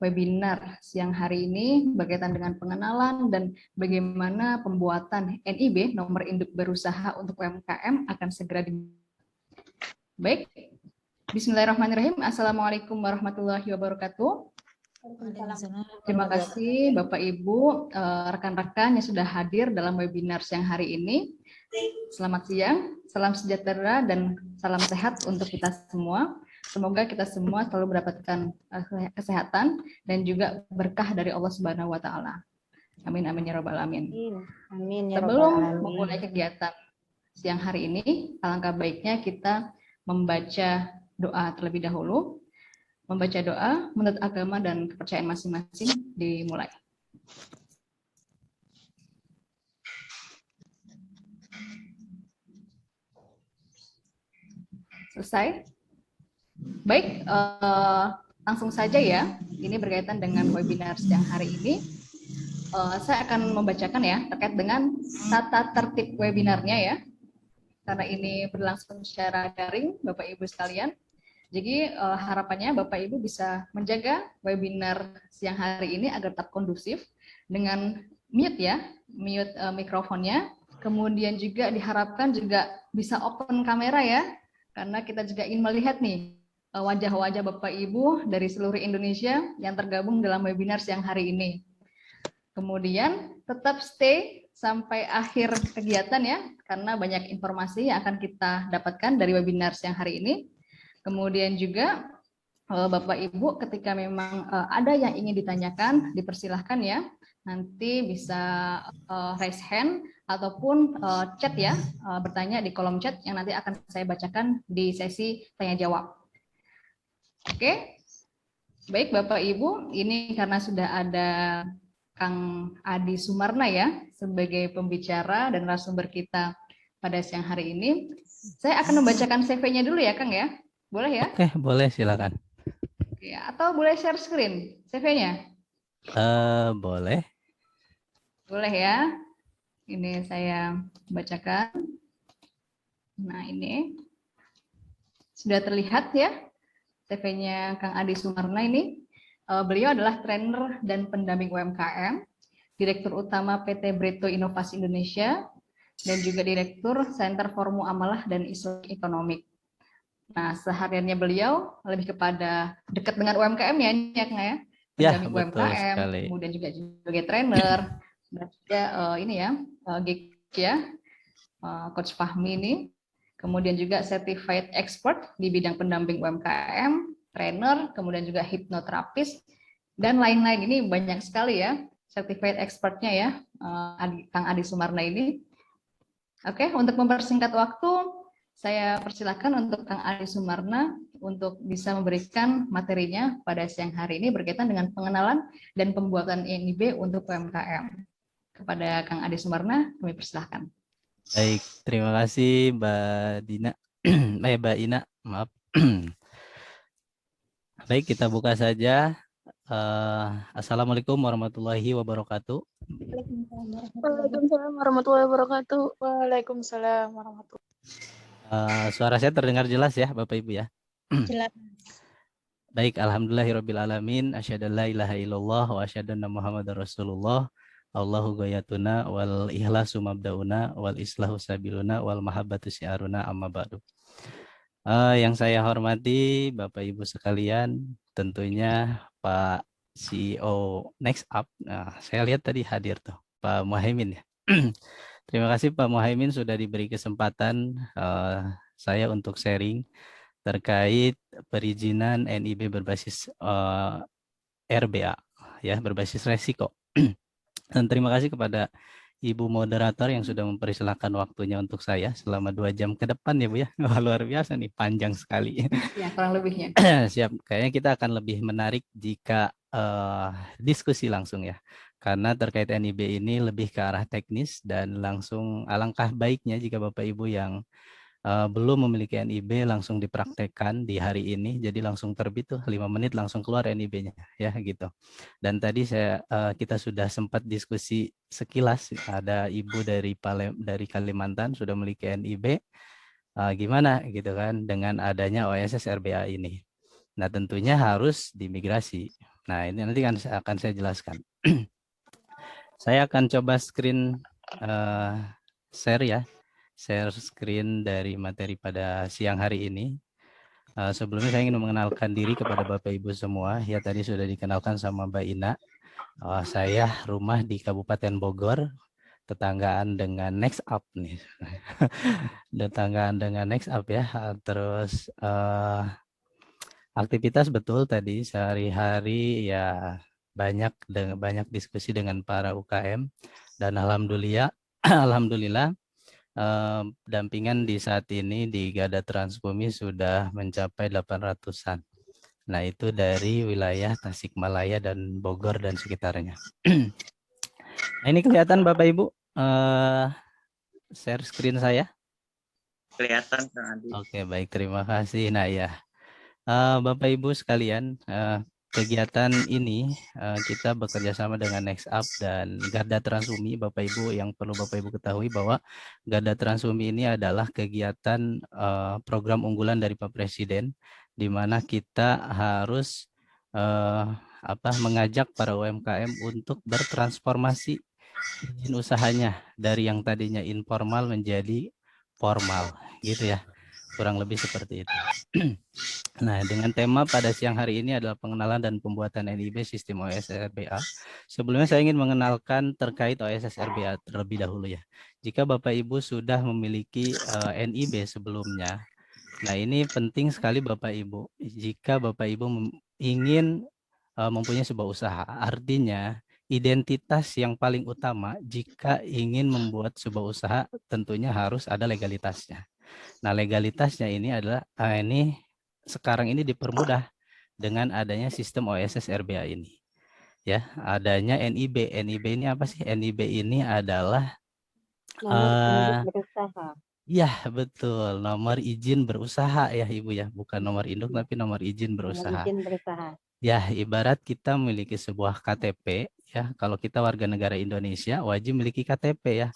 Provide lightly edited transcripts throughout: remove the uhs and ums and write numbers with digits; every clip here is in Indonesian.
webinar siang hari ini berkaitan dengan pengenalan dan bagaimana pembuatan NIB, nomor induk berusaha untuk UMKM, akan segera Baik, Bismillahirrahmanirrahim. Assalamualaikum warahmatullahi wabarakatuh. Terima kasih Bapak Ibu, rekan-rekan yang sudah hadir dalam webinar siang hari ini. Selamat siang, salam sejahtera dan salam sehat untuk kita semua. Semoga kita semua selalu mendapatkan kesehatan dan juga berkah dari Allah Subhanahu wa taala. Amin amin ya rabbal alamin. Amin ya rabbal Sebelum alamin. memulai kegiatan siang hari ini, alangkah baiknya kita membaca doa terlebih dahulu. Membaca doa menurut agama dan kepercayaan masing-masing dimulai. Selesai? Baik, langsung saja ya. Ini berkaitan dengan webinar siang hari ini. Saya akan membacakan ya terkait dengan tata tertib webinarnya ya. Karena ini berlangsung secara daring, Bapak Ibu sekalian. Jadi harapannya Bapak Ibu bisa menjaga webinar siang hari ini agar tetap kondusif dengan mute ya, mute mikrofonnya. Kemudian juga diharapkan juga bisa open kamera ya, karena kita juga ingin melihat nih wajah-wajah Bapak Ibu dari seluruh Indonesia yang tergabung dalam webinar siang hari ini. Kemudian tetap stay sampai akhir kegiatan ya, karena banyak informasi yang akan kita dapatkan dari webinar siang hari ini. Kemudian juga Bapak Ibu ketika memang ada yang ingin ditanyakan, dipersilahkan ya, nanti bisa raise hand ataupun chat ya, bertanya di kolom chat yang nanti akan saya bacakan di sesi tanya jawab. Oke, baik Bapak Ibu, ini karena sudah ada Kang Adi Sumarna ya sebagai pembicara dan narasumber kita pada siang hari ini. Saya akan membacakan CV-nya dulu ya Kang ya. Boleh ya? Oke, boleh silakan. Oke, atau boleh share screen CV-nya? Boleh. Boleh ya. Ini saya bacakan. Nah, ini sudah terlihat ya CV-nya Kang Adi Sumarna ini. Beliau adalah trainer dan pendamping UMKM, Direktur Utama PT Breto Inovasi Indonesia, dan juga Direktur Center for Muamalah dan Isu Ekonomik. Nah, sehariannya beliau lebih kepada dekat dengan UMKM ya, Kang ya. Pendamping UMKM, sekali. kemudian juga sebagai trainer, dan juga ini ya, GIG ya, Coach Fahmi ini. Kemudian juga certified expert di bidang pendamping UMKM, trainer, kemudian juga hipnoterapis, dan lain-lain. Ini banyak sekali ya, certified expertnya ya, Kang Adi Sumarna ini. Oke, untuk mempersingkat waktu, saya persilakan untuk Kang Adi Sumarna untuk bisa memberikan materinya pada siang hari ini berkaitan dengan pengenalan dan pembuatan NIB untuk UMKM. Kepada Kang Adi Sumarna, kami persilahkan. Baik, terima kasih Mbak Dina. Mbak Ina, maaf. Baik, kita buka saja. Assalamualaikum warahmatullahi wabarakatuh. Waalaikumsalam warahmatullahi wabarakatuh. Waalaikumsalam warahmatullahi wabarakatuh. Suara saya terdengar jelas ya Bapak Ibu ya? Jelas. Baik, alhamdulillahirabbil alamin, asyhadu an la ilaha illallah wa asyhadu anna Muhammadar Rasulullah. Allahu ghayatuna wal ikhlasu mabdauna wal islahu sabiluna wal mahabbatu syiaruna amma ba'du. Yang saya hormati Bapak Ibu sekalian, tentunya Pak CEO Next Up. Nah, saya lihat tadi hadir tuh Pak Muhaimin ya. Terima kasih Pak Muhaimin sudah diberi kesempatan saya untuk sharing terkait perizinan NIB berbasis RBA ya, berbasis resiko. Dan terima kasih kepada Ibu moderator yang sudah mempersilahkan waktunya untuk saya selama 2 jam ke depan ya Bu ya. Wah, luar biasa nih, panjang sekali. Ya, kurang lebihnya. Siap, kayaknya kita akan lebih menarik jika diskusi langsung ya. Karena terkait NIB ini lebih ke arah teknis dan langsung alangkah baiknya jika Bapak Ibu yang belum memiliki NIB langsung dipraktekkan di hari ini, jadi langsung terbit tuh 5 menit langsung keluar NIB-nya ya gitu. Dan tadi kita sudah sempat diskusi sekilas, ada ibu dari Kalimantan sudah memiliki NIB, gimana gitu kan dengan adanya OSS RBA ini. Nah tentunya harus dimigrasi Nah, ini nanti akan saya jelaskan. Saya akan coba share ya, share screen dari materi pada siang hari ini. Sebelumnya saya ingin mengenalkan diri kepada Bapak Ibu semua. Ya, tadi sudah dikenalkan sama Mbak Ina. Saya rumah di Kabupaten Bogor, tetanggaan dengan Next Up nih. Tetanggaan dengan Next Up ya. Terus aktivitas betul tadi sehari-hari ya banyak diskusi dengan para UKM dan alhamdulillah alhamdulillah dampingan di saat ini di Garda Transbumi sudah mencapai 800-an. Nah, itu dari wilayah Tasikmalaya dan Bogor dan sekitarnya. Nah, ini kelihatan Bapak Ibu share screen saya? Kelihatan Kang Adi. Oke, baik, terima kasih. Nah ya, Bapak Ibu sekalian, kegiatan ini kita bekerja sama dengan Next Up dan Garda Transbumi. Bapak Ibu, yang perlu Bapak Ibu ketahui bahwa Garda Transbumi ini adalah kegiatan program unggulan dari Pak Presiden, di mana kita harus mengajak para UMKM untuk bertransformasi izin usahanya dari yang tadinya informal menjadi formal, gitu ya. Kurang lebih seperti itu. Nah, dengan tema pada siang hari ini adalah pengenalan dan pembuatan NIB sistem OSS RBA. Sebelumnya saya ingin mengenalkan terkait OSS RBA terlebih dahulu ya. Jika Bapak Ibu sudah memiliki NIB sebelumnya, nah ini penting sekali Bapak Ibu. Jika Bapak Ibu ingin mempunyai sebuah usaha, artinya identitas yang paling utama jika ingin membuat sebuah usaha tentunya harus ada legalitasnya. Nah, legalitasnya ini adalah sekarang ini dipermudah dengan adanya sistem OSS RBA ini. Ya, adanya NIB. NIB ini apa sih? NIB ini adalah Nomor induk berusaha. ya, betul, nomor izin berusaha ya Ibu ya, bukan nomor induk tapi nomor izin Nomor berusaha. izin berusaha. Ya, ibarat kita memiliki sebuah KTP ya, kalau kita warga negara Indonesia wajib memiliki KTP ya.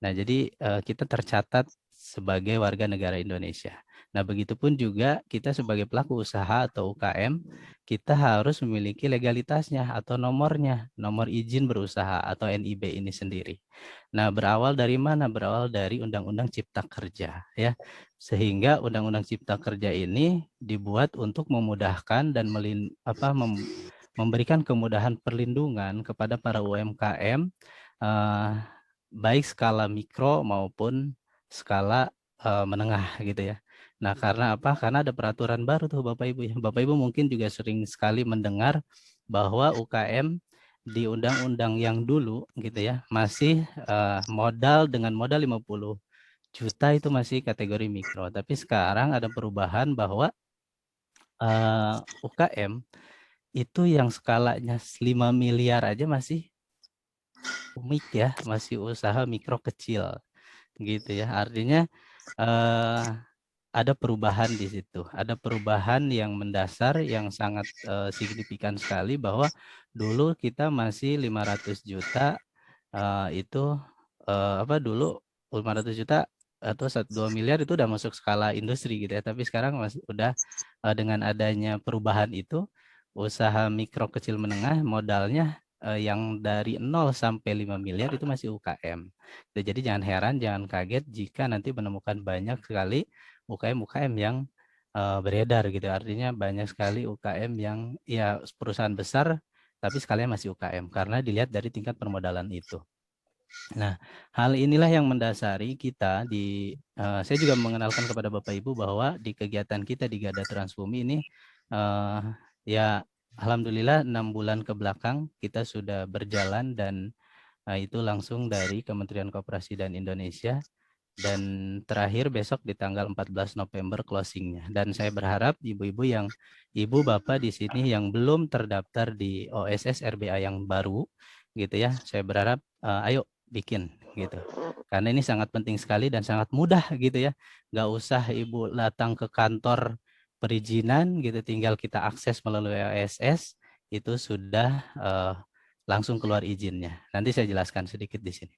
Nah, jadi kita tercatat sebagai warga negara Indonesia. Nah, begitupun juga kita sebagai pelaku usaha atau UKM, kita harus memiliki legalitasnya atau nomornya, nomor izin berusaha atau NIB ini sendiri. Nah, berawal dari mana? Berawal dari Undang-Undang Cipta Kerja ya. Sehingga Undang-Undang Cipta Kerja ini dibuat untuk memudahkan dan memberikan kemudahan perlindungan kepada para UMKM baik skala mikro maupun skala menengah gitu ya. Nah, karena apa? Karena ada peraturan baru tuh Bapak Ibu ya. Bapak Ibu mungkin juga sering sekali mendengar bahwa UKM di undang-undang yang dulu gitu ya, masih dengan modal 50 juta itu masih kategori mikro. Tapi sekarang ada perubahan bahwa UKM itu yang skalanya 5 miliar aja masih umik ya, masih usaha mikro kecil gitu ya. Artinya ada perubahan di situ, ada perubahan yang mendasar yang sangat signifikan sekali, bahwa dulu kita masih 500 juta itu dulu 500 juta atau 2 miliar itu udah masuk skala industri gitu ya, tapi sekarang udah dengan adanya perubahan itu, usaha mikro kecil menengah modalnya yang dari 0 sampai 5 miliar itu masih UKM. Jadi jangan heran, jangan kaget jika nanti menemukan banyak sekali UKM-UKM yang beredar gitu. Artinya banyak sekali UKM yang ya perusahaan besar tapi sekalian masih UKM karena dilihat dari tingkat permodalan itu. Nah, hal inilah yang mendasari kita saya juga mengenalkan kepada Bapak Ibu bahwa di kegiatan kita di Garda Transbumi ini ya alhamdulillah 6 bulan ke belakang kita sudah berjalan dan itu langsung dari Kementerian Koperasi dan Indonesia, dan terakhir besok di tanggal 14 November closingnya. Dan saya berharap ibu-ibu ibu bapak di sini yang belum terdaftar di OSS RBA yang baru gitu ya, saya berharap ayo bikin gitu. Karena ini sangat penting sekali dan sangat mudah gitu ya. Nggak usah ibu datang ke kantor perizinan gitu, tinggal kita akses melalui OSS itu sudah langsung keluar izinnya. Nanti saya jelaskan sedikit di sini.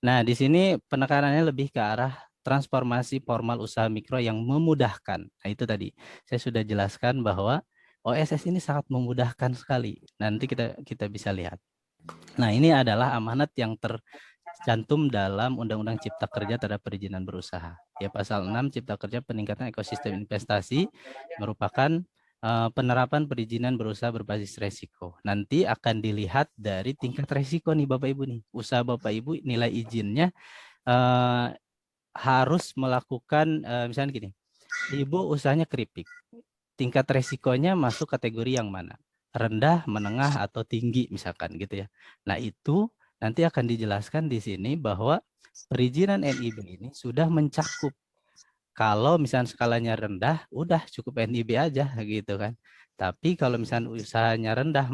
Nah, di sini penekanannya lebih ke arah transformasi formal usaha mikro yang memudahkan. Nah, itu tadi saya sudah jelaskan bahwa OSS ini sangat memudahkan sekali. Nanti kita bisa lihat. Nah, ini adalah amanat yang tercantum dalam Undang-Undang Cipta Kerja terhadap perizinan berusaha. Ya, pasal 6 Cipta Kerja peningkatan ekosistem investasi merupakan penerapan perizinan berusaha berbasis resiko. Nanti akan dilihat dari tingkat resiko nih Bapak Ibu nih. Usaha Bapak Ibu nilai izinnya harus melakukan misalnya gini. Ibu usahanya keripik. Tingkat resikonya masuk kategori yang mana? Rendah, menengah, atau tinggi misalkan gitu ya. Nah, itu nanti akan dijelaskan di sini bahwa perizinan NIB ini sudah mencakup. Kalau misalnya skalanya rendah, udah cukup NIB aja gitu kan. Tapi kalau misalnya usahanya rendah,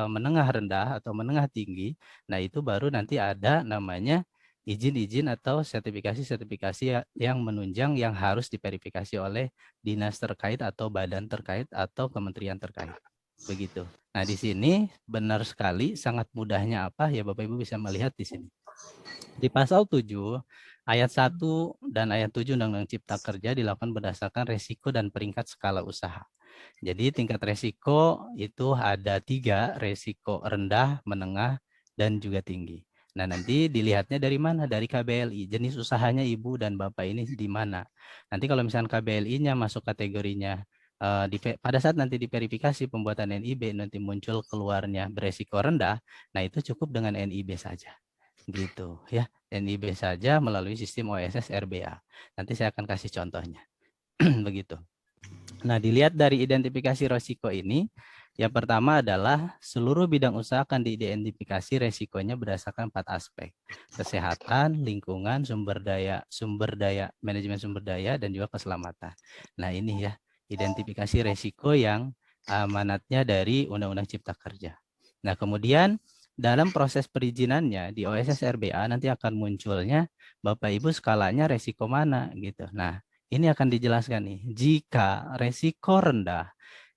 menengah rendah atau menengah tinggi, nah itu baru nanti ada namanya izin-izin atau sertifikasi-sertifikasi yang menunjang yang harus diverifikasi oleh dinas terkait atau badan terkait atau kementerian terkait. Begitu. Nah, di sini benar sekali sangat mudahnya apa ya Bapak Ibu bisa melihat di sini. Di pasal 7 ayat 1 dan ayat 7 Undang-Undang Cipta Kerja dilakukan berdasarkan resiko dan peringkat skala usaha. Jadi tingkat resiko itu ada 3, resiko rendah, menengah, dan juga tinggi. Nah, nanti dilihatnya dari mana? Dari KBLI. Jenis usahanya Ibu dan Bapak ini di mana? Nanti kalau misalnya KBLI-nya masuk kategorinya, pada saat nanti diverifikasi pembuatan NIB, nanti muncul keluarnya beresiko rendah, nah itu cukup dengan NIB saja. Gitu ya, NIB saja melalui sistem OSS RBA. Nanti saya akan kasih contohnya. Begitu. Nah, dilihat dari identifikasi risiko ini, yang pertama adalah seluruh bidang usaha akan diidentifikasi resikonya berdasarkan 4 aspek. Kesehatan, lingkungan, sumber daya, manajemen sumber daya, dan juga keselamatan. Nah, ini ya, identifikasi resiko yang amanatnya dari Undang-Undang Cipta Kerja. Nah, kemudian dalam proses perizinannya di OSS RBA nanti akan munculnya Bapak Ibu skalanya resiko mana gitu. Nah, ini akan dijelaskan nih. Jika resiko rendah,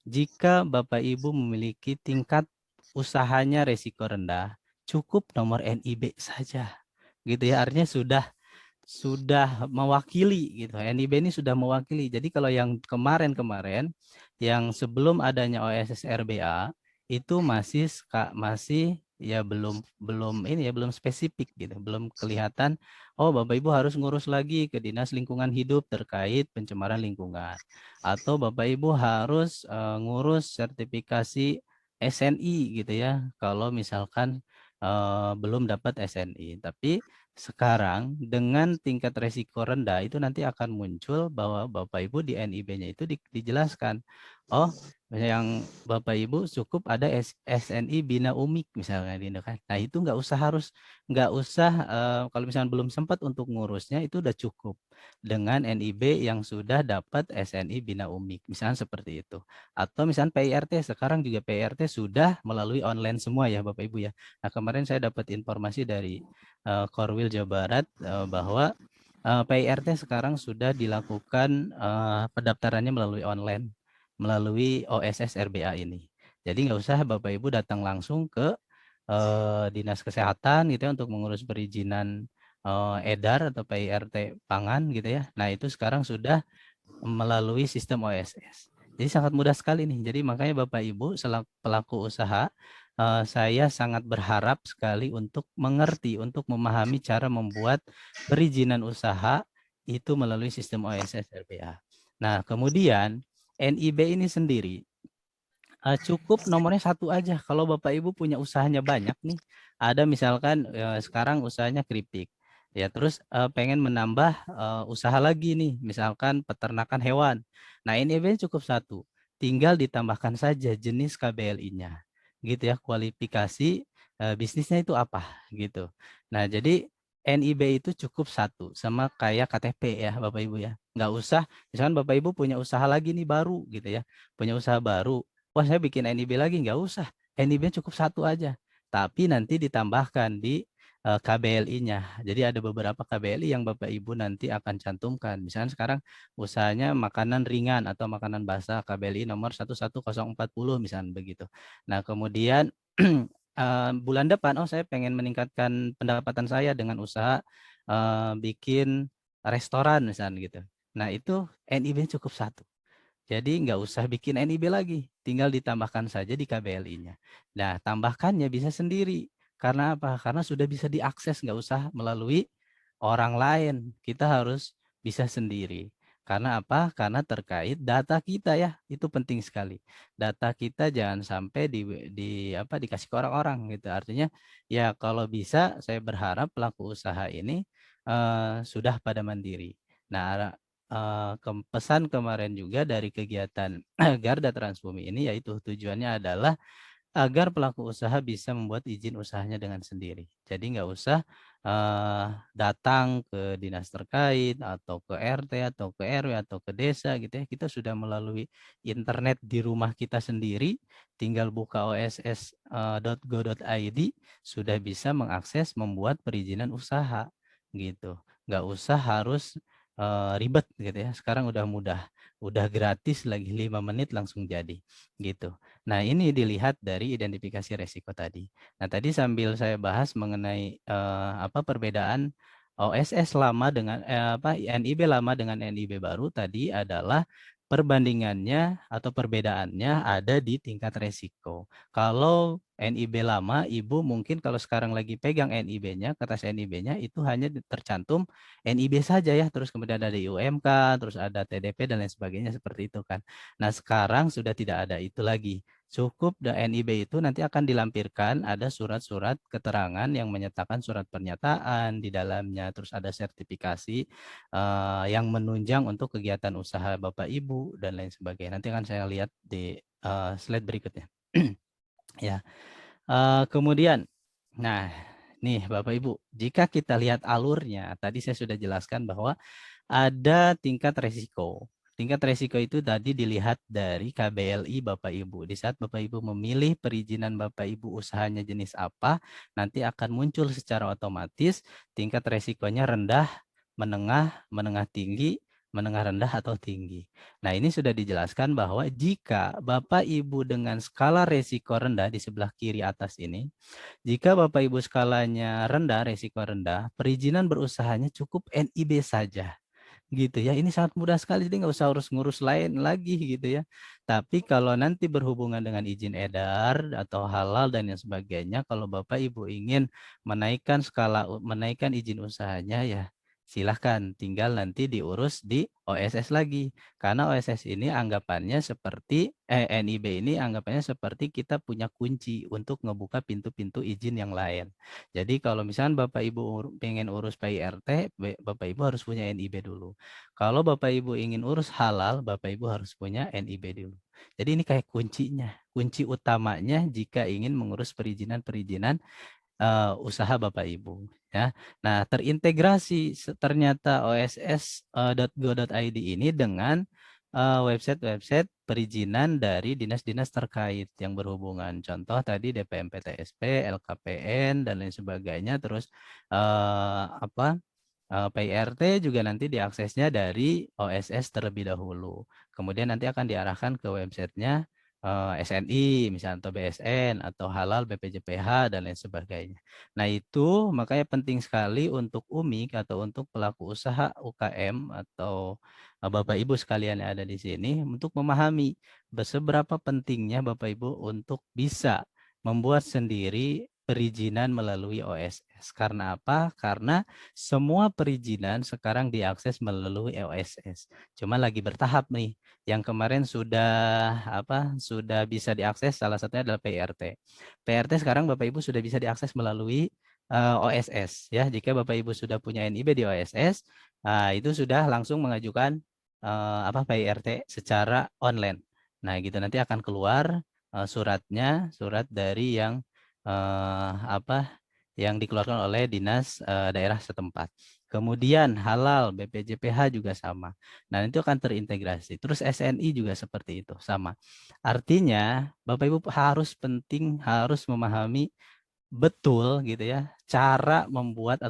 jika Bapak Ibu memiliki tingkat usahanya resiko rendah, cukup nomor NIB saja. Gitu ya, artinya sudah mewakili gitu. NIB ini sudah mewakili. Jadi kalau yang kemarin-kemarin yang sebelum adanya OSS RBA itu masih ya belum spesifik gitu, belum kelihatan oh Bapak Ibu harus ngurus lagi ke Dinas Lingkungan Hidup terkait pencemaran lingkungan atau Bapak Ibu harus ngurus sertifikasi SNI gitu ya kalau misalkan belum dapat SNI. Tapi sekarang dengan tingkat resiko rendah itu nanti akan muncul bahwa Bapak Ibu di NIB-nya itu dijelaskan, oh yang Bapak Ibu cukup ada SNI Bina Umik misalnya di kan. Nah itu nggak usah kalau misalnya belum sempat untuk ngurusnya itu udah cukup dengan NIB yang sudah dapat SNI Bina Umik misalnya seperti itu. Atau misalnya PIRT sekarang juga PIRT sudah melalui online semua ya Bapak Ibu ya. Nah kemarin saya dapat informasi dari Korwil Jawa Barat bahwa PIRT sekarang sudah dilakukan pendaftarannya melalui online, melalui OSS RBA ini. Jadi nggak usah Bapak Ibu datang langsung ke Dinas Kesehatan gitu ya untuk mengurus perizinan edar atau PIRT pangan gitu ya. Nah itu sekarang sudah melalui sistem OSS. Jadi sangat mudah sekali nih. Jadi makanya Bapak Ibu selaku pelaku usaha, saya sangat berharap sekali untuk mengerti, untuk memahami cara membuat perizinan usaha itu melalui sistem OSS RBA. Nah, kemudian NIB ini sendiri cukup nomornya 1 aja. Kalau Bapak Ibu punya usahanya banyak nih, ada misalkan sekarang usahanya keripik. Ya, terus pengen menambah usaha lagi nih, misalkan peternakan hewan. Nah, NIB cukup 1. Tinggal ditambahkan saja jenis KBLI-nya. Gitu ya, kualifikasi bisnisnya itu apa gitu. Nah, jadi NIB itu cukup 1 sama kayak KTP ya Bapak Ibu ya. Nggak usah, misalkan Bapak Ibu punya usaha lagi nih baru gitu ya. Punya usaha baru. Wah, saya bikin NIB lagi, nggak usah. NIB cukup 1 aja. Tapi nanti ditambahkan di KBLI-nya. Jadi ada beberapa KBLI yang Bapak Ibu nanti akan cantumkan. Misalnya sekarang usahanya makanan ringan atau makanan basah, KBLI nomor 11040 misalnya begitu. Nah, kemudian bulan depan, oh saya pengen meningkatkan pendapatan saya dengan usaha bikin restoran misalnya gitu. Nah, itu NIB cukup 1. Jadi nggak usah bikin NIB lagi, tinggal ditambahkan saja di KBLI-nya. Nah, tambahkannya bisa sendiri. Karena apa? Karena sudah bisa diakses, nggak usah melalui orang lain. Kita harus bisa sendiri. Karena apa? Karena terkait data kita ya, itu penting sekali. Data kita jangan sampai dikasih ke orang-orang gitu. Artinya ya kalau bisa saya berharap pelaku usaha ini sudah pada mandiri. Nah, pesan kemarin juga dari kegiatan Garda Transbumi ini yaitu tujuannya adalah agar pelaku usaha bisa membuat izin usahanya dengan sendiri. Jadi nggak usah datang ke dinas terkait atau ke RT atau ke RW atau ke desa gitu ya. Kita sudah melalui internet di rumah kita sendiri, tinggal buka oss.go.id sudah bisa mengakses membuat perizinan usaha gitu. Nggak usah harus ribet gitu ya. Sekarang udah mudah, udah gratis lagi 5 menit langsung jadi gitu. Nah, ini dilihat dari identifikasi resiko tadi. Nah, tadi sambil saya bahas mengenai perbedaan OSS lama dengan NIB lama dengan NIB baru tadi adalah perbandingannya atau perbedaannya ada di tingkat resiko. Kalau NIB lama, Ibu mungkin kalau sekarang lagi pegang NIB-nya, kertas NIB-nya itu hanya tercantum NIB saja ya, terus kemudian ada UMK, terus ada TDP dan lain sebagainya seperti itu kan. Nah, sekarang sudah tidak ada itu lagi. Cukup NIB itu nanti akan dilampirkan ada surat-surat keterangan yang menyatakan surat pernyataan di dalamnya, terus ada sertifikasi yang menunjang untuk kegiatan usaha Bapak Ibu dan lain sebagainya. Nanti akan saya lihat di slide berikutnya. Ya, kemudian, nah, nih Bapak Ibu, jika kita lihat alurnya, tadi saya sudah jelaskan bahwa ada tingkat resiko. Tingkat resiko itu tadi dilihat dari KBLI Bapak Ibu. Di saat Bapak Ibu memilih perizinan Bapak Ibu usahanya jenis apa, nanti akan muncul secara otomatis tingkat resikonya rendah, menengah tinggi, menengah rendah atau tinggi. Nah, ini sudah dijelaskan bahwa jika Bapak Ibu dengan skala resiko rendah di sebelah kiri atas ini, jika Bapak Ibu skalanya rendah, resiko rendah, perizinan berusahanya cukup NIB saja. Gitu ya, ini sangat mudah sekali, jadi nggak usah urus ngurus lain lagi gitu ya. Tapi kalau nanti berhubungan dengan izin edar atau halal dan yang sebagainya, kalau Bapak Ibu ingin menaikkan izin usahanya ya silahkan, tinggal nanti diurus di OSS lagi. Karena OSS ini anggapannya seperti NIB ini anggapannya seperti kita punya kunci untuk ngebuka pintu-pintu izin yang lain. Jadi kalau misalnya Bapak Ibu pengen urus PIRT, Bapak Ibu harus punya NIB dulu. Kalau Bapak Ibu ingin urus halal, Bapak Ibu harus punya NIB dulu. Jadi ini kayak kuncinya, kunci utamanya jika ingin mengurus perizinan-perizinan usaha Bapak Ibu ya. Nah, terintegrasi ternyata oss.go.id ini dengan website-website perizinan dari dinas-dinas terkait yang berhubungan. Contoh tadi DPMPTSP, LKPN dan lain sebagainya. Terus PIRT juga nanti diaksesnya dari OSS terlebih dahulu. Kemudian nanti akan diarahkan ke websitenya SNI misalnya atau BSN atau halal BPJPH dan lain sebagainya. Nah, itu makanya penting sekali untuk UMIK atau untuk pelaku usaha UKM atau Bapak Ibu sekalian yang ada di sini untuk memahami seberapa pentingnya Bapak Ibu untuk bisa membuat sendiri perizinan melalui OSS. Karena apa? Karena semua perizinan sekarang diakses melalui OSS. Cuma lagi bertahap nih. Yang kemarin sudah bisa diakses, salah satunya adalah PRT. PRT sekarang Bapak Ibu sudah bisa diakses melalui OSS ya. Jika Bapak Ibu sudah punya NIB di OSS, itu sudah langsung mengajukan PIRT secara online. Nah, gitu nanti akan keluar suratnya, surat dari yang dikeluarkan oleh dinas daerah setempat. Kemudian halal BPJPH juga sama. Nah, itu akan terintegrasi. Terus SNI juga seperti itu, sama. Artinya, Bapak Ibu harus memahami betul gitu ya, cara membuat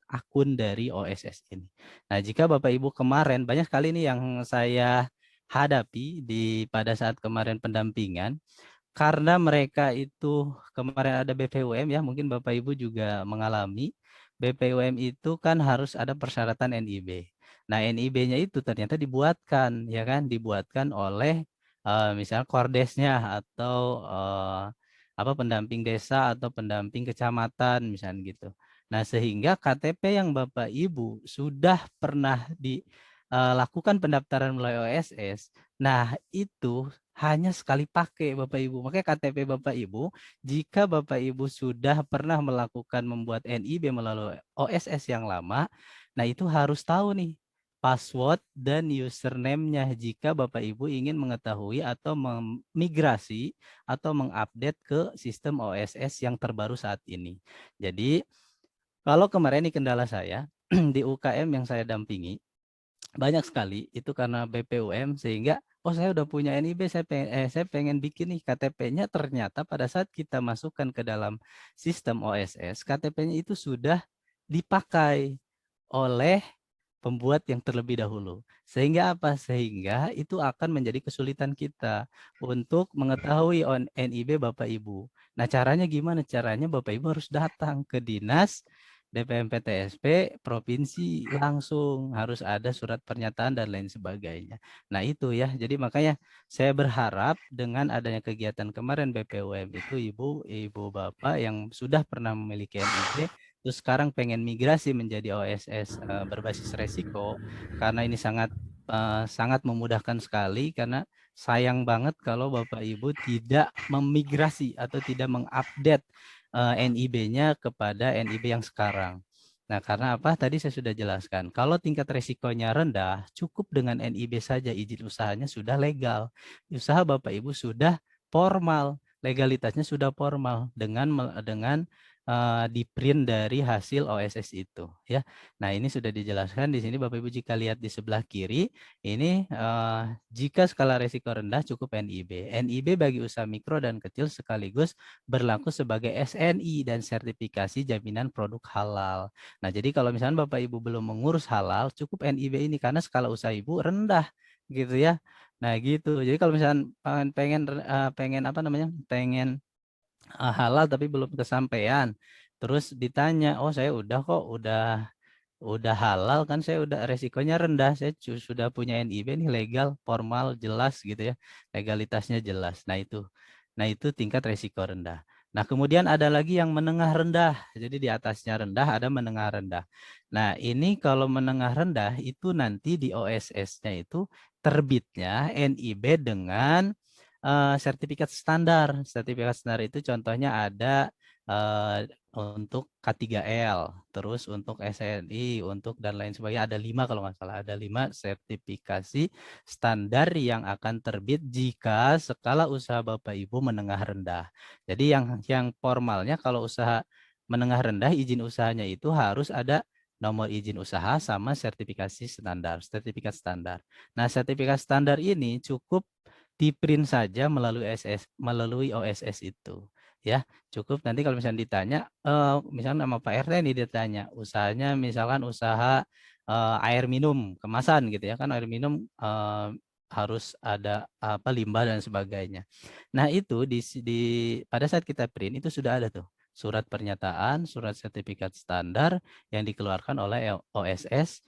akun dari OSS ini. Nah, jika Bapak Ibu kemarin banyak kali ini yang saya hadapi pada saat kemarin pendampingan, karena mereka itu kemarin ada BPUM ya, mungkin Bapak Ibu juga mengalami. BPUM itu kan harus ada persyaratan NIB. Nah, NIB-nya itu ternyata dibuatkan, ya kan, dibuatkan oleh misalnya Kordesnya atau apa pendamping desa atau pendamping kecamatan misalnya gitu. Nah, sehingga KTP yang Bapak Ibu sudah pernah dilakukan pendaftaran melalui OSS, nah itu hanya sekali pakai Bapak Ibu. Makanya KTP Bapak Ibu, jika Bapak Ibu sudah pernah melakukan membuat NIB melalui OSS yang lama, nah itu harus tahu nih password dan username-nya jika Bapak Ibu ingin mengetahui atau memigrasi atau mengupdate ke sistem OSS yang terbaru saat ini. Jadi kalau kemarin ini kendala saya di UKM yang saya dampingi, banyak sekali itu karena BPUM sehingga saya udah punya NIB, saya pengen bikin nih KTP-nya, ternyata pada saat kita masukkan ke dalam sistem OSS, KTP-nya itu sudah dipakai oleh pembuat yang terlebih dahulu. Sehingga apa? Sehingga itu akan menjadi kesulitan kita untuk mengetahui NIB Bapak Ibu. Nah, caranya gimana? Caranya Bapak Ibu harus datang ke dinas DPMPTSP provinsi langsung, harus ada surat pernyataan dan lain sebagainya. Nah, itu ya. Jadi makanya saya berharap dengan adanya kegiatan kemarin BPUM itu Ibu Bapak yang sudah pernah memiliki NIB terus sekarang pengen migrasi menjadi OSS berbasis resiko, karena ini sangat memudahkan sekali, karena sayang banget kalau Bapak Ibu tidak memigrasi atau tidak mengupdate NIB-nya kepada NIB yang sekarang. Nah, karena apa? Tadi saya sudah jelaskan. Kalau tingkat resikonya rendah, cukup dengan NIB saja, izin usahanya sudah legal. Usaha Bapak Ibu sudah formal, legalitasnya sudah formal dengan di print dari hasil OSS itu, ya. Nah, ini sudah dijelaskan di sini Bapak Ibu, jika lihat di sebelah kiri ini jika skala risiko rendah cukup NIB. NIB bagi usaha mikro dan kecil sekaligus berlaku sebagai SNI dan sertifikasi jaminan produk halal. Nah, jadi kalau misalnya Bapak Ibu belum mengurus halal, cukup NIB ini karena skala usaha Ibu rendah gitu ya. Nah, gitu. Jadi kalau misalnya pengen apa namanya? Pengen halal tapi belum kesampaian. Terus ditanya, "Oh, saya udah kok, udah halal kan, saya udah resikonya rendah, saya sudah punya NIB nih, legal, formal, jelas gitu ya. Legalitasnya jelas." Nah, itu tingkat resiko rendah. Nah, kemudian ada lagi yang menengah rendah. Jadi di atasnya rendah ada menengah rendah. Nah, ini kalau menengah rendah itu nanti di OSS-nya itu terbitnya NIB dengan sertifikat standar. Sertifikat standar itu contohnya ada untuk K3L, terus untuk SNI, untuk dan lain sebagainya, ada 5 kalau nggak salah, ada 5 sertifikasi standar yang akan terbit jika skala usaha Bapak Ibu menengah rendah. Jadi yang formalnya kalau usaha menengah rendah, izin usahanya itu harus ada nomor izin usaha sama sertifikasi standar, sertifikat standar. Nah, sertifikat standar ini cukup di print saja melalui OSS itu, ya. Cukup nanti kalau misalnya ditanya, misalnya nama Pak RT ini ditanya, usahanya misalkan usaha air minum kemasan gitu ya, kan air minum harus ada apa limbah dan sebagainya. Nah, itu pada saat kita print itu sudah ada tuh surat pernyataan, surat sertifikat standar yang dikeluarkan oleh OSS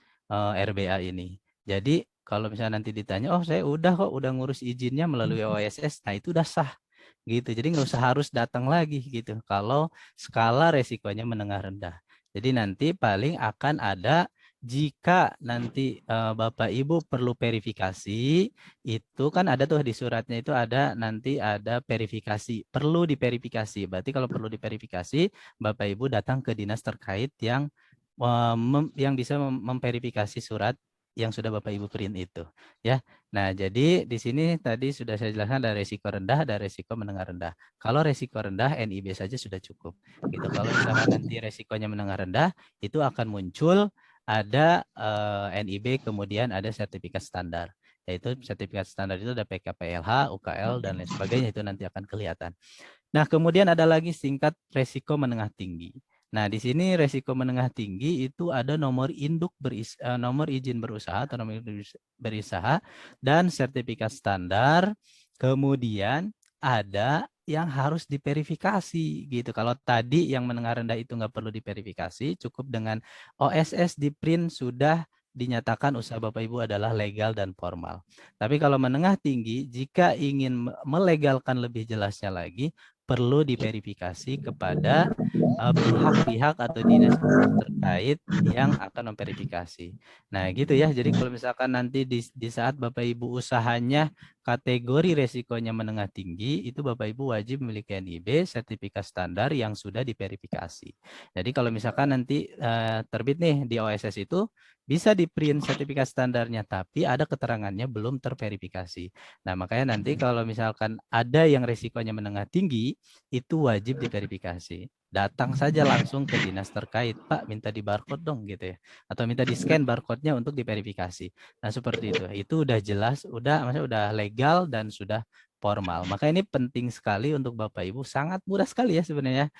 RBA ini. Jadi kalau misalnya nanti ditanya, "Oh, saya udah kok, udah ngurus izinnya melalui OSS," nah itu udah sah gitu. Jadi nggak usah harus datang lagi gitu kalau skala resikonya menengah rendah. Jadi nanti paling akan ada, jika nanti Bapak Ibu perlu verifikasi, itu kan ada tuh di suratnya, itu ada nanti ada verifikasi, perlu diverifikasi. Berarti kalau perlu diverifikasi, Bapak Ibu datang ke dinas terkait yang bisa memverifikasi surat yang sudah Bapak Ibu print itu, ya. Nah, jadi di sini tadi sudah saya jelaskan ada resiko rendah, ada resiko menengah rendah. Kalau resiko rendah NIB saja sudah cukup. Gitu. Kalau misalkan nanti resikonya menengah rendah, itu akan muncul ada NIB, kemudian ada sertifikat standar. Yaitu sertifikat standar itu ada PKPLH, UKL dan lain sebagainya, itu nanti akan kelihatan. Nah, kemudian ada lagi tingkat resiko menengah tinggi. Nah, di sini resiko menengah tinggi itu ada nomor nomor izin berusaha atau nomor berusaha dan sertifikat standar. Kemudian ada yang harus diverifikasi gitu. Kalau tadi yang menengah rendah itu nggak perlu diverifikasi, cukup dengan OSS di print sudah dinyatakan usaha Bapak Ibu adalah legal dan formal. Tapi kalau menengah tinggi, jika ingin melegalkan lebih jelasnya lagi, perlu diverifikasi kepada pihak-pihak atau dinas terkait yang akan memverifikasi. Nah, gitu ya. Jadi kalau misalkan nanti di saat Bapak Ibu usahanya kategori resikonya menengah tinggi, itu Bapak Ibu wajib memiliki NIB sertifikat standar yang sudah diverifikasi. Jadi kalau misalkan nanti terbit nih di OSS itu bisa di print sertifikat standarnya, tapi ada keterangannya belum terverifikasi. Nah, makanya nanti kalau misalkan ada yang resikonya menengah tinggi, itu wajib diverifikasi. Datang saja langsung ke dinas terkait, Pak, minta di barcode dong gitu ya. Atau minta di scan barcode-nya untuk diverifikasi. Nah, seperti itu. Itu udah jelas, maksudnya udah legal dan sudah formal. Maka ini penting sekali untuk Bapak Ibu, sangat mudah sekali ya sebenarnya.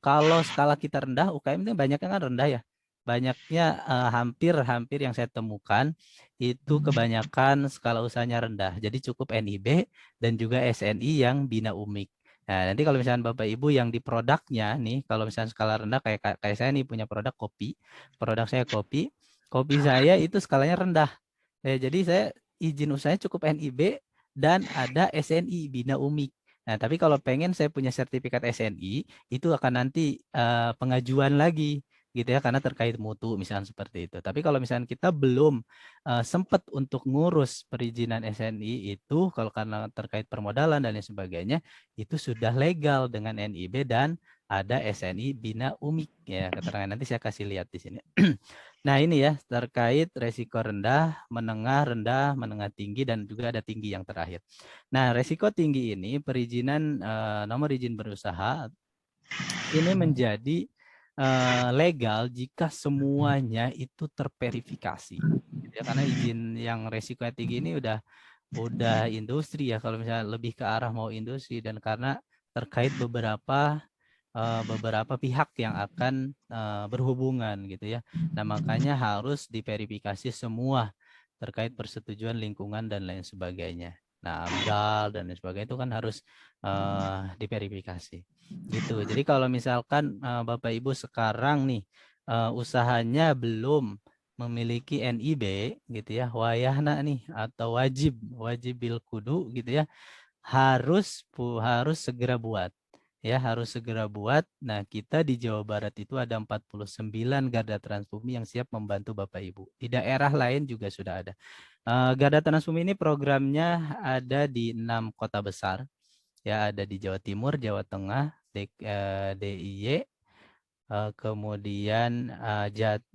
Kalau skala kita rendah, UKM ini banyaknya kan rendah ya. Banyaknya hampir yang saya temukan itu kebanyakan skala usahanya rendah. Jadi cukup NIB dan juga SNI yang bina umik. Nah, nanti kalau misalnya Bapak Ibu yang di produknya nih, kalau misalnya skala rendah kayak saya nih punya produk kopi. Produk saya kopi. Kopi saya itu skalanya rendah. Jadi saya izin usahanya cukup NIB dan ada SNI bina umik. Nah, tapi kalau pengen saya punya sertifikat SNI, itu akan nanti pengajuan lagi gitu ya, karena terkait mutu misalnya seperti itu. Tapi kalau misalnya kita belum sempat untuk ngurus perizinan SNI itu, kalau karena terkait permodalan dan lain sebagainya, itu sudah legal dengan NIB dan ada SNI bina umik ya, keterangan nanti saya kasih lihat di sini. Nah, ini ya terkait resiko rendah, rendah, menengah tinggi, dan juga ada tinggi yang terakhir. Nah, resiko tinggi ini perizinan nomor izin berusaha ini menjadi legal jika semuanya itu terverifikasi. Ya, karena izin yang resiko tinggi ini udah industri ya, kalau misalnya lebih ke arah mau industri, dan karena terkait beberapa pihak yang akan berhubungan gitu ya. Nah, makanya harus diverifikasi semua terkait persetujuan lingkungan dan lain sebagainya. Nah, AMDAL dan lain sebagainya itu kan harus diverifikasi. Gitu. Jadi kalau misalkan Bapak Ibu sekarang nih usahanya belum memiliki NIB gitu ya, wayahna nih atau wajib bil kudu gitu ya, harus segera buat. Ya, harus segera buat. Nah, kita di Jawa Barat itu ada 49 garda transbumi yang siap membantu Bapak Ibu. Di daerah lain juga sudah ada. Garda transbumi ini programnya ada di 6 kota besar. Ya, ada di Jawa Timur, Jawa Tengah, DIY, kemudian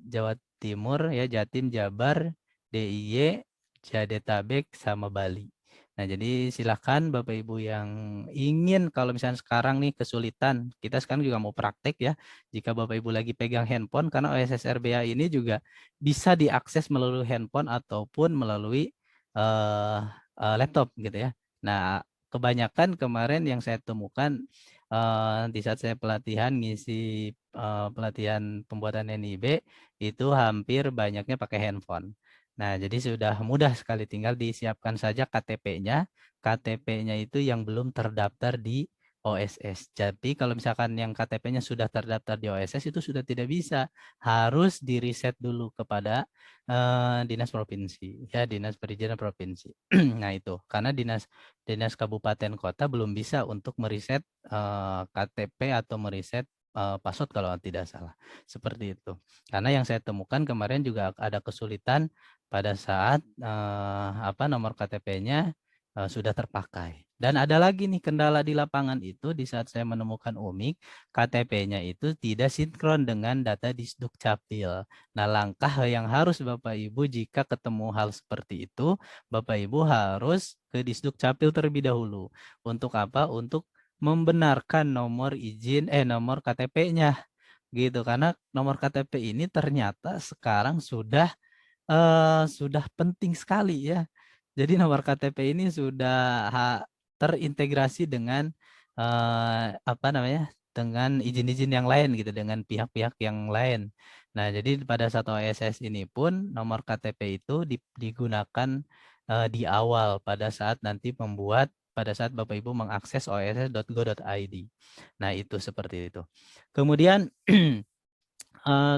Jawa Timur, ya Jatim, Jabar, DIY, Jadetabek, sama Bali. Nah, jadi silakan Bapak Ibu yang ingin, kalau misalnya sekarang nih kesulitan, kita sekarang juga mau praktek ya, jika Bapak Ibu lagi pegang handphone, karena OSS RBA ini juga bisa diakses melalui handphone ataupun melalui laptop gitu ya. Nah, kebanyakan kemarin yang saya temukan di saat saya pelatihan ngisi pelatihan pembuatan NIB, itu hampir banyaknya pakai handphone. Nah, jadi sudah mudah sekali, tinggal disiapkan saja KTP-nya. KTP-nya itu yang belum terdaftar di OSS. Jadi kalau misalkan yang KTP-nya sudah terdaftar di OSS itu sudah tidak bisa. Harus di-reset dulu kepada dinas provinsi, ya dinas perizinan provinsi. Nah, itu karena dinas kabupaten kota belum bisa untuk meriset KTP atau meriset password kalau tidak salah. Seperti itu. Karena yang saya temukan kemarin juga ada kesulitan pada saat nomor KTP-nya sudah terpakai. Dan ada lagi nih kendala di lapangan itu di saat saya menemukan UMIK, KTP-nya itu tidak sinkron dengan data di Sdukcapil. Nah, langkah yang harus Bapak Ibu jika ketemu hal seperti itu, Bapak Ibu harus ke Disdukcapil terlebih dahulu. Untuk apa? Untuk membenarkan nomor nomor KTP-nya gitu, karena nomor KTP ini ternyata sekarang sudah penting sekali ya. Jadi nomor KTP ini sudah terintegrasi dengan dengan izin-izin yang lain gitu, dengan pihak-pihak yang lain. Nah, jadi pada saat OSS ini pun nomor KTP itu digunakan di awal pada saat nanti pada saat Bapak Ibu mengakses oss.go.id. Nah, itu seperti itu. Kemudian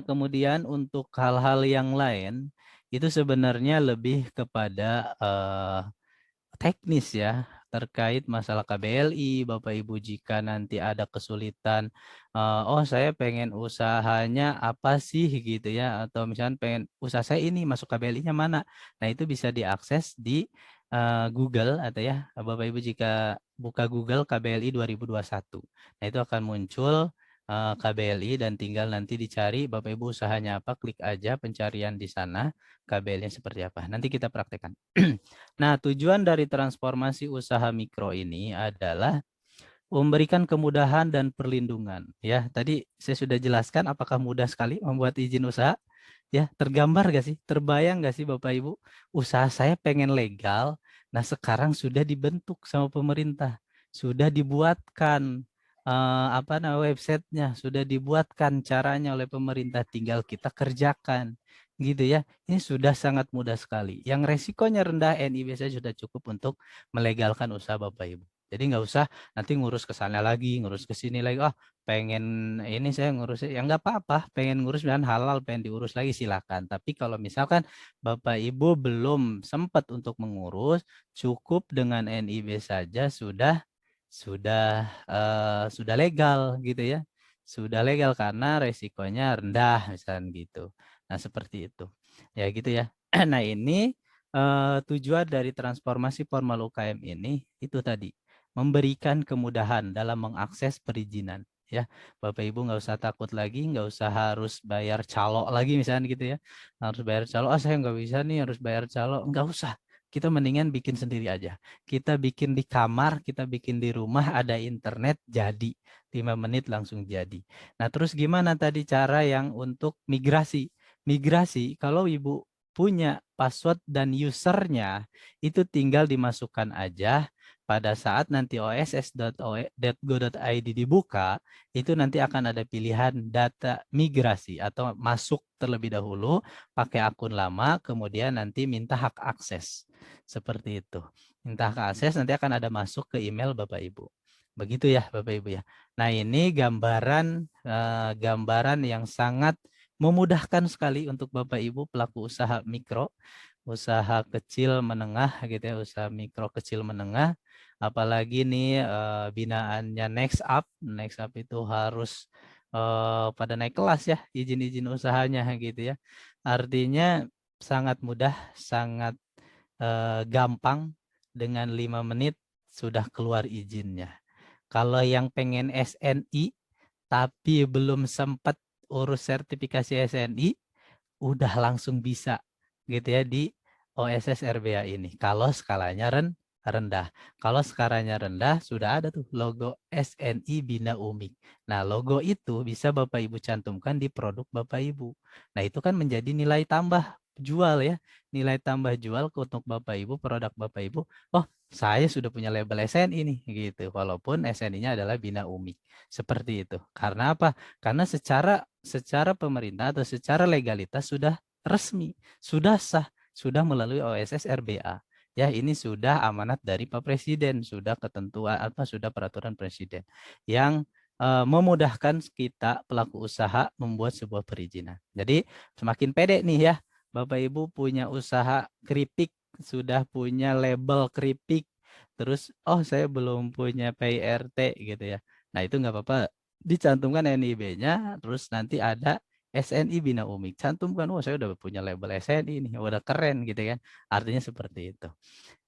Kemudian untuk hal-hal yang lain itu sebenarnya lebih kepada teknis ya, terkait masalah KBLI. Bapak Ibu jika nanti ada kesulitan, oh saya pengen usahanya apa sih gitu ya, atau misalnya pengen usaha saya ini masuk KBLI-nya mana. Nah itu bisa diakses di Google atau ya Bapak Ibu jika buka Google KBLI 2021. Nah itu akan muncul KBLI dan tinggal nanti dicari Bapak Ibu usahanya apa, klik aja pencarian di sana KBLI-nya seperti apa. Nanti kita praktekkan. Nah, tujuan dari transformasi usaha mikro ini adalah memberikan kemudahan dan perlindungan. Ya, tadi saya sudah jelaskan apakah mudah sekali membuat izin usaha. Ya, tergambar gak sih? Terbayang gak sih Bapak Ibu? Usaha saya pengen legal. Nah, sekarang sudah dibentuk sama pemerintah. Sudah dibuatkan websitenya, sudah dibuatkan caranya oleh pemerintah, tinggal kita kerjakan. Gitu ya. Ini sudah sangat mudah sekali. Yang resikonya rendah, NIB saja sudah cukup untuk melegalkan usaha Bapak Ibu. Jadi nggak usah nanti ngurus ke sana lagi, ngurus ke sini lagi. Oh, pengen ini saya ngurus, ya nggak apa-apa. Pengen ngurus dan halal, pengen diurus lagi silakan. Tapi kalau misalkan Bapak Ibu belum sempat untuk mengurus, cukup dengan NIB saja sudah legal gitu ya. Sudah legal karena resikonya rendah misalnya gitu. Nah, seperti itu. Ya gitu ya. Nah, ini tujuan dari transformasi formal UKM ini itu tadi memberikan kemudahan dalam mengakses perizinan. Ya, Bapak Ibu nggak usah takut lagi, nggak usah harus bayar calo lagi misalnya gitu ya. Harus bayar calo, saya nggak bisa nih harus bayar calo. Nggak usah. Kita mendingan bikin sendiri aja. Kita bikin di kamar, kita bikin di rumah, ada internet, jadi. 5 menit langsung jadi. Nah, terus gimana tadi cara yang untuk migrasi? Migrasi, kalau Ibu punya password dan usernya, itu tinggal dimasukkan aja. Pada saat nanti oss.go.id dibuka, itu nanti akan ada pilihan data migrasi atau masuk terlebih dahulu pakai akun lama, kemudian nanti minta hak akses. Seperti itu. Minta hak akses nanti akan ada masuk ke email Bapak Ibu. Begitu ya Bapak Ibu ya. Nah, ini gambaran yang sangat memudahkan sekali untuk Bapak Ibu pelaku usaha mikro, usaha kecil menengah gitu ya, usaha mikro kecil menengah. Apalagi nih binaannya Next Up itu harus pada naik kelas ya izin-izin usahanya gitu ya. Artinya sangat mudah, sangat gampang, dengan 5 menit sudah keluar izinnya. Kalau yang pengen SNI tapi belum sempat urus sertifikasi SNI, udah langsung bisa gitu ya di OSS RBA ini. Kalau skalanya rendah. Kalau skalanya rendah, sudah ada tuh logo SNI Bina Umik. Nah, logo itu bisa Bapak Ibu cantumkan di produk Bapak Ibu. Nah, itu kan menjadi nilai tambah jual ya. Nilai tambah jual untuk Bapak Ibu, produk Bapak Ibu. Oh, saya sudah punya label SNI nih gitu. Walaupun SNI-nya adalah Bina Umik. Seperti itu. Karena apa? Karena secara pemerintah atau secara legalitas sudah resmi, sudah sah, sudah melalui OSS RBA. Ya, ini sudah amanat dari Pak Presiden, sudah ketentuan atau sudah peraturan Presiden yang memudahkan kita pelaku usaha membuat sebuah perizinan. Jadi semakin pede nih ya, Bapak Ibu punya usaha keripik, sudah punya label keripik, terus saya belum punya PIRT gitu ya. Nah, itu nggak apa-apa, dicantumkan NIB-nya, terus nanti ada SNI Bina Umik. Cantumkan, saya udah punya label SNI nih, udah keren gitu kan. Artinya seperti itu.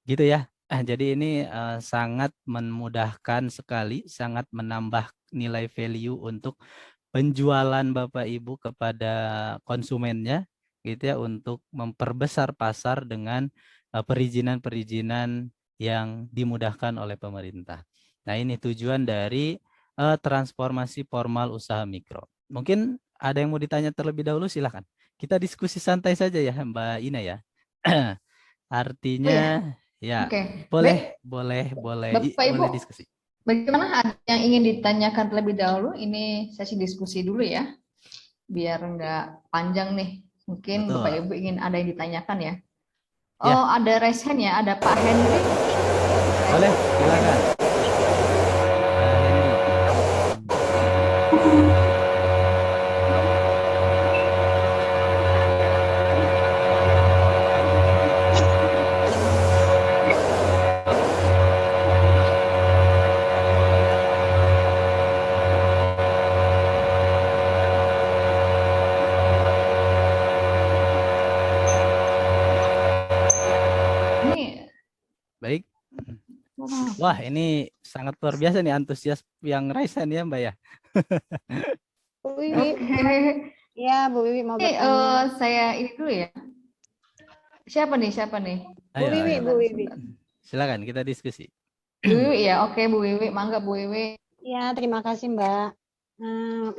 Gitu ya. Jadi ini sangat memudahkan sekali, sangat menambah nilai value untuk penjualan Bapak Ibu kepada konsumennya gitu ya, untuk memperbesar pasar dengan perizinan-perizinan yang dimudahkan oleh pemerintah. Nah, ini tujuan dari transformasi formal usaha mikro. Mungkin ada yang mau ditanya terlebih dahulu, silakan. Kita diskusi santai saja ya Mbak Ina ya. Artinya ya Oke. boleh Bapak Ibu, diskusi. bagaimana, ada yang ingin ditanyakan terlebih dahulu? Ini sesi diskusi dulu ya, biar nggak panjang nih. Mungkin Betul. Bapak Ibu ingin ada yang ditanyakan ya. Ya. Oh, ada raise hand ya, ada Pak Henry. Boleh, silakan. Wah, ini sangat luar biasa nih antusias yang Raisa nih ya, Mbak ya. Bu Wiwi, ya Bu Wiwi mau Ini bertanya. saya ini dulu ya. Siapa nih? Siapa nih? Bu Ayo, Wiwi, ayo. Bu Wiwi. Silakan kita diskusi. Bu Wiwi ya. Oke, Bu Wiwi. Mangga Bu Wiwi. Ya, terima kasih Mbak.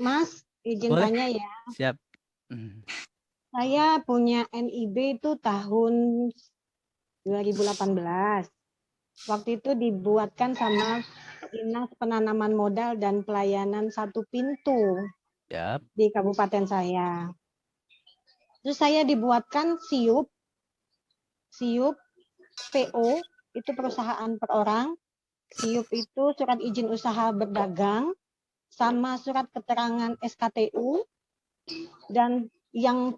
Mas, izin Boleh? tanya ya. Siap. Saya punya NIB itu tahun 2018. Waktu itu dibuatkan sama Dinas Penanaman Modal dan Pelayanan Satu Pintu Siap. di kabupaten saya. Terus saya dibuatkan SIUP PO, itu perusahaan per orang. SIUP itu surat izin usaha berdagang, sama surat keterangan SKTU, dan yang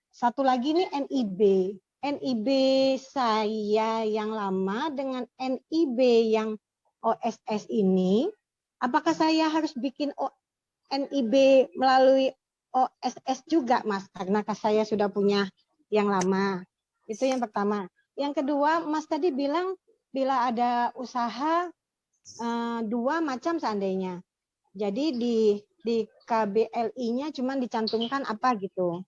satu lagi nih NIB. NIB saya yang lama dengan NIB yang OSS ini, apakah saya harus bikin NIB melalui OSS juga, Mas? Karena saya sudah punya yang lama. Itu yang pertama. Yang kedua, Mas tadi bilang bila ada usaha dua macam seandainya. Jadi di KBLI-nya cuma dicantumkan apa gitu.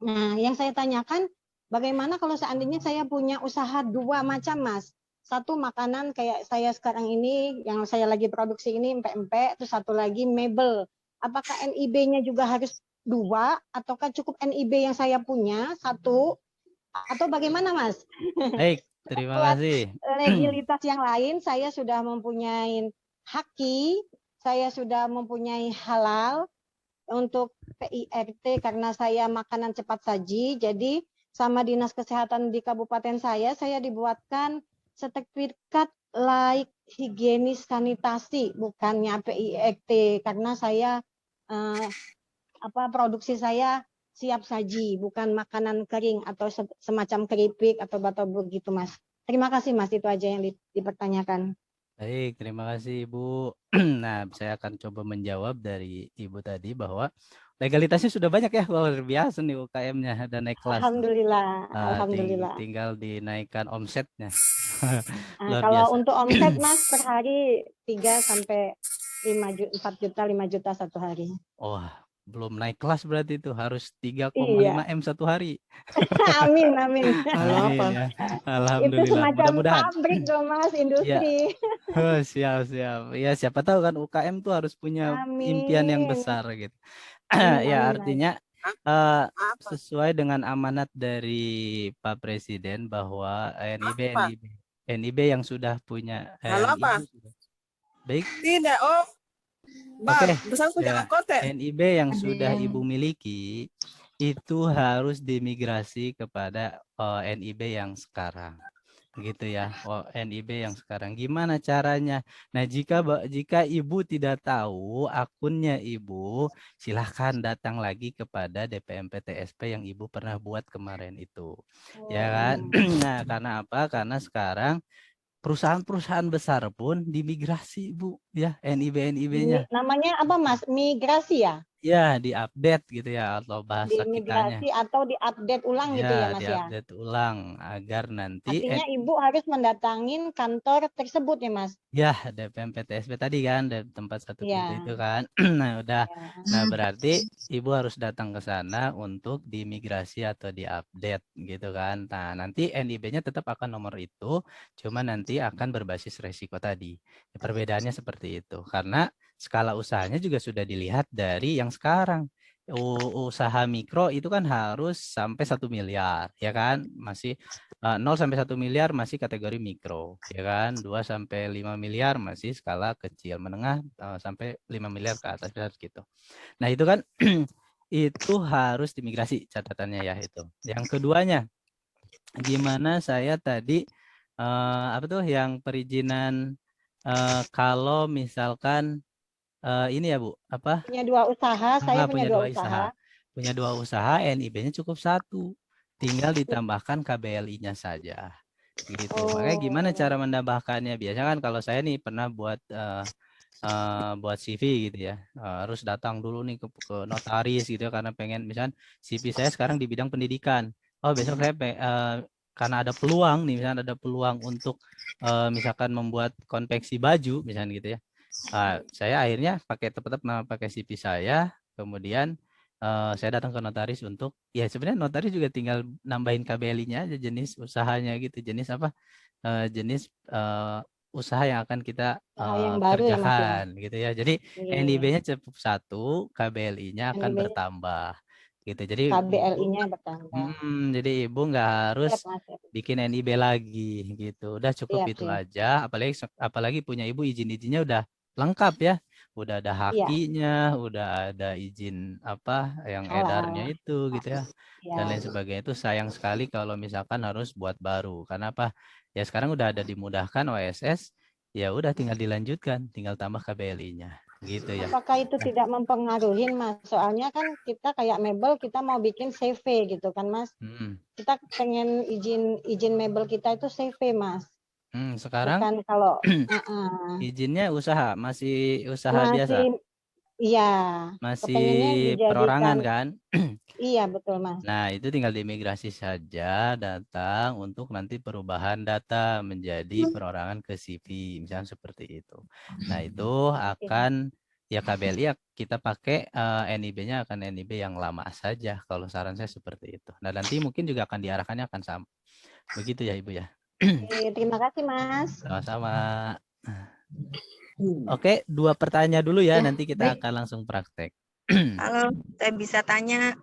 Nah, yang saya tanyakan, bagaimana kalau seandainya saya punya usaha dua macam, Mas? Satu makanan kayak saya sekarang ini, yang saya lagi produksi ini empek-empek, terus satu lagi mebel. Apakah NIB-nya juga harus dua, ataukah cukup NIB yang saya punya, satu, atau bagaimana, Mas? Baik, terima Buat kasih. legalitas yang lain, saya sudah mempunyai haki, saya sudah mempunyai halal, untuk PIRT karena saya makanan cepat saji, jadi sama Dinas Kesehatan di kabupaten saya dibuatkan sertifikat layak higienis sanitasi, bukannya PIRT karena saya produksi saya siap saji, bukan makanan kering atau semacam keripik atau begitu, Mas. Terima kasih, Mas, itu aja yang dipertanyakan. Baik, terima kasih Ibu. Nah, saya akan coba menjawab dari Ibu tadi bahwa legalitasnya sudah banyak ya, luar biasa nih UKM-nya dan naik kelas. Alhamdulillah, alhamdulillah. Tinggal dinaikkan omsetnya. Nah, Luar kalau biasa. untuk omset, Mas, per hari 3 sampai 5 juta, 4 juta, 5 juta satu hari. Wah, belum naik kelas berarti itu harus 3,5 Iya. M satu hari. Amin, amin. Amin ya. Itu Alhamdulillah. semacam Mudah-mudahan. pabrik dong, Mas, Ya, industri. siap. Ya, siapa tahu kan UKM tuh harus punya impian yang Amin. besar gitu. Amin, Ya, amin, artinya sesuai dengan amanat dari Pak Presiden bahwa NIB yang sudah punya baik. Tidak, Oke, ya. NIB yang sudah Ibu miliki itu harus dimigrasi kepada NIB yang sekarang. Gitu ya. NIB yang sekarang. Gimana caranya? Nah, jika Ibu tidak tahu akunnya Ibu, silahkan datang lagi kepada DPMP TSP yang Ibu pernah buat kemarin itu. Ya kan? Nah, karena apa? Karena sekarang perusahaan-perusahaan besar pun dimigrasi, Bu, ya, NIB-NIB-nya. Namanya apa, Mas? Migrasi ya? Ya, diupdate gitu ya, atau bahasa kitanya. Dimigrasi atau diupdate ulang gitu ya, Mas ya? Diupdate ulang agar nanti Artinya Ibu harus mendatangin kantor tersebut ya, Mas? ya, DPMP TSP tadi kan, dari tempat satu pintu itu kan. Nah, udah. Nah, berarti Ibu harus datang ke sana untuk dimigrasi atau diupdate gitu kan. Nah, nanti NIB-nya tetap akan nomor itu, cuma nanti akan berbasis resiko tadi. Perbedaannya seperti itu. Karena skala usahanya juga sudah dilihat dari yang sekarang. Usaha mikro itu kan harus sampai 1 miliar, ya kan? Masih 0 sampai 1 miliar masih kategori mikro, ya kan? 2 sampai 5 miliar masih skala kecil, menengah sampai 5 miliar ke atas gitu. Nah, itu kan itu harus dimigrasi catatannya ya itu. Yang keduanya, gimana saya tadi apa tuh yang perizinan kalau misalkan ini ya Bu, apa? Punya dua usaha, saya punya dua usaha. Punya dua usaha, NIB-nya cukup 1. Tinggal ditambahkan KBLI-nya saja. Gitu. Makanya gimana cara menambahkannya? Biasanya kan kalau saya nih pernah buat buat CV gitu ya. Harus datang dulu nih ke notaris gitu ya, karena pengen misalnya CV saya sekarang di bidang pendidikan. Oh, besok saya karena ada peluang nih, misalnya ada peluang untuk misalkan membuat konveksi baju misalnya gitu ya. Saya akhirnya tetap pakai CV saya, kemudian saya datang ke notaris untuk, ya sebenarnya notaris juga tinggal nambahin KBLI-nya aja, jenis usahanya gitu, jenis apa, jenis usaha yang akan kita yang baru ya, Mas, ya? kerjakan gitu ya. Jadi Iya. NIB-nya cukup 1, KBLI-nya akan NIB bertambah gitu. Jadi KBLI-nya bertambah. jadi ibu nggak harus Siap, Mas. Siap. bikin NIB lagi gitu. Udah cukup Siap, itu siap. aja. Apalagi punya ibu izin-izinnya udah lengkap ya. Udah ada Iya. hakinya, udah ada izin apa yang edarnya Halal. itu gitu ya. Dan lain Ya. sebagainya. Itu sayang sekali kalau misalkan harus buat baru. Karena apa? Ya sekarang udah ada dimudahkan OSS. Ya udah tinggal dilanjutkan, tinggal tambah KBLI-nya. Gitu ya. Apakah itu tidak mempengaruhi, Mas? Soalnya kan kita kayak mebel, kita mau bikin CV gitu kan, Mas. Kita pengen izin mebel kita itu CV, Mas. Sekarang Bukan kalau izinnya usaha, masih usaha biasa. masih, iya. Kepengennya Masih perorangan dijadikan, kan? iya betul, Mas. Nah, itu tinggal diimigrasi saja, datang untuk nanti perubahan data menjadi perorangan ke CV, misalnya seperti itu. Nah, itu akan ya KBLI kita pakai NIB-nya akan NIB yang lama saja, kalau saran saya seperti itu. Nah, nanti mungkin juga akan diarahkannya akan sama. Begitu ya, Ibu ya. Oke, terima kasih, Mas. Sama-sama. Oke, 2 pertanyaan dulu ya, nanti kita baik. akan langsung praktek. Halo, saya bisa tanya.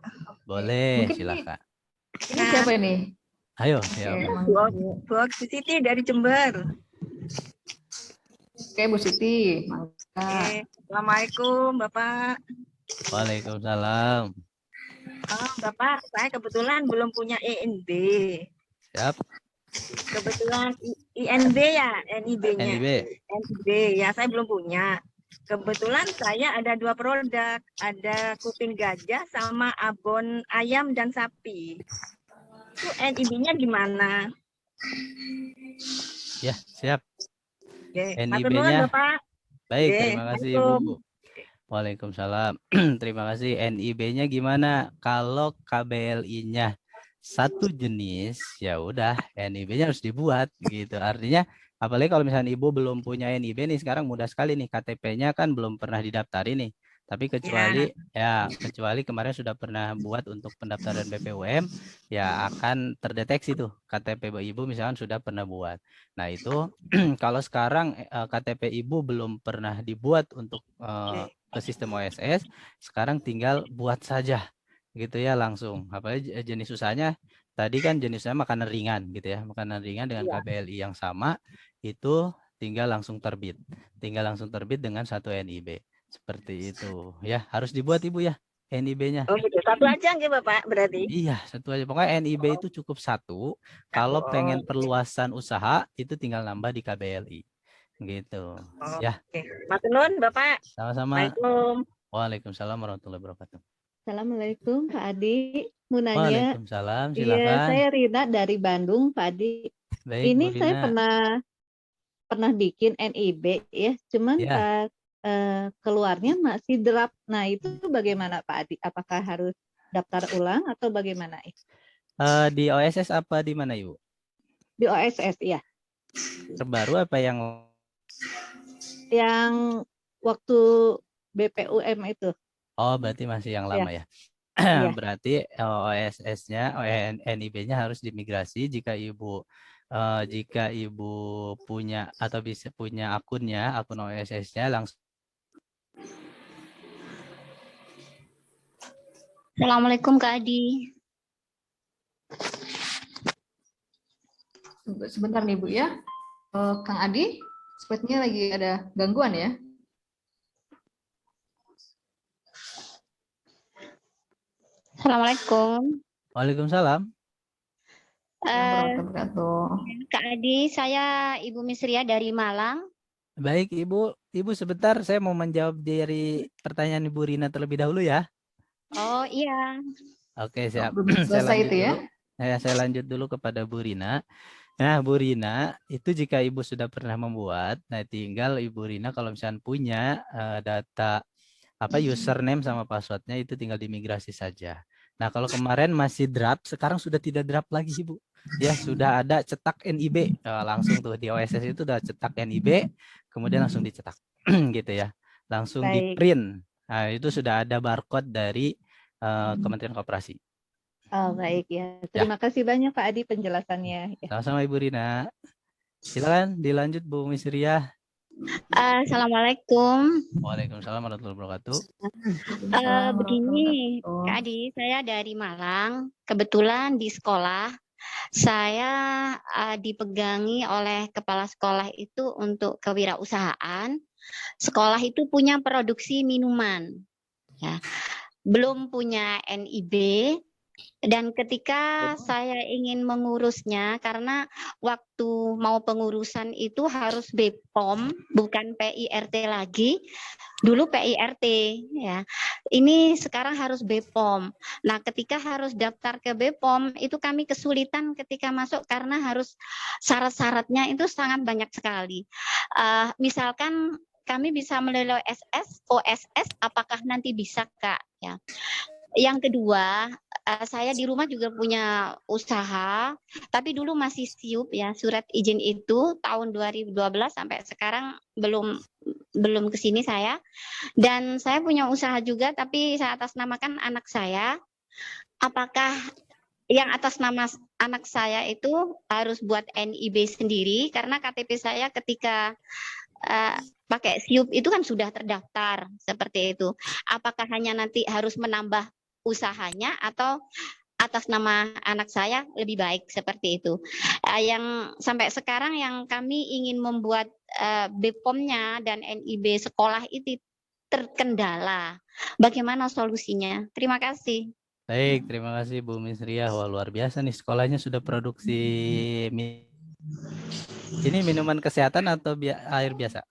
Boleh, Mungkin silakan. Ini siapa ini? Ayo, Bu Siti dari Jember. Oke, Bu Siti. Oke. Assalamualaikum, Bapak. Waalaikumsalam. Bapak, saya kebetulan belum punya ENB. Siap. Kebetulan INB ya, NIB-nya. NIB. NIB, ya saya belum punya. Kebetulan saya ada 2 produk, ada kuping gajah sama abon ayam dan sapi. Itu NIB-nya gimana? Ya, siap. NIB-nya Bapak. Baik, terima kasih Ibu. Waalaikumsalam. Terima kasih. NIB-nya gimana? Kalau KBLI-nya satu jenis, ya udah NIB-nya harus dibuat gitu. Artinya apalagi kalau misalnya Ibu belum punya NIB nih, sekarang mudah sekali nih, KTP-nya kan belum pernah didaftarin nih. Tapi kecuali kemarin sudah pernah buat untuk pendaftaran BPUM, ya akan terdeteksi tuh KTP Ibu misalkan sudah pernah buat. Nah, itu kalau sekarang KTP Ibu belum pernah dibuat untuk ke sistem OSS, sekarang tinggal buat saja gitu ya langsung. Apalagi jenis usahanya tadi kan jenisnya makanan ringan gitu ya, makanan ringan dengan KBLI yang sama, itu tinggal langsung terbit dengan 1 NIB seperti itu ya. Harus dibuat Ibu ya NIB-nya. Oh gitu, 1 aja nggih Bapak berarti? Iya, 1 aja, pokoknya NIB itu cukup 1. Kalau pengen perluasan usaha itu tinggal nambah di KBLI gitu ya. Oke, matur nuwun Bapak. Sama-sama. Assalamualaikum. Waalaikumsalam warahmatullahi wabarakatuh. Assalamualaikum Pak Adi. Mau nanya. Waalaikumsalam, Iya, silakan. saya Rina dari Bandung, Pak Adi. Baik, ini Bu saya Rina. pernah bikin NIB ya, cuman Ya. keluarnya masih draft. Nah, itu bagaimana Pak Adi? Apakah harus daftar ulang atau bagaimana? Di OSS apa di mana Ibu? Di OSS ya. Terbaru apa yang waktu BPUM itu? Oh, berarti masih yang lama ya. Berarti OSS-nya, NIB-nya harus dimigrasi jika Ibu punya atau bisa punya akun OSS-nya langsung. Assalamualaikum Kak Adi. Sebentar nih Bu ya. Kang Adi, sepertinya lagi ada gangguan ya. Assalamualaikum. Waalaikumsalam. Kak Adi, saya Ibu Misria dari Malang. Baik Ibu, sebentar saya mau menjawab dari pertanyaan Ibu Rina terlebih dahulu ya. Oh iya. Oke, siap. Selesai itu ya. Saya lanjut dulu kepada Bu Rina. Nah, Bu Rina, itu jika Ibu sudah pernah membuat, nah tinggal Ibu Rina kalau misalnya punya data username sama passwordnya itu tinggal dimigrasi saja. Nah, kalau kemarin masih draft, sekarang sudah tidak draft lagi, Ibu. Ya, sudah ada cetak NIB. Langsung tuh di OSS itu udah cetak NIB, kemudian langsung dicetak. Gitu ya. Langsung di Baik. print. Nah, itu sudah ada barcode dari Kementerian Koperasi. Oh, baik ya. Terima kasih banyak Pak Adi penjelasannya. Ya. Sama-sama Ibu Rina. Silakan dilanjut Bu Misriah. Assalamualaikum. Waalaikumsalam warahmatullahi wabarakatuh. Begini, Kak Adi, saya dari Malang. Kebetulan di sekolah saya dipegangi oleh kepala sekolah itu untuk kewirausahaan. Sekolah itu punya produksi minuman, ya. Belum punya NIB. Dan ketika saya ingin mengurusnya, karena waktu mau pengurusan itu harus BPOM, bukan PIRT lagi. Dulu PIRT, ya. Ini sekarang harus BPOM. Nah, ketika harus daftar ke BPOM, itu kami kesulitan ketika masuk karena harus syarat-syaratnya itu sangat banyak sekali. Misalkan kami bisa melalui SS, OSS, apakah nanti bisa, Kak? Ya. Yang kedua, saya di rumah juga punya usaha, tapi dulu masih SIUP ya, surat izin itu tahun 2012 sampai sekarang belum ke sini saya. Dan saya punya usaha juga, tapi saya atasnamakan anak saya. Apakah yang atas nama anak saya itu harus buat NIB sendiri? Karena KTP saya ketika pakai SIUP itu kan sudah terdaftar seperti itu. Apakah hanya nanti harus menambah usahanya atau atas nama anak saya lebih baik seperti itu. Yang sampai sekarang yang kami ingin membuat BPOM-nya dan NIB sekolah itu terkendala. Bagaimana solusinya? Terima kasih. Baik, terima kasih Bu Misriah. Wah, luar biasa nih, sekolahnya sudah produksi ini minuman kesehatan atau air biasa?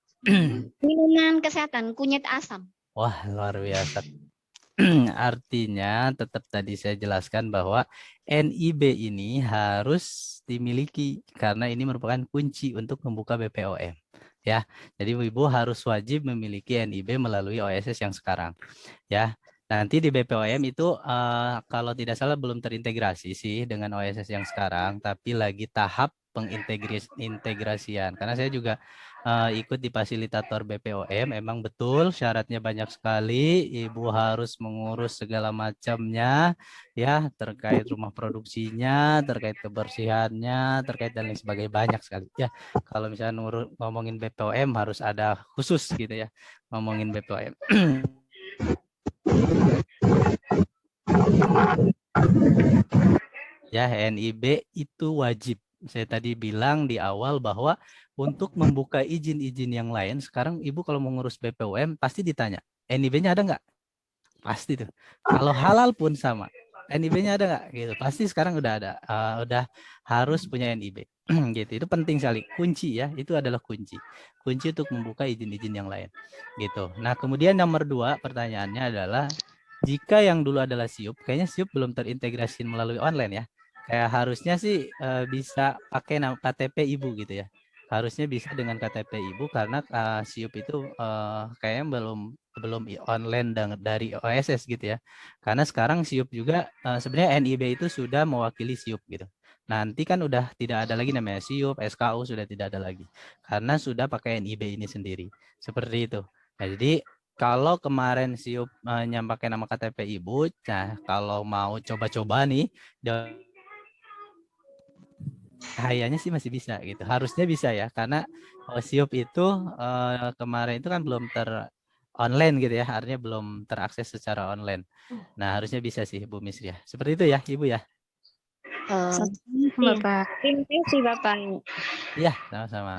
Minuman kesehatan, kunyit asam. Wah, luar biasa. Artinya tetap tadi saya jelaskan bahwa NIB ini harus dimiliki karena ini merupakan kunci untuk membuka BPOM. Ya, jadi Ibu harus wajib memiliki NIB melalui OSS yang sekarang. Ya, nanti di BPOM itu kalau tidak salah belum terintegrasi sih dengan OSS yang sekarang, tapi lagi tahap pengintegrasian. Karena saya juga ikut di fasilitator BPOM, emang betul syaratnya banyak sekali. Ibu harus mengurus segala macamnya, ya, terkait rumah produksinya, terkait kebersihannya, terkait dan lain sebagainya, banyak sekali. Ya, kalau misalnya ngomongin BPOM harus ada khusus gitu ya, ngomongin BPOM. Ya, NIB itu wajib. Saya tadi bilang di awal bahwa untuk membuka izin-izin yang lain, sekarang Ibu kalau mengurus BPOM pasti ditanya, NIB-nya ada nggak? Pasti tuh. Kalau halal pun sama. NIB-nya ada nggak? Gitu. Pasti sekarang udah ada. Udah harus punya NIB. Gitu. Itu penting sekali. Kunci ya. Itu adalah kunci. Kunci untuk membuka izin-izin yang lain. Gitu. Nah, kemudian nomor 2 pertanyaannya adalah, jika yang dulu adalah SIUP, kayaknya SIUP belum terintegrasi melalui online ya. Kayak harusnya sih bisa pakai nama KTP Ibu gitu ya. Harusnya bisa dengan KTP Ibu karena SIUP itu kayaknya belum online dari OSS gitu ya. Karena sekarang SIUP juga sebenarnya NIB itu sudah mewakili SIUP gitu. Nanti kan udah tidak ada lagi namanya SIUP, SKU sudah tidak ada lagi. Karena sudah pakai NIB ini sendiri. Seperti itu. Nah, jadi kalau kemarin SIUP pakai nama KTP Ibu, nah kalau mau coba-coba nih, kayaknya sih masih bisa gitu. Harusnya bisa ya, karena SIUP itu kemarin itu kan belum online gitu ya, artinya belum terakses secara online. Nah, harusnya bisa sih Bu Misriah. Seperti itu ya, Ibu ya. Bapak. Terima kasih Bapak. Iya, sama-sama.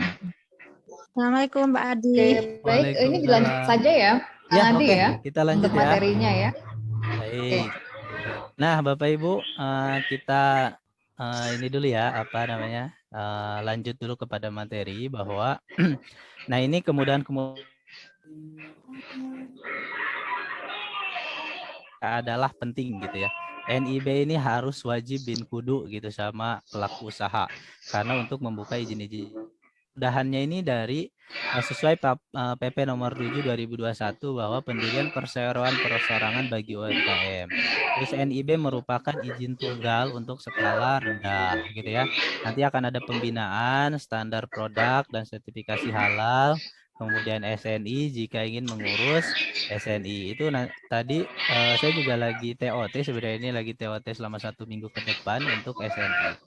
Assalamualaikum Mbak Adi. Oke, baik, ini dilanjut saja ya, Ya, Adi oke. ya, Kita lanjut untuk ya. materinya ya. Baik. Nah, Bapak Ibu, kita ini dulu ya, apa namanya, lanjut dulu kepada materi bahwa, nah ini kemudahan adalah penting gitu ya. NIB ini harus wajib bin kudu gitu sama pelaku usaha karena untuk membuka izin-izin. Mudahannya ini dari sesuai PP nomor 7 2021 bahwa pendirian perseroan perorangan bagi UMKM. Terus NIB merupakan izin tunggal untuk skala rendah gitu ya. Nanti akan ada pembinaan, standar produk dan sertifikasi halal. Kemudian SNI jika ingin mengurus SNI itu tadi saya juga lagi TOT, sebenarnya ini lagi TOT selama 1 minggu ke depan untuk SNI.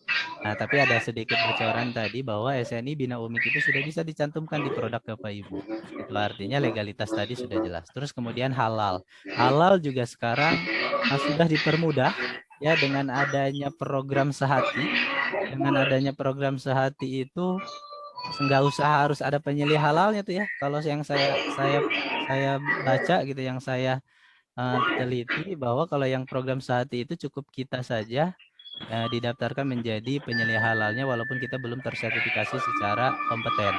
Nah, tapi ada sedikit bocoran tadi bahwa SNI Bina Umik itu sudah bisa dicantumkan di produk Bapak Ibu. Itu artinya legalitas tadi sudah jelas. Terus kemudian halal. Halal juga sekarang sudah dipermudah ya dengan adanya program Sehati. Dengan adanya program Sehati itu nggak usah harus ada penyelih halalnya tuh ya. Kalau yang saya baca gitu, yang saya teliti bahwa kalau yang program Sehati itu cukup kita saja didaftarkan menjadi penyelih halalnya walaupun kita belum tersertifikasi secara kompeten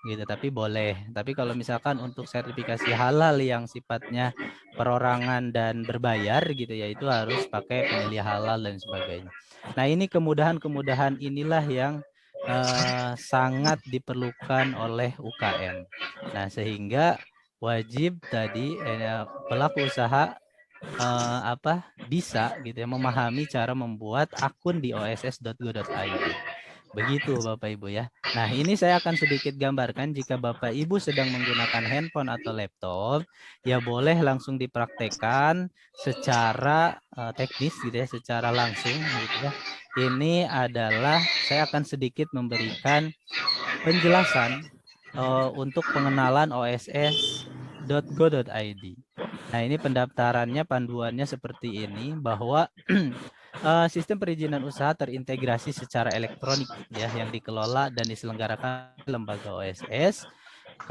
gitu, tapi boleh. Tapi kalau misalkan untuk sertifikasi halal yang sifatnya perorangan dan berbayar gitu ya, itu harus pakai penyelih halal dan sebagainya. Nah, ini kemudahan-kemudahan inilah yang sangat diperlukan oleh UKM. Nah, sehingga wajib tadi pelaku usaha bisa gitu ya memahami cara membuat akun di oss.go.id. Begitu Bapak Ibu ya. Nah, ini saya akan sedikit gambarkan jika Bapak Ibu sedang menggunakan handphone atau laptop, ya boleh langsung dipraktekkan secara teknis gitu ya, secara langsung gitu ya. Ini adalah saya akan sedikit memberikan penjelasan untuk pengenalan oss.go.id. Nah, ini pendaftarannya, panduannya seperti ini bahwa sistem perizinan usaha terintegrasi secara elektronik ya yang dikelola dan diselenggarakan lembaga OSS,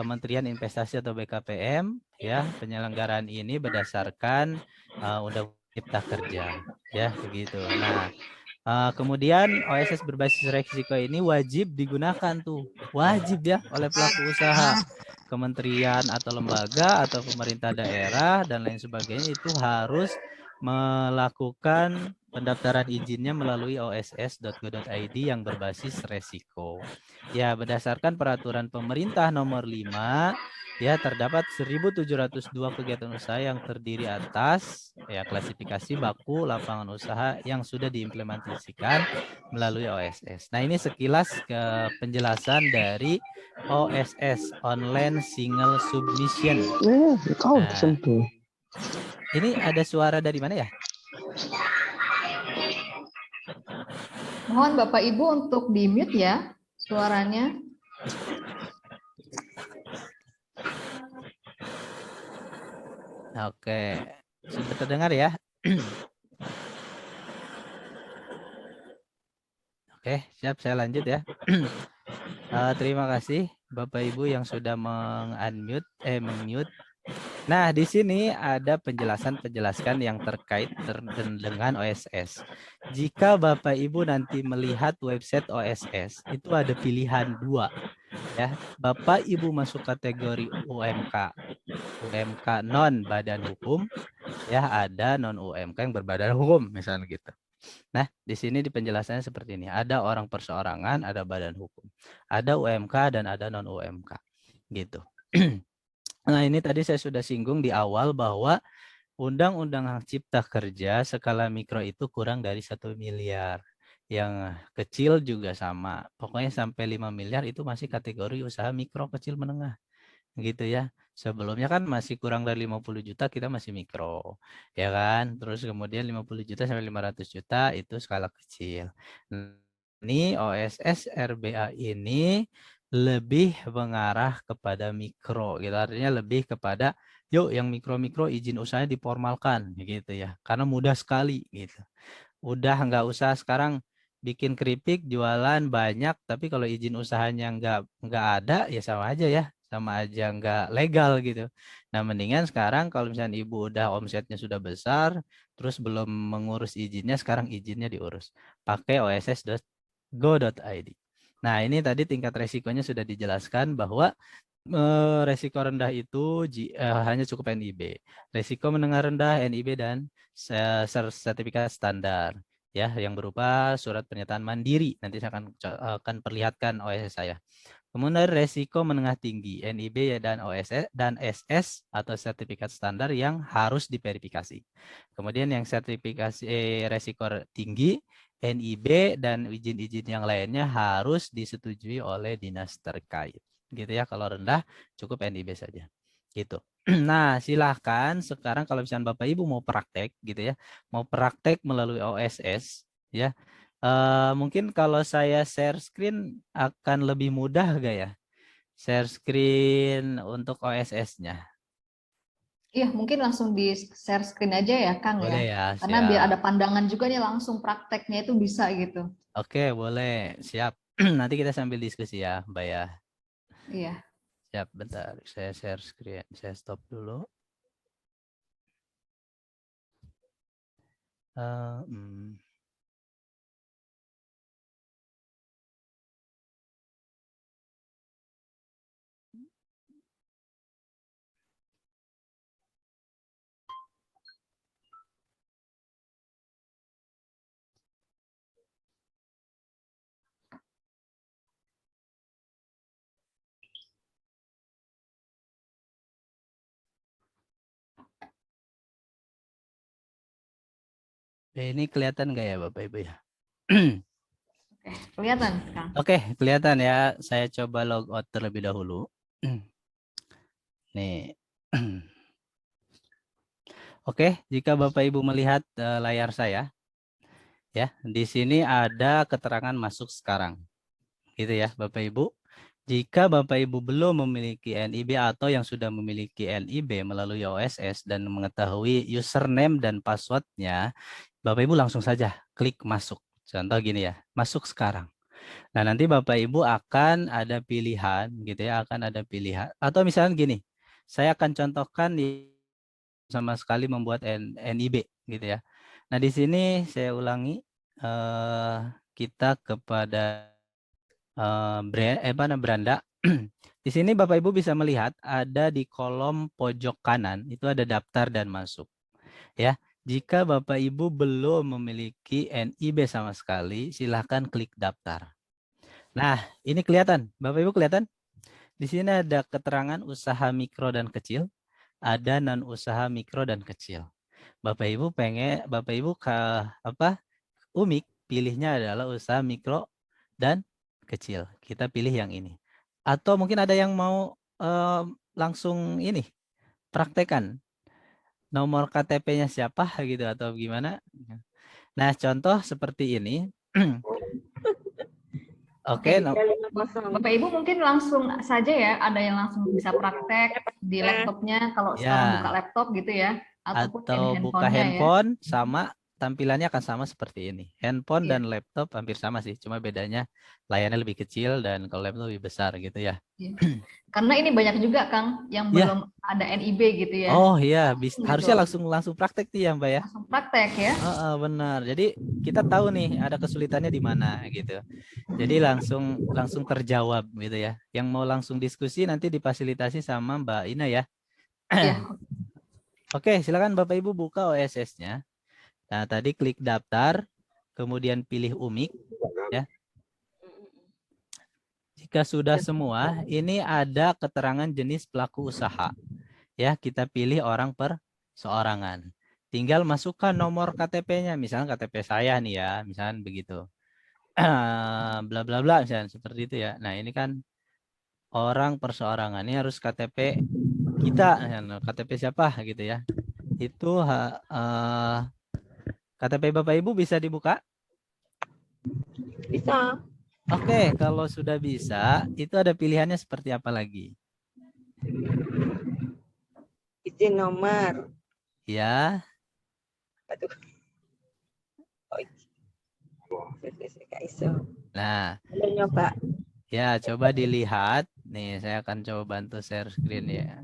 Kementerian Investasi atau BKPM ya. Penyelenggaraan ini berdasarkan Undang-Undang Cipta Kerja ya begitu. Nah, kemudian OSS berbasis risiko ini wajib digunakan tuh, wajib ya oleh pelaku usaha, kementerian atau lembaga atau pemerintah daerah dan lain sebagainya itu harus melakukan pendaftaran izinnya melalui oss.go.id yang berbasis resiko. Ya, berdasarkan peraturan pemerintah nomor 5 ya terdapat 1.702 kegiatan usaha yang terdiri atas ya klasifikasi baku lapangan usaha yang sudah diimplementasikan melalui OSS. Nah, ini sekilas penjelasan dari OSS, Online Single Submission. Nah, ini ada suara dari mana ya? Mohon Bapak Ibu untuk di-mute ya suaranya. Oke, sudah terdengar ya? Oke, siap, saya lanjut ya. Terima kasih Bapak Ibu yang sudah meng-mute. Nah, di sini ada penjelasan yang terkait dengan OSS. Jika Bapak Ibu nanti melihat website OSS, itu ada pilihan 2. Ya, Bapak Ibu masuk kategori UMK non badan hukum, ya ada non UMK yang berbadan hukum misalnya gitu. Nah, di sini di penjelasannya seperti ini. Ada orang perseorangan, ada badan hukum. Ada UMK dan ada non UMK. Gitu. Nah, ini tadi saya sudah singgung di awal bahwa Undang-Undang Hak Cipta Kerja skala mikro itu kurang dari 1 miliar. Yang kecil juga sama. Pokoknya sampai 5 miliar itu masih kategori usaha mikro, kecil, menengah. Gitu ya. Sebelumnya kan masih kurang dari 50 juta kita masih mikro, ya kan? Terus kemudian 50 juta sampai 500 juta itu skala kecil. Ini OSS RBA ini lebih mengarah kepada mikro, gitu. Artinya lebih kepada yuk yang mikro-mikro izin usahanya diformalkan gitu ya. Karena mudah sekali gitu. Udah nggak usah sekarang bikin keripik jualan banyak, tapi kalau izin usahanya nggak ada ya sama aja ya. Sama aja nggak legal gitu. Nah, mendingan sekarang kalau misalnya ibu udah omsetnya sudah besar, terus belum mengurus izinnya, sekarang izinnya diurus. Pakai oss.go.id. Nah, ini tadi tingkat resikonya sudah dijelaskan bahwa resiko rendah itu hanya cukup NIB. Resiko menengah rendah NIB dan sertifikat standar ya yang berupa surat pernyataan mandiri. Nanti saya akan perlihatkan OSS saya. Kemudian resiko menengah tinggi, NIB dan OSS dan SS atau sertifikat standar yang harus diverifikasi. Kemudian yang sertifikasi resiko tinggi, NIB dan izin-izin yang lainnya harus disetujui oleh dinas terkait. Gitu ya, kalau rendah cukup NIB saja. Gitu. Nah, silahkan sekarang kalau misalnya Bapak Ibu mau praktek gitu ya, mau praktek melalui OSS ya. Mungkin kalau saya share screen akan lebih mudah gak ya? Share screen untuk OSS-nya. Iya, mungkin langsung di share screen aja ya, Kang ya. Boleh ya, Karena biar siap. ada pandangan juga nih langsung prakteknya itu bisa gitu. Oke, boleh. Siap. Nanti kita sambil diskusi ya, Mbak ya. Iya. Siap, bentar. Saya share screen. Saya stop dulu. Ini kelihatan nggak ya Bapak Ibu ya? Oke, kelihatan, Kang. Oke, kelihatan ya. Saya coba log out terlebih dahulu. Nih. Oke, jika Bapak Ibu melihat layar saya, ya, di sini ada keterangan masuk sekarang. Gitu ya, Bapak Ibu. Jika Bapak Ibu belum memiliki NIB atau yang sudah memiliki NIB melalui OSS dan mengetahui username dan passwordnya, Bapak Ibu langsung saja klik masuk. Contoh gini ya, masuk sekarang. Nah, nanti Bapak Ibu akan ada pilihan gitu ya, akan ada pilihan. Atau misalnya gini, saya akan contohkan sama sekali membuat NIB gitu ya. Nah, di sini saya ulangi kita kepada beranda. Di sini Bapak Ibu bisa melihat ada di kolom pojok kanan itu ada daftar dan masuk. Ya, jika Bapak Ibu belum memiliki NIB sama sekali, silahkan klik daftar. Nah, ini kelihatan, Bapak Ibu kelihatan? Di sini ada keterangan usaha mikro dan kecil, ada non usaha mikro dan kecil. Bapak Ibu ke UMIK pilihnya adalah usaha mikro dan kecil. Kita pilih yang ini. Atau mungkin ada yang mau langsung ini praktekan nomor KTP-nya siapa gitu atau gimana. Nah, contoh seperti ini. Oke, Bapak Ibu mungkin langsung saja ya, ada yang langsung bisa praktek di laptopnya kalau sekarang buka laptop gitu ya, atau buka handphone ya. Sama tampilannya akan sama seperti ini. Handphone dan laptop hampir sama sih, cuma bedanya layarnya lebih kecil dan kalau laptop lebih besar gitu ya. Karena ini banyak juga Kang yang belum ada NIB gitu ya. Oh iya, harusnya langsung praktek nih ya Mbak ya. Langsung praktek ya. Benar. Jadi kita tahu nih ada kesulitannya di mana gitu. Jadi langsung terjawab gitu ya. Yang mau langsung diskusi nanti difasilitasi sama Mbak Ina ya. Oke, silakan Bapak Ibu buka OSS-nya. Nah, tadi klik daftar, kemudian pilih UMIK ya. Jika sudah semua, ini ada keterangan jenis pelaku usaha. Ya, kita pilih orang perseorangan. Tinggal masukkan nomor KTP-nya, misalnya KTP saya nih ya, misalnya begitu. Bla bla bla misalnya seperti itu ya. Nah, ini kan orang perseorangan, ini harus KTP kita, KTP siapa gitu ya. Itu KTP Bapak Ibu bisa dibuka? Bisa. Oke, kalau sudah bisa, itu ada pilihannya seperti apa lagi? Izin nomor. Ya. Aduh. Nah, nyoba. Ya, coba dilihat. Nih, saya akan coba bantu share screen ya.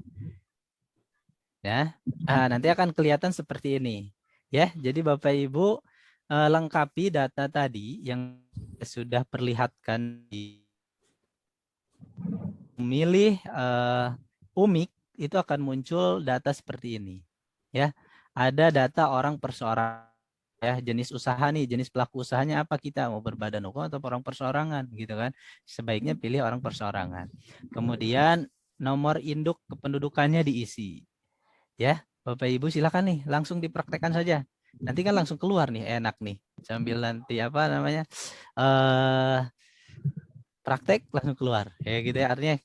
Ya, nanti akan kelihatan seperti ini. Ya, jadi Bapak Ibu lengkapi data tadi yang sudah perlihatkan di memilih UMIK itu akan muncul data seperti ini. Ya, ada data orang perseorangan. ya, jenis usaha nih, jenis pelaku usahanya apa, kita mau berbadan hukum atau orang perseorangan gitu kan. Sebaiknya pilih orang perseorangan. Kemudian nomor induk kependudukannya diisi. Ya, Bapak Ibu silakan nih langsung dipraktekkan saja. Nanti kan langsung keluar nih, enak nih. Sambil nanti apa namanya? Praktek langsung keluar. Ya gitu ya. Artinya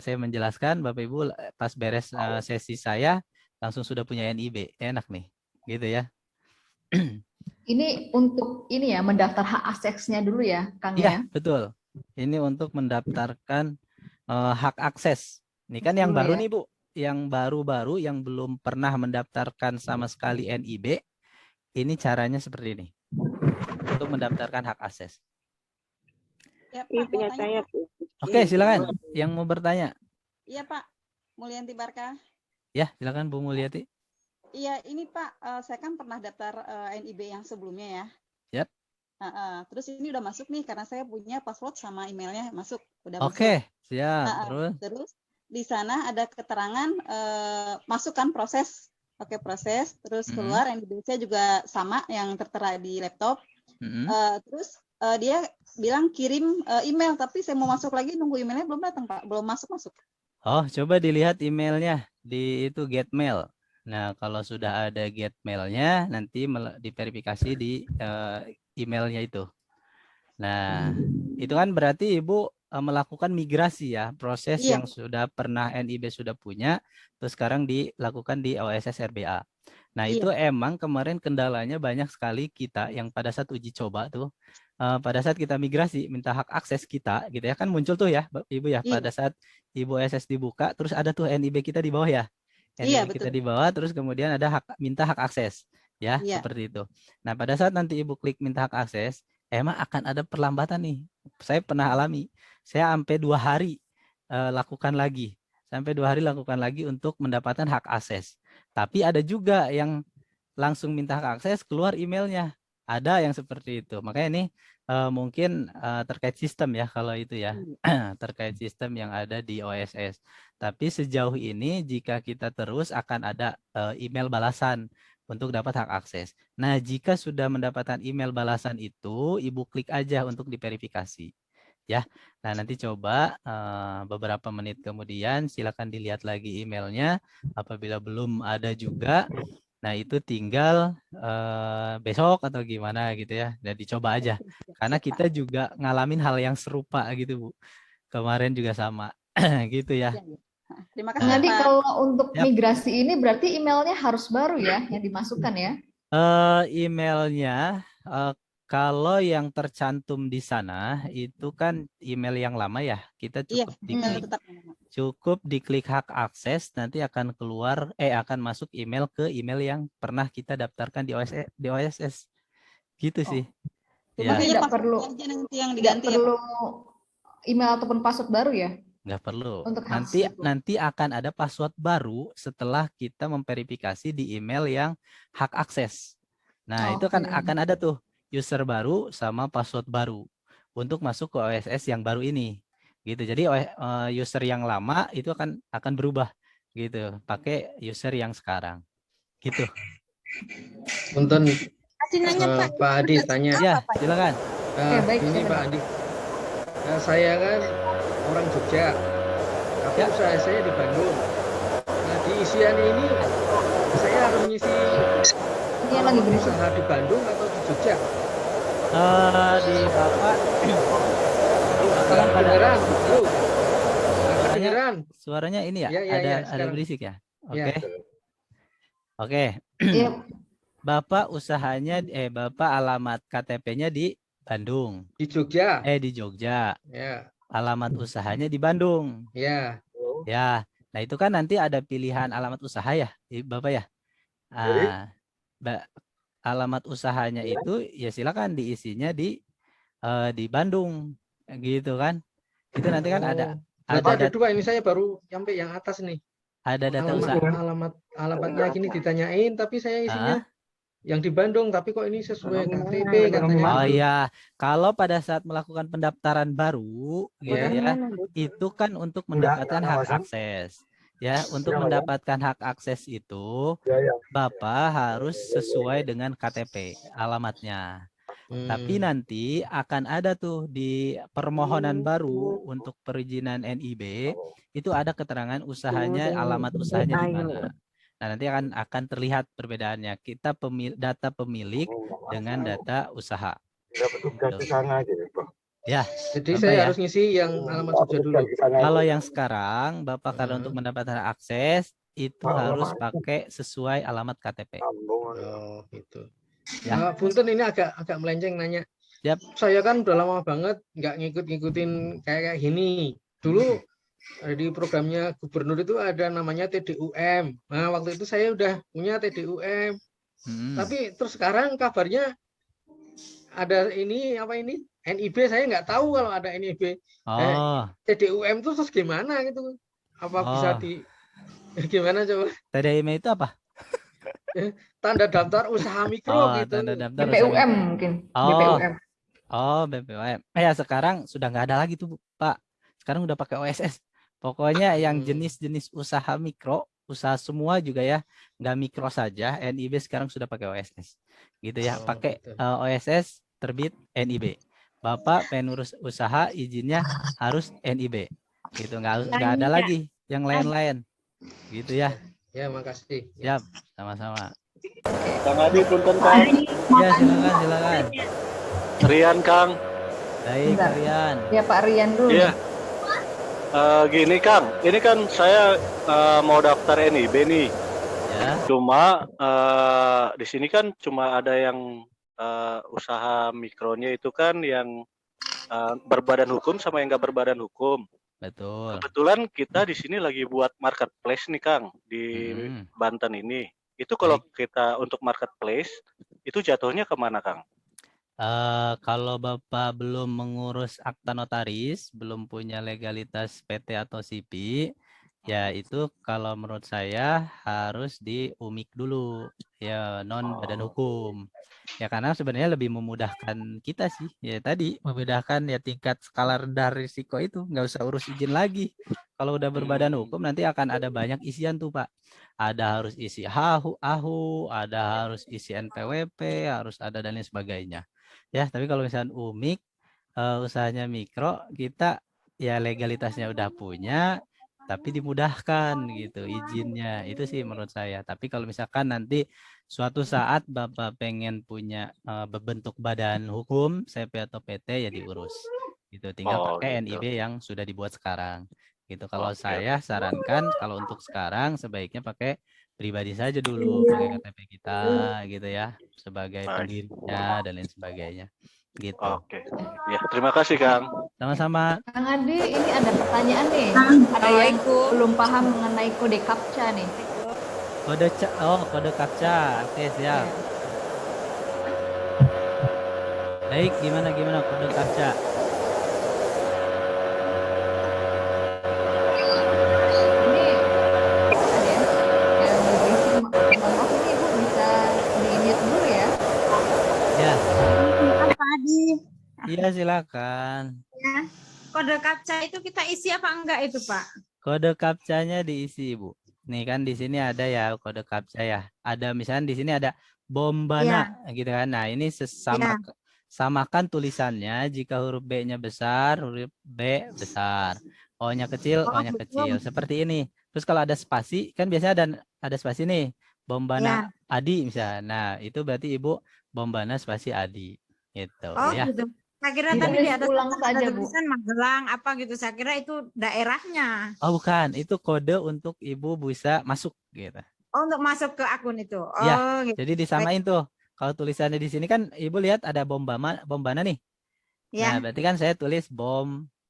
saya menjelaskan, Bapak Ibu pas beres sesi saya langsung sudah punya NIB. Enak nih. Gitu ya. Ini untuk ini ya, mendaftar hak aksesnya dulu ya, Kang Iya, ya. betul. Ini untuk mendaftarkan hak akses. Ini kan yang Dulu baru ya. nih, Bu. Yang baru-baru yang belum pernah mendaftarkan sama sekali NIB, ini caranya seperti ini. Untuk mendaftarkan hak akses. Ya, Ini Pak, mau punya tanya, saya, Pak. Bu. Oke, silakan. Yang mau bertanya. Iya, Pak. Mulyanti Barka. Ya, silakan Bu Mulyati. Iya, ini Pak, saya kan pernah daftar NIB yang sebelumnya ya. Yap. Terus ini udah masuk nih karena saya punya password sama emailnya masuk, udah masuk. Oke, siap. Terus di sana ada keterangan masuk kan proses, oke proses, terus keluar NIB saya juga sama yang tertera di laptop. Terus dia bilang kirim email, tapi saya mau masuk lagi nunggu emailnya belum datang Pak, belum masuk. Oh, coba dilihat emailnya di itu get mail. Nah, kalau sudah ada get mailnya, nanti diverifikasi di emailnya itu. Nah, itu kan berarti Ibu melakukan migrasi ya, proses Iya. yang sudah pernah NIB sudah punya, terus sekarang dilakukan di OSS RBA. Nah, Iya. itu emang kemarin kendalanya banyak sekali kita yang pada saat uji coba tuh, pada saat kita migrasi minta hak akses kita gitu ya, kan muncul tuh ya Ibu ya, Iya. pada saat Ibu OSS dibuka, terus ada tuh NIB kita di bawah ya. Iya, NIB kita betul. di bawah, terus kemudian ada minta hak akses ya, Iya. seperti itu. Nah, pada saat nanti Ibu klik minta hak akses, emang akan ada perlambatan nih. Saya pernah alami. Saya sampai 2 hari lakukan lagi. Sampai 2 hari lakukan lagi untuk mendapatkan hak akses. Tapi ada juga yang langsung minta hak akses keluar emailnya. Ada yang seperti itu. Makanya ini mungkin terkait sistem ya kalau itu ya. Terkait sistem yang ada di OSS. Tapi sejauh ini jika kita terus akan ada email balasan untuk dapat hak akses. Nah, jika sudah mendapatkan email balasan itu, Ibu klik aja untuk diverifikasi. Ya. Nah, nanti coba beberapa menit kemudian silakan dilihat lagi emailnya. Apabila belum ada juga, nah itu tinggal besok atau gimana gitu ya. Dan dicoba aja. Karena kita juga ngalamin hal yang serupa gitu, Bu. Kemarin juga sama. Gitu ya. Terima kasih Jadi Pak. kalau untuk Yap. migrasi ini berarti emailnya harus baru ya yang dimasukkan ya? Emailnya kalau yang tercantum di sana itu kan email yang lama ya. Kita Iya, cukup email diklik, tetap. diklik hak akses, nanti akan keluar akan masuk email ke email yang pernah kita daftarkan di OSS. Gitu sih. Ya, Makanya Tidak password perlu aja nanti yang tidak diganti ya, perlu email ataupun password baru ya nggak perlu. untuk Nanti hak itu. nanti akan ada password baru setelah kita memverifikasi di email yang hak akses. Nah, itu kan Oke. akan ada tuh user baru sama password baru untuk masuk ke OSS yang baru ini. Gitu. Jadi user yang lama itu akan berubah gitu, pakai user yang sekarang. Gitu. Punten Nanya, Pak. Pak Adi tanya. Ya, silakan. Oke, baik, Ini saya Pak Adi. Saya kan orang Jogja. Tapi Ya. usaha saya di Bandung. Nah, di isian ini saya harus mengisi Ini yang lagi berisik. usaha di Bandung atau di Jogja? Di Bapak Agak kedengeran. Halo. Agak Suaranya- kedengeran. suaranya ini ya, Ya, ada sekarang. berisik ya. Ya. Oke. Oke. Iya, Bapak usahanya Bapak alamat KTP-nya di Bandung. Di Jogja. Di Jogja. Ya. Alamat usahanya di Bandung. Ya. Ya. Nah, itu kan nanti ada pilihan alamat usaha ya, Bapak ya. Alamat usahanya itu ya silakan diisinya di Bandung gitu kan. Itu nanti kan Berarti ada dua, ini saya baru sampai yang atas nih. ada data usaha. Alamatnya gini ditanyain, tapi saya isinya yang di Bandung, tapi kok ini sesuai KTP katanya. Oh gitu. ya, kalau pada saat melakukan pendaftaran baru gitu ya, itu kan untuk mendapatkan hak akses. Ya, untuk mendapatkan hak akses itu, Bapak harus sesuai dengan KTP alamatnya. Tapi nanti akan ada tuh di permohonan baru untuk perizinan NIB, itu ada keterangan usahanya, alamat usahanya di mana. Nah, nanti akan terlihat perbedaannya. Kita data pemilik dengan data usaha. Ya, Jadi Bapak saya ya. harus ngisi yang alamat Jogja dulu. Kalau yang sekarang, Bapak kalau untuk mendapatkan akses itu harus pakai sesuai alamat KTP. Oh, gitu. Ya. Punten, ini agak melenceng nanya. Yap. Saya kan udah lama banget nggak ngikutin kayak gini. Dulu di programnya gubernur itu ada namanya TDUM. Nah, waktu itu saya udah punya TDUM. Tapi terus sekarang kabarnya ada ini NIB, saya nggak tahu kalau ada NIB. TDUM itu terus gimana gitu? Apa bisa gimana coba? TDUM itu apa? Tanda daftar usaha mikro gitu. Tanda daftar BPUM mungkin. BPUM. BPUM. Ya sekarang sudah nggak ada lagi tuh, Pak. Sekarang udah pakai OSS. Pokoknya yang jenis-jenis usaha mikro, usaha semua juga ya, nggak mikro saja, NIB sekarang sudah pakai OSS. Gitu ya, pakai OSS terbit NIB. Bapak pengen urus usaha, izinnya harus NIB. Gitu, nggak ada lagi yang lain-lain. Gitu ya. Ya, makasih. Siap, sama-sama. Kang Adi, punten Kang. Ya, silakan. Rian, Kang. Baik, Rian. Ya, Pak Rian dulu. Iya. Gini, Kang. Ini kan saya mau daftar NIB nih. Ya. Cuma di sini kan cuma ada yang usaha mikronya itu kan yang berbadan hukum sama yang nggak berbadan hukum. Betul. Kebetulan kita di sini lagi buat marketplace nih, Kang, di Banten ini. Itu kalau kita untuk marketplace, itu jatuhnya kemana, Kang? Kalau Bapak belum mengurus akta notaris, belum punya legalitas PT atau SIPI, ya itu kalau menurut saya harus di UMIK dulu, ya non badan hukum. Ya karena sebenarnya lebih memudahkan kita sih, ya tadi memudahkan ya tingkat skala rendah risiko itu, nggak usah urus izin lagi. Kalau udah berbadan hukum nanti akan ada banyak isian tuh Pak. Ada harus isi AHU, ada harus isi NPWP, harus ada dan lain sebagainya. Ya, tapi kalau misalnya UMIK, usahanya mikro, kita ya legalitasnya udah punya, tapi dimudahkan gitu izinnya. Itu sih menurut saya. Tapi kalau misalkan nanti suatu saat Bapak pengen punya berbentuk badan hukum, CP atau PT ya diurus. Gitu. Tinggal pakai NIB yang sudah dibuat sekarang. Gitu. Kalau saya sarankan kalau untuk sekarang sebaiknya pakai pribadi saja dulu, pakai KTP kita gitu ya, sebagai pendirinya dan lain sebagainya. Gitu. Oke. Ya, terima kasih, Kang. Sama-sama. Kang Adi, ini ada pertanyaan nih. Ada yang belum paham mengenai kode CAPTCHA nih. Kode CAPTCHA. Oke, siap. Baik, gimana kode CAPTCHA? Iya, silakan. Ya. Kode CAPTCHA itu kita isi apa enggak itu, Pak? Kode CAPTCHA-nya diisi, Bu. Nih kan di sini ada ya kode CAPTCHA ya. Ada misalnya di sini ada Bombana gitu kan. Nah, ini samakan tulisannya, jika huruf B-nya besar, huruf B besar. O-nya kecil, O-nya kecil. Seperti ini. Terus kalau ada spasi, kan biasanya ada spasi nih. Bombana Adi misalnya. Nah, itu berarti Ibu Bombana spasi Adi. Gitu ya. Gitu. Saya kira tadi di atas ada tulisan Magelang apa gitu. Saya kira itu daerahnya. Oh, bukan. Itu kode untuk Ibu bisa masuk gitu. Oh, untuk masuk ke akun itu. Oh, ya, gitu. Jadi disamain tuh. Kalau tulisannya di sini kan Ibu lihat ada Bombana nih. Ya. Nah, berarti kan saya tulis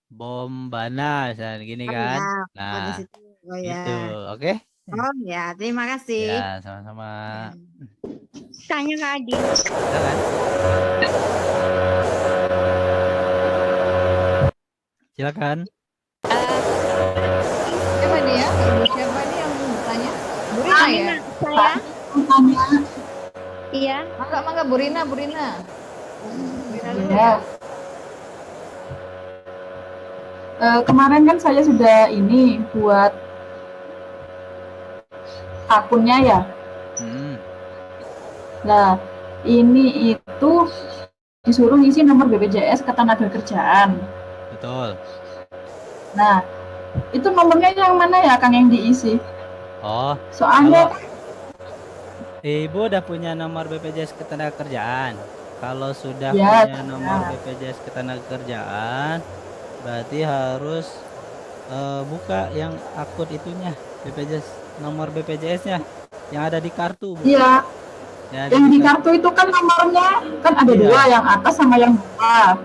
Bombana misalnya gini kan. Nah, itu. Oke. Oh ya, terima kasih. Ya, sama-sama. Tanya Kak Adi. Silakan. Siapa nih ya? Ibu siapa nih yang bertanya? Bu Rina ya? Saya. Iya. Mangga Bu Rina. Bu Rina dulu ya. Kemarin kan saya sudah buat akunnya ya. Nah, ini itu disuruh ngisi nomor BPJS Ketenagakerjaan. Betul. Nah, itu nomornya yang mana ya Kang yang diisi? Oh, Soalnya Ibu udah punya nomor BPJS Ketenagakerjaan. Kalau sudah ya, punya nomor BPJS Ketenagakerjaan, berarti harus buka yang akun itunya, BPJS, nomor BPJS-nya yang ada di kartu, Bu. Iya. Ya, yang di kartu itu kan nomornya kan ada dua, yang atas sama yang bawah.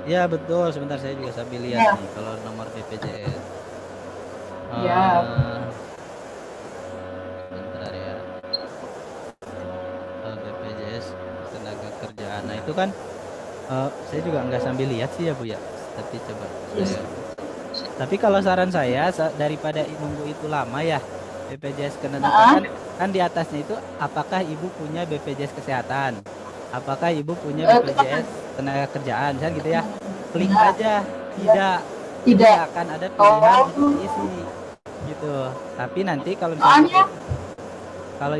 Iya betul. Sebentar saya juga sambil lihat nih kalau nomor BPJS. Iya. Bentar ya. BPJS Ketenagakerjaan. Nah itu kan saya juga nggak sambil lihat sih ya Bu ya. Tapi coba. Tapi kalau saran saya daripada nunggu itu lama ya, BPJS Ketenagakerjaan kan di atasnya itu apakah Ibu punya BPJS Kesehatan? Apakah Ibu punya BPJS Ketenagakerjaan? Misalnya gitu ya. Klik aja tidak akan ada pilihan untuk isi gitu. Tapi nanti kalau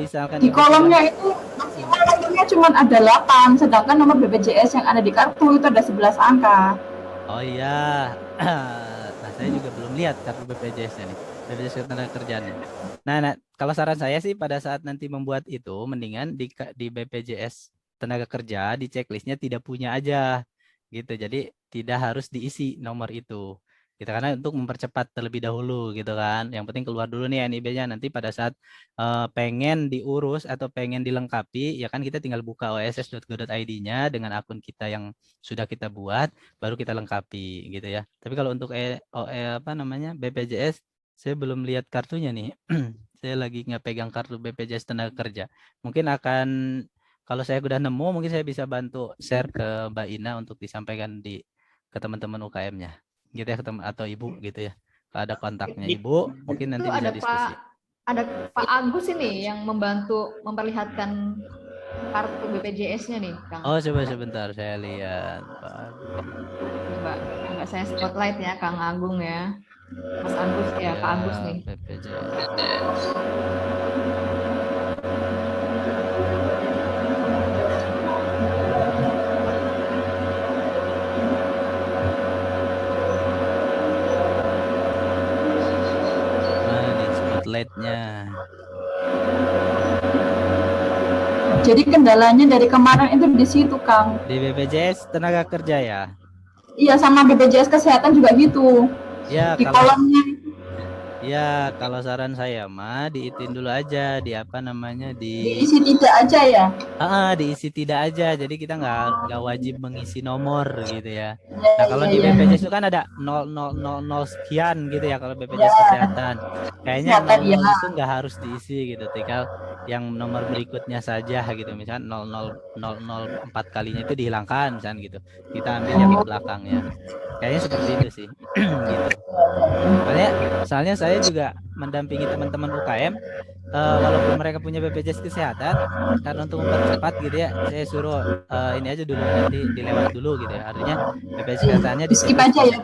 misalkan di kolomnya itu maksimal nomornya cuma ada 8, sedangkan nomor BPJS yang ada di kartu itu ada 11 angka. Oh iya. Nah, saya juga belum lihat kartu BPJS-nya nih. BPJS Ketenagakerjaan. Nah, kalau saran saya sih pada saat nanti membuat itu mendingan di BPJS Tenaga Kerja di checklistnya tidak punya aja gitu. Jadi tidak harus diisi nomor itu. Gitu, karena untuk mempercepat terlebih dahulu gitu kan. Yang penting keluar dulu nih NIB-nya, nanti pada saat pengen diurus atau pengen dilengkapi ya kan kita tinggal buka oss.go.id-nya dengan akun kita yang sudah kita buat, baru kita lengkapi gitu ya. Tapi kalau untuk BPJS saya belum lihat kartunya nih. Saya lagi nggak pegang kartu BPJS Tenaga Kerja. Mungkin akan kalau saya udah nemu, mungkin saya bisa bantu share ke Mbak Ina untuk disampaikan ke teman-teman UKM-nya, gitu ya, atau Ibu gitu ya. Kalau ada kontaknya Ibu, mungkin nanti bisa diskusi. Ada Pak Agus ini yang membantu memperlihatkan kartu BPJS-nya nih, Kang. Oh, coba sebentar saya lihat, Pak Agus. Coba, enggak saya spotlight ya, Kang Agung ya. Mas Agus ya, Pak Agus nih. BPJS. Spotlight-nya. Jadi kendalanya dari kemarin itu di situ, Kang. Di BPJS Tenaga Kerja ya? Iya, sama BPJS Kesehatan juga gitu. Ya, di kolomnya. Ya, kalau saran saya mah diitin dulu aja diisi tidak aja ya. Diisi tidak aja. Jadi kita nggak wajib mengisi nomor gitu ya. Nah, kalau di BPJS itu kan ada 0000 sekian gitu ya kalau BPJS Kesehatan. Kayaknya 00 itu nggak harus diisi gitu. Tinggal yang nomor berikutnya saja gitu. Misalnya 00004 kalinya itu dihilangkan misalnya gitu. Kita ambil yang di belakangnya. Kayaknya seperti itu sih. Gitu. Soalnya saya juga mendampingi teman-teman UKM, walaupun mereka punya BPJS Kesehatan, karena untuk mempercepat gitu ya, saya suruh ini aja dulu, nanti dilewat dulu gitu ya. Artinya BPJS Kesehatannya di skip aja ya.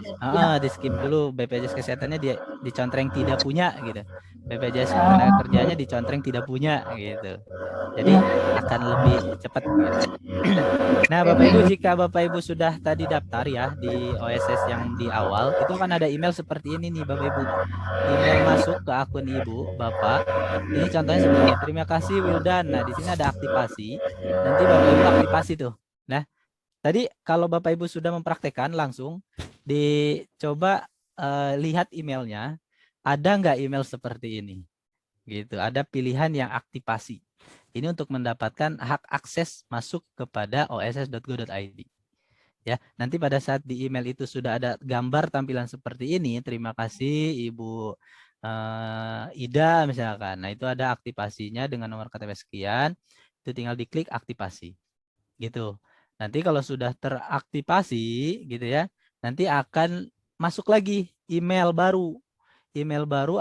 Di skip dulu, BPJS Kesehatannya dicontreng tidak punya gitu. BPJS Tenaga Kerjanya dicontreng tidak punya gitu. Jadi akan lebih cepat gitu. Nah, Bapak Ibu, jika Bapak Ibu sudah tadi daftar ya di OSS yang di awal, itu kan ada email seperti ini nih Bapak Ibu. Email masuk ke akun Ibu, Bapak. Ini contohnya seperti ini. Terima kasih Wildan. Nah, di sini ada aktivasi. Nanti Bapak Ibu aktivasi tuh. Nah, tadi kalau Bapak Ibu sudah mempraktekkan langsung dicoba lihat emailnya. Ada nggak email seperti ini? Gitu. Ada pilihan yang aktivasi. Ini untuk mendapatkan hak akses masuk kepada oss.go.id. Ya, nanti pada saat di email itu sudah ada gambar tampilan seperti ini, terima kasih Ibu Ida misalkan. Nah, itu ada aktivasinya dengan nomor KTP sekian, itu tinggal diklik aktivasi. Gitu. Nanti kalau sudah teraktivasi gitu ya, nanti akan masuk lagi email baru. Email baru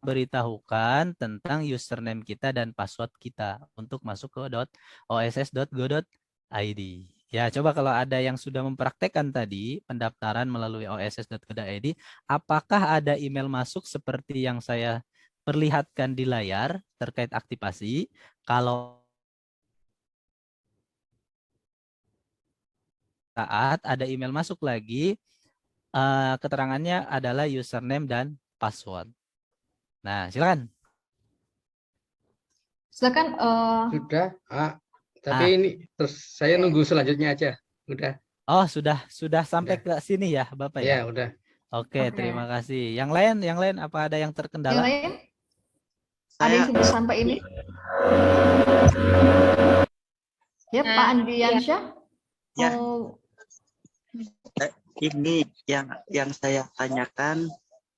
beritahukan tentang username kita dan password kita untuk masuk ke oss.go.id. Ya, coba kalau ada yang sudah mempraktekkan tadi pendaftaran melalui oss.go.id, apakah ada email masuk seperti yang saya perlihatkan di layar terkait aktivasi. Kalau saat ada email masuk lagi, keterangannya adalah username dan password. Nah, silakan. Silakan. Sudah, tapi ini terus saya nunggu selanjutnya aja. Udah. Oh, sudah sampai ke sini ya, Bapak ya? Ya, udah. Oke, terima kasih. Yang lain apa ada yang terkendala? Yang lain? Ada yang sudah sampai ini? Ya, Pak Andriansyah. Ya. Ini yang saya tanyakan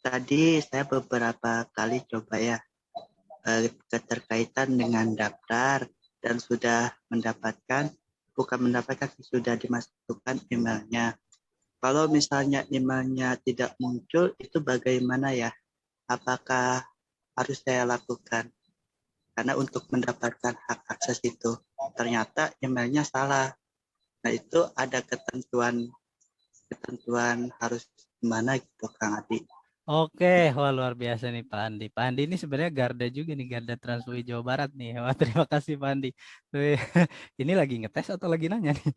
tadi, saya beberapa kali coba ya keterkaitan dengan daftar dan sudah sudah dimasukkan emailnya. Kalau misalnya emailnya tidak muncul, itu bagaimana ya? Apakah harus saya lakukan? Karena untuk mendapatkan hak akses itu ternyata emailnya salah. Nah, itu ada ketentuan harus gimana gitu, Kang Adi. Oke, wah luar biasa nih Pak Andi. Pak Andi ini sebenarnya garda juga nih, garda Trans UI Jawa Barat nih. Wah, terima kasih Pak Andi. Ini lagi ngetes atau lagi nanya nih?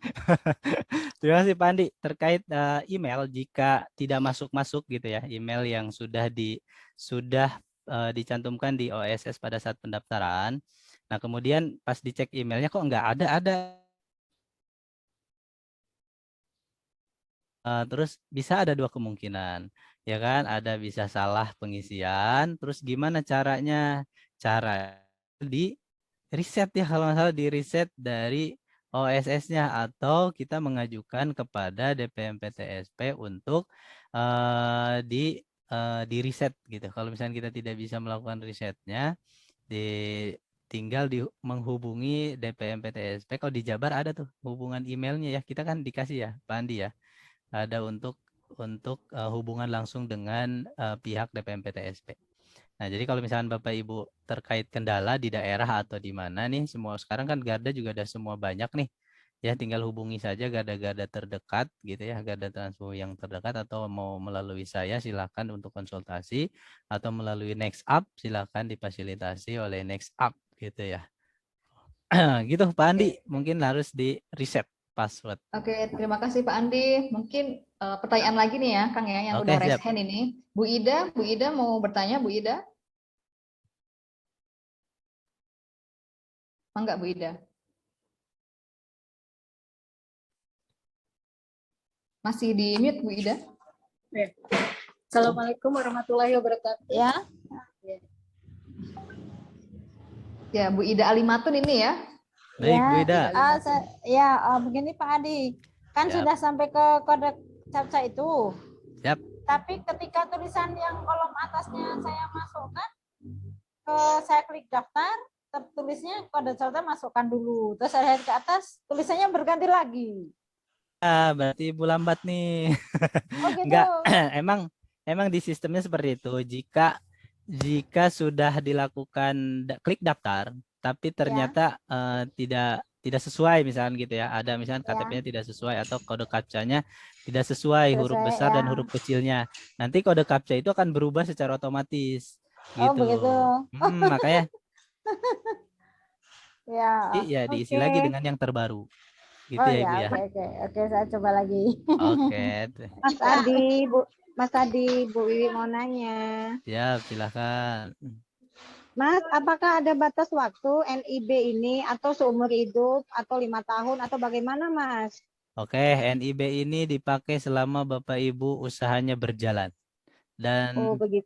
Terima kasih Pak Andi. Terkait email, jika tidak masuk gitu ya, email yang sudah dicantumkan di OSS pada saat pendaftaran. Nah, kemudian pas dicek emailnya kok nggak ada. Terus bisa ada dua kemungkinan, ya kan? Ada bisa salah pengisian, terus gimana caranya? Cara di reset ya, kalau nggak salah di reset dari OSS-nya, atau kita mengajukan kepada DPMPTSP untuk di reset gitu. Kalau misalnya kita tidak bisa melakukan resetnya, tinggal menghubungi DPMPTSP. Kalau di Jabar ada tuh hubungan emailnya ya, kita kan dikasih ya Pak Andi ya, ada untuk hubungan langsung dengan pihak DPMPTSP. Nah, jadi kalau misalnya Bapak Ibu terkait kendala di daerah atau di mana nih, semua sekarang kan garda juga ada semua banyak nih. Ya, tinggal hubungi saja garda-garda terdekat gitu ya, garda Trans UI yang terdekat, atau mau melalui saya silakan untuk konsultasi, atau melalui Next Up silakan difasilitasi oleh Next Up gitu ya. Gitu Pak Andi, mungkin harus di reset password. Oke, terima kasih Pak Andi. Mungkin pertanyaan lagi nih ya, Kang ya, yang udah raise hand ini. Bu Ida mau bertanya, Bu Ida? Enggak, Bu Ida? Masih di mute, Bu Ida? Assalamualaikum warahmatullahi wabarakatuh. Ya. Ya, Bu Ida Alimatun ini ya. Baik, Bu Ida. Begini Pak Adi, kan sudah sampai ke kode CAPTCHA itu. Siap. Tapi ketika tulisan yang kolom atasnya saya masukkan, saya klik daftar, tertulisnya kode CAPTCHA masukkan dulu. Terus saya lihat ke atas, tulisannya berganti lagi. Berarti Ibu lambat nih. Oh gitu. Enggak, emang di sistemnya seperti itu. Jika sudah dilakukan klik daftar, tapi ternyata tidak sesuai misalkan gitu ya, ada misalkan KTP-nya tidak sesuai atau kode CAPTCHA-nya tidak sesuai, huruf besar dan huruf kecilnya, nanti kode CAPTCHA itu akan berubah secara otomatis gitu. Begitu. Makanya ya diisi lagi dengan yang terbaru gitu ya Ibu ya. Oke, saya coba lagi. Oke. Mas Adi, Bu Wiwi mau nanya. Ya, silakan. Mas, apakah ada batas waktu NIB ini, atau seumur hidup, atau 5 tahun, atau bagaimana Mas? Oke, NIB ini dipakai selama Bapak Ibu usahanya berjalan. Dan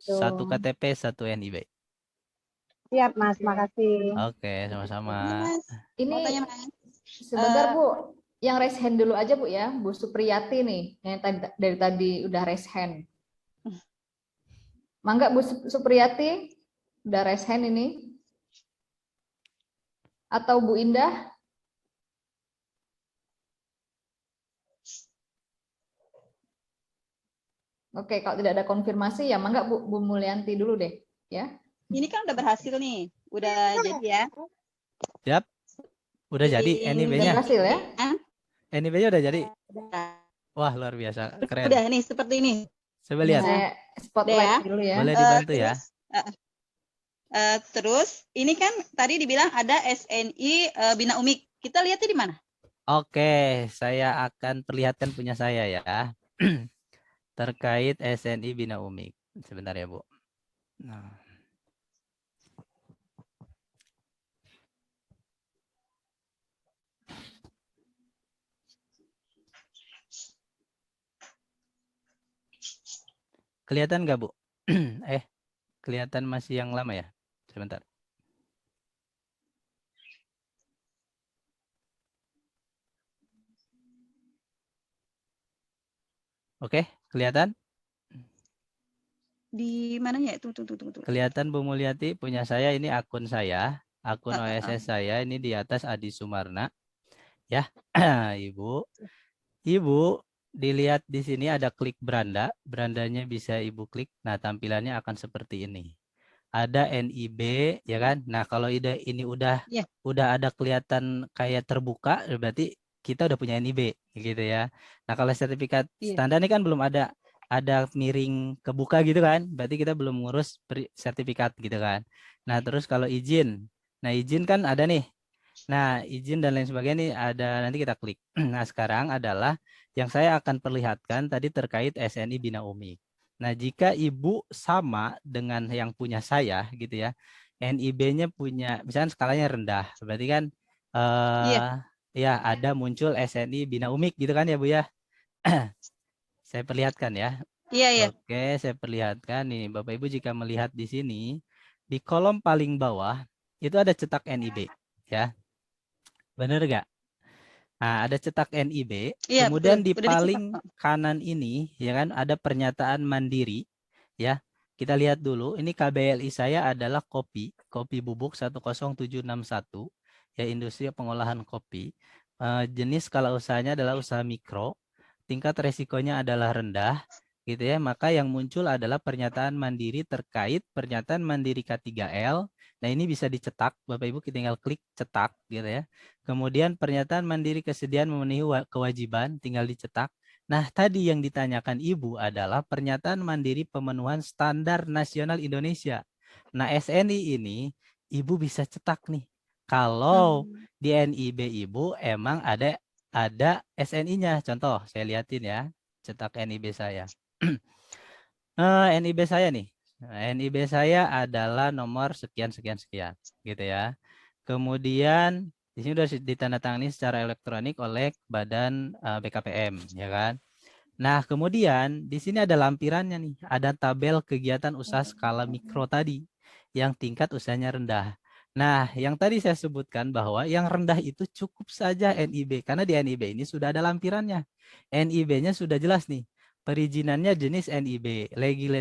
satu KTP, satu NIB. Siap Mas, makasih. Oke, sama-sama. Ini sebentar Bu, yang raise hand dulu aja Bu ya, Bu Supriyati nih, yang dari tadi udah raise hand. Mangga Bu Supriyati, udah raise hand ini. Atau Bu Indah? Oke, kalau tidak ada konfirmasi ya mangga Bu Mulyanti dulu deh, ya. Ini kan udah berhasil nih, udah jadi ya. Siap. Udah jadi NIB-nya. Udah berhasil ya? NIB-nya udah jadi. Udah. Wah, luar biasa, keren. Udah nih seperti ini. Coba lihat. Saya spotlight dulu ya. Boleh dibantu ya. Terus ini kan tadi dibilang ada SNI Bina Umik. Kita lihatnya di mana? Oke, saya akan perlihatkan punya saya ya. Terkait SNI Bina Umik. Sebentar ya, Bu. Nah. Kelihatan nggak, Bu? Kelihatan masih yang lama ya? Sebentar. Oke, kelihatan? Di mananya? Tunggu. Kelihatan Bu Mulyati, punya saya ini akun saya, akun OSS saya ini di atas Adi Sumarna. Ya, Ibu. Ibu, dilihat di sini ada klik beranda, berandanya bisa Ibu klik. Nah, tampilannya akan seperti ini. Ada NIB, ya kan? Nah, kalau ini udah ada kelihatan kayak terbuka, berarti kita udah punya NIB, gitu ya. Nah, kalau sertifikat standar ini kan belum ada miring kebuka gitu kan, berarti kita belum ngurus sertifikat gitu kan. Nah, terus kalau izin, nah izin kan ada nih. Nah, izin dan lain sebagainya ini ada, nanti kita klik. Nah, sekarang adalah yang saya akan perlihatkan tadi terkait SNI Bina Umik. Nah, jika Ibu sama dengan yang punya saya gitu ya, NIB-nya punya, misalnya skalanya rendah, berarti kan ya ada muncul SNI Bina Umik gitu kan ya Bu ya. Saya perlihatkan ya. Iya. Oke, saya perlihatkan nih Bapak Ibu, jika melihat di sini di kolom paling bawah itu ada cetak NIB ya. Benar nggak? Nah, ada cetak NIB, kemudian betul. di paling kanan ini ya kan ada pernyataan mandiri ya. Kita lihat dulu, ini KBLI saya adalah kopi bubuk 10761 ya, industri pengolahan kopi. Jenis skala usahanya adalah usaha mikro. Tingkat resikonya adalah rendah, gitu ya. Maka yang muncul adalah pernyataan mandiri terkait pernyataan mandiri K3L. Nah, ini bisa dicetak, Bapak Ibu tinggal klik cetak, gitu ya. Kemudian pernyataan mandiri kesediaan memenuhi kewajiban, tinggal dicetak. Nah, tadi yang ditanyakan Ibu adalah pernyataan mandiri pemenuhan standar nasional Indonesia. Nah, SNI ini Ibu bisa cetak nih. Kalau di NIB Ibu emang ada SNI-nya. Contoh, saya lihatin ya, cetak NIB saya. NIB saya nih. NIB saya adalah nomor sekian, gitu ya. Kemudian di sini sudah ditandatangani secara elektronik oleh Badan BKPM, ya kan. Nah, kemudian di sini ada lampirannya nih, ada tabel kegiatan usaha skala mikro tadi, yang tingkat usahanya rendah. Nah, yang tadi saya sebutkan bahwa yang rendah itu cukup saja NIB, karena di NIB ini sudah ada lampirannya. NIB-nya sudah jelas nih, perizinannya jenis NIB,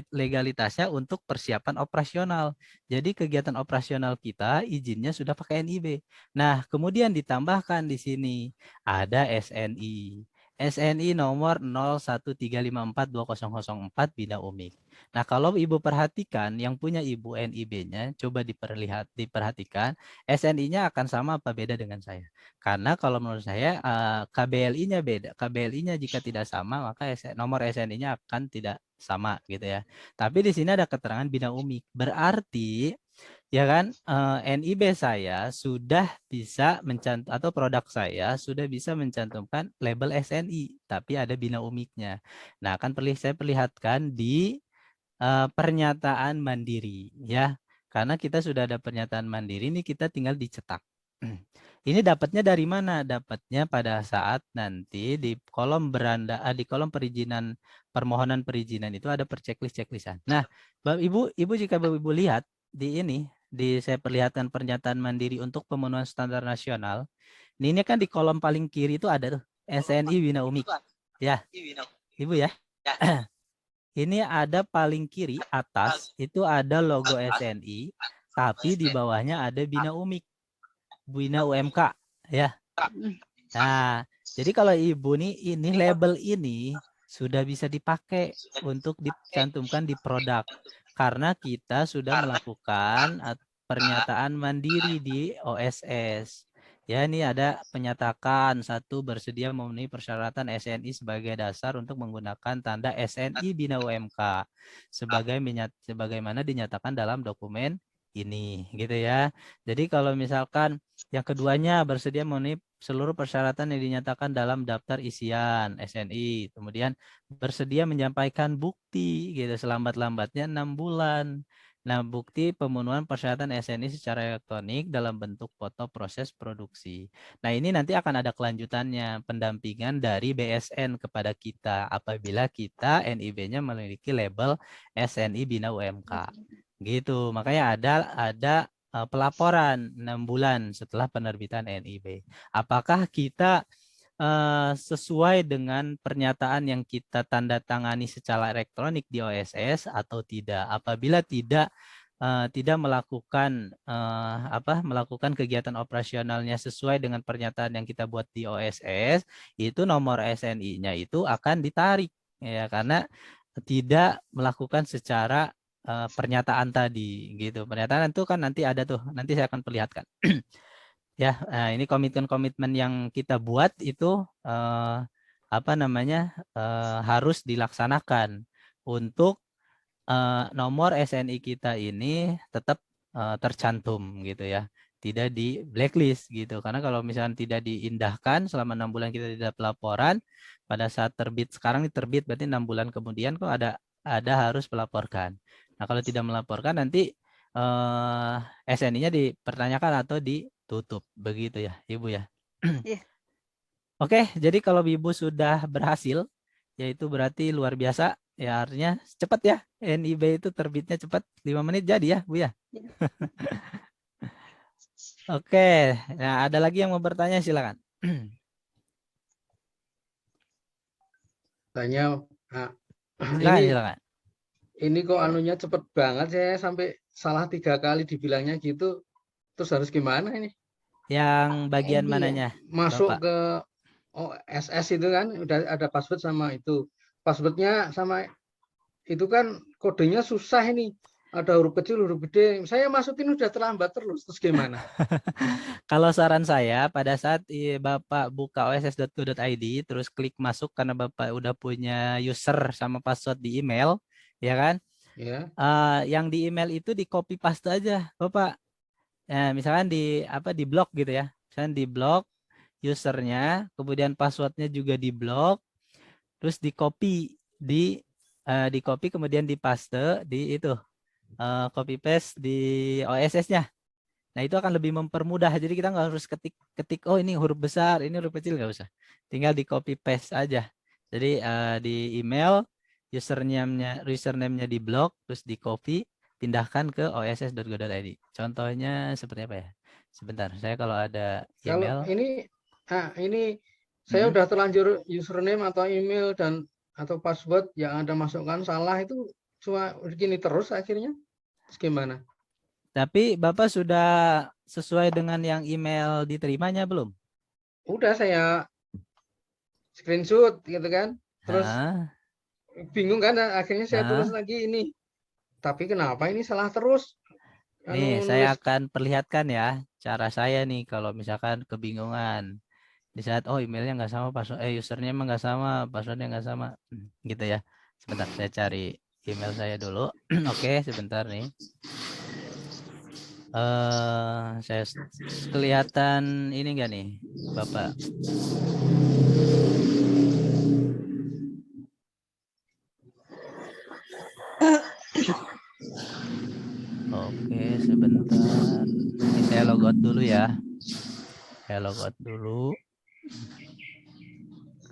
legalitasnya untuk persiapan operasional. Jadi kegiatan operasional kita izinnya sudah pakai NIB. Nah, kemudian ditambahkan di sini ada SNI. SNI nomor 0135420004 Bina Umik. Nah, kalau Ibu perhatikan yang punya Ibu NIB-nya, coba diperhatikan SNI-nya akan sama apa beda dengan saya. Karena kalau menurut saya KBLI-nya beda. KBLI-nya jika tidak sama, maka nomor SNI-nya akan tidak sama gitu ya. Tapi di sini ada keterangan Bina Umik. Berarti ya kan NIB saya sudah bisa mencantum, atau produk saya sudah bisa mencantumkan label SNI, tapi ada Bina Umiknya. Nah, akan saya perlihatkan di pernyataan mandiri ya. Karena kita sudah ada pernyataan mandiri, ini kita tinggal dicetak. Ini dapatnya dari mana? Dapatnya pada saat nanti di kolom beranda, di kolom perizinan, permohonan perizinan itu ada checklist-checklistan. Nah, Bapak Ibu jika Bapak Ibu lihat di ini, saya perlihatkan pernyataan mandiri untuk pemenuhan standar nasional. Ini kan di kolom paling kiri itu ada tuh SNI Bina Umik. Ya, Ibu ya. Ini ada paling kiri atas itu ada logo SNI, tapi di bawahnya ada Bina Umik, Bina UMK ya. Nah, jadi kalau Ibu nih, ini label ini sudah bisa dipakai untuk dicantumkan di produk. Karena kita sudah melakukan pernyataan mandiri di OSS. Ya, ini ada penyatakan satu bersedia memenuhi persyaratan SNI sebagai dasar untuk menggunakan tanda SNI Bina UMK sebagaimana dinyatakan dalam dokumen ini gitu ya. Jadi kalau misalkan yang keduanya bersedia memenuhi seluruh persyaratan yang dinyatakan dalam daftar isian SNI, kemudian bersedia menyampaikan bukti gitu selambat-lambatnya 6 bulan. Nah, bukti pemenuhan persyaratan SNI secara elektronik dalam bentuk foto proses produksi. Nah, ini nanti akan ada kelanjutannya, pendampingan dari BSN kepada kita apabila kita NIB-nya memiliki label SNI Bina UMK. Gitu. Makanya ada pelaporan 6 bulan setelah penerbitan NIB. Apakah kita sesuai dengan pernyataan yang kita tanda tangani secara elektronik di OSS atau tidak? Apabila tidak melakukan melakukan kegiatan operasionalnya sesuai dengan pernyataan yang kita buat di OSS, itu nomor SNI-nya itu akan ditarik ya, karena tidak melakukan secara pernyataan tadi gitu. Pernyataan itu kan nanti ada tuh, nanti saya akan perlihatkan. Ya, ini komitmen-komitmen yang kita buat itu harus dilaksanakan untuk nomor SNI kita ini tetap tercantum gitu ya, tidak di blacklist gitu. Karena kalau misalnya tidak diindahkan selama 6 bulan kita tidak pelaporan, pada saat terbit, sekarang diterbit berarti 6 bulan kemudian kok ada harus melaporkan. Nah, kalau tidak melaporkan nanti SNI-nya dipertanyakan atau ditutup begitu ya, Ibu ya. Iya. Oke, jadi kalau Ibu sudah berhasil, yaitu berarti luar biasa ya, artinya cepat ya. NIB itu terbitnya cepat, 5 menit jadi ya, Bu ya. Oke, nah ada lagi yang mau bertanya, silakan. Tanya, silakan. Ini kok anunya cepet banget, saya sampai salah 3 kali dibilangnya gitu. Terus harus gimana ini? Yang bagian mananya? Masuk Bapak? ke OSS itu kan udah ada password sama itu. Passwordnya sama itu kan kodenya susah ini. Ada huruf kecil, huruf gede. Saya masukin udah terlambat terus gimana? Kalau saran saya pada saat Bapak buka oss.go.id terus klik masuk karena Bapak udah punya user sama password di email, ya kan? Ya. Yang di email itu di copy paste aja, Bapak. Ya, misalkan di blok gitu ya. Misalkan di blok usernya, kemudian passwordnya juga di blok, terus di copy kemudian di paste di itu copy paste di OSS-nya. Nah, itu akan lebih mempermudah. Jadi kita nggak harus ketik oh ini huruf besar, ini huruf kecil, nggak usah. Tinggal di copy paste aja. Jadi di email username-nya di blok, terus di copy, pindahkan ke oss.go.id. Contohnya seperti apa ya? Sebentar, saya kalau ada email. Kalau ini saya udah terlanjur username atau email atau password yang Anda masukkan salah, itu cuma begini terus akhirnya. Terus gimana? Tapi Bapak sudah sesuai dengan yang email diterimanya belum? Udah, saya screenshot gitu kan. Terus bingung kan, akhirnya saya tulis lagi ini. Tapi kenapa ini salah terus? Nih, saya akan perlihatkan ya cara saya nih kalau misalkan kebingungan. Di saat emailnya nggak sama, password username nggak sama, passwordnya nggak sama, gitu ya. Sebentar, saya cari email saya dulu. Oke, sebentar nih. Saya kelihatan ini enggak nih, Bapak? Oke, sebentar. Ini saya logout dulu ya. Saya logout dulu.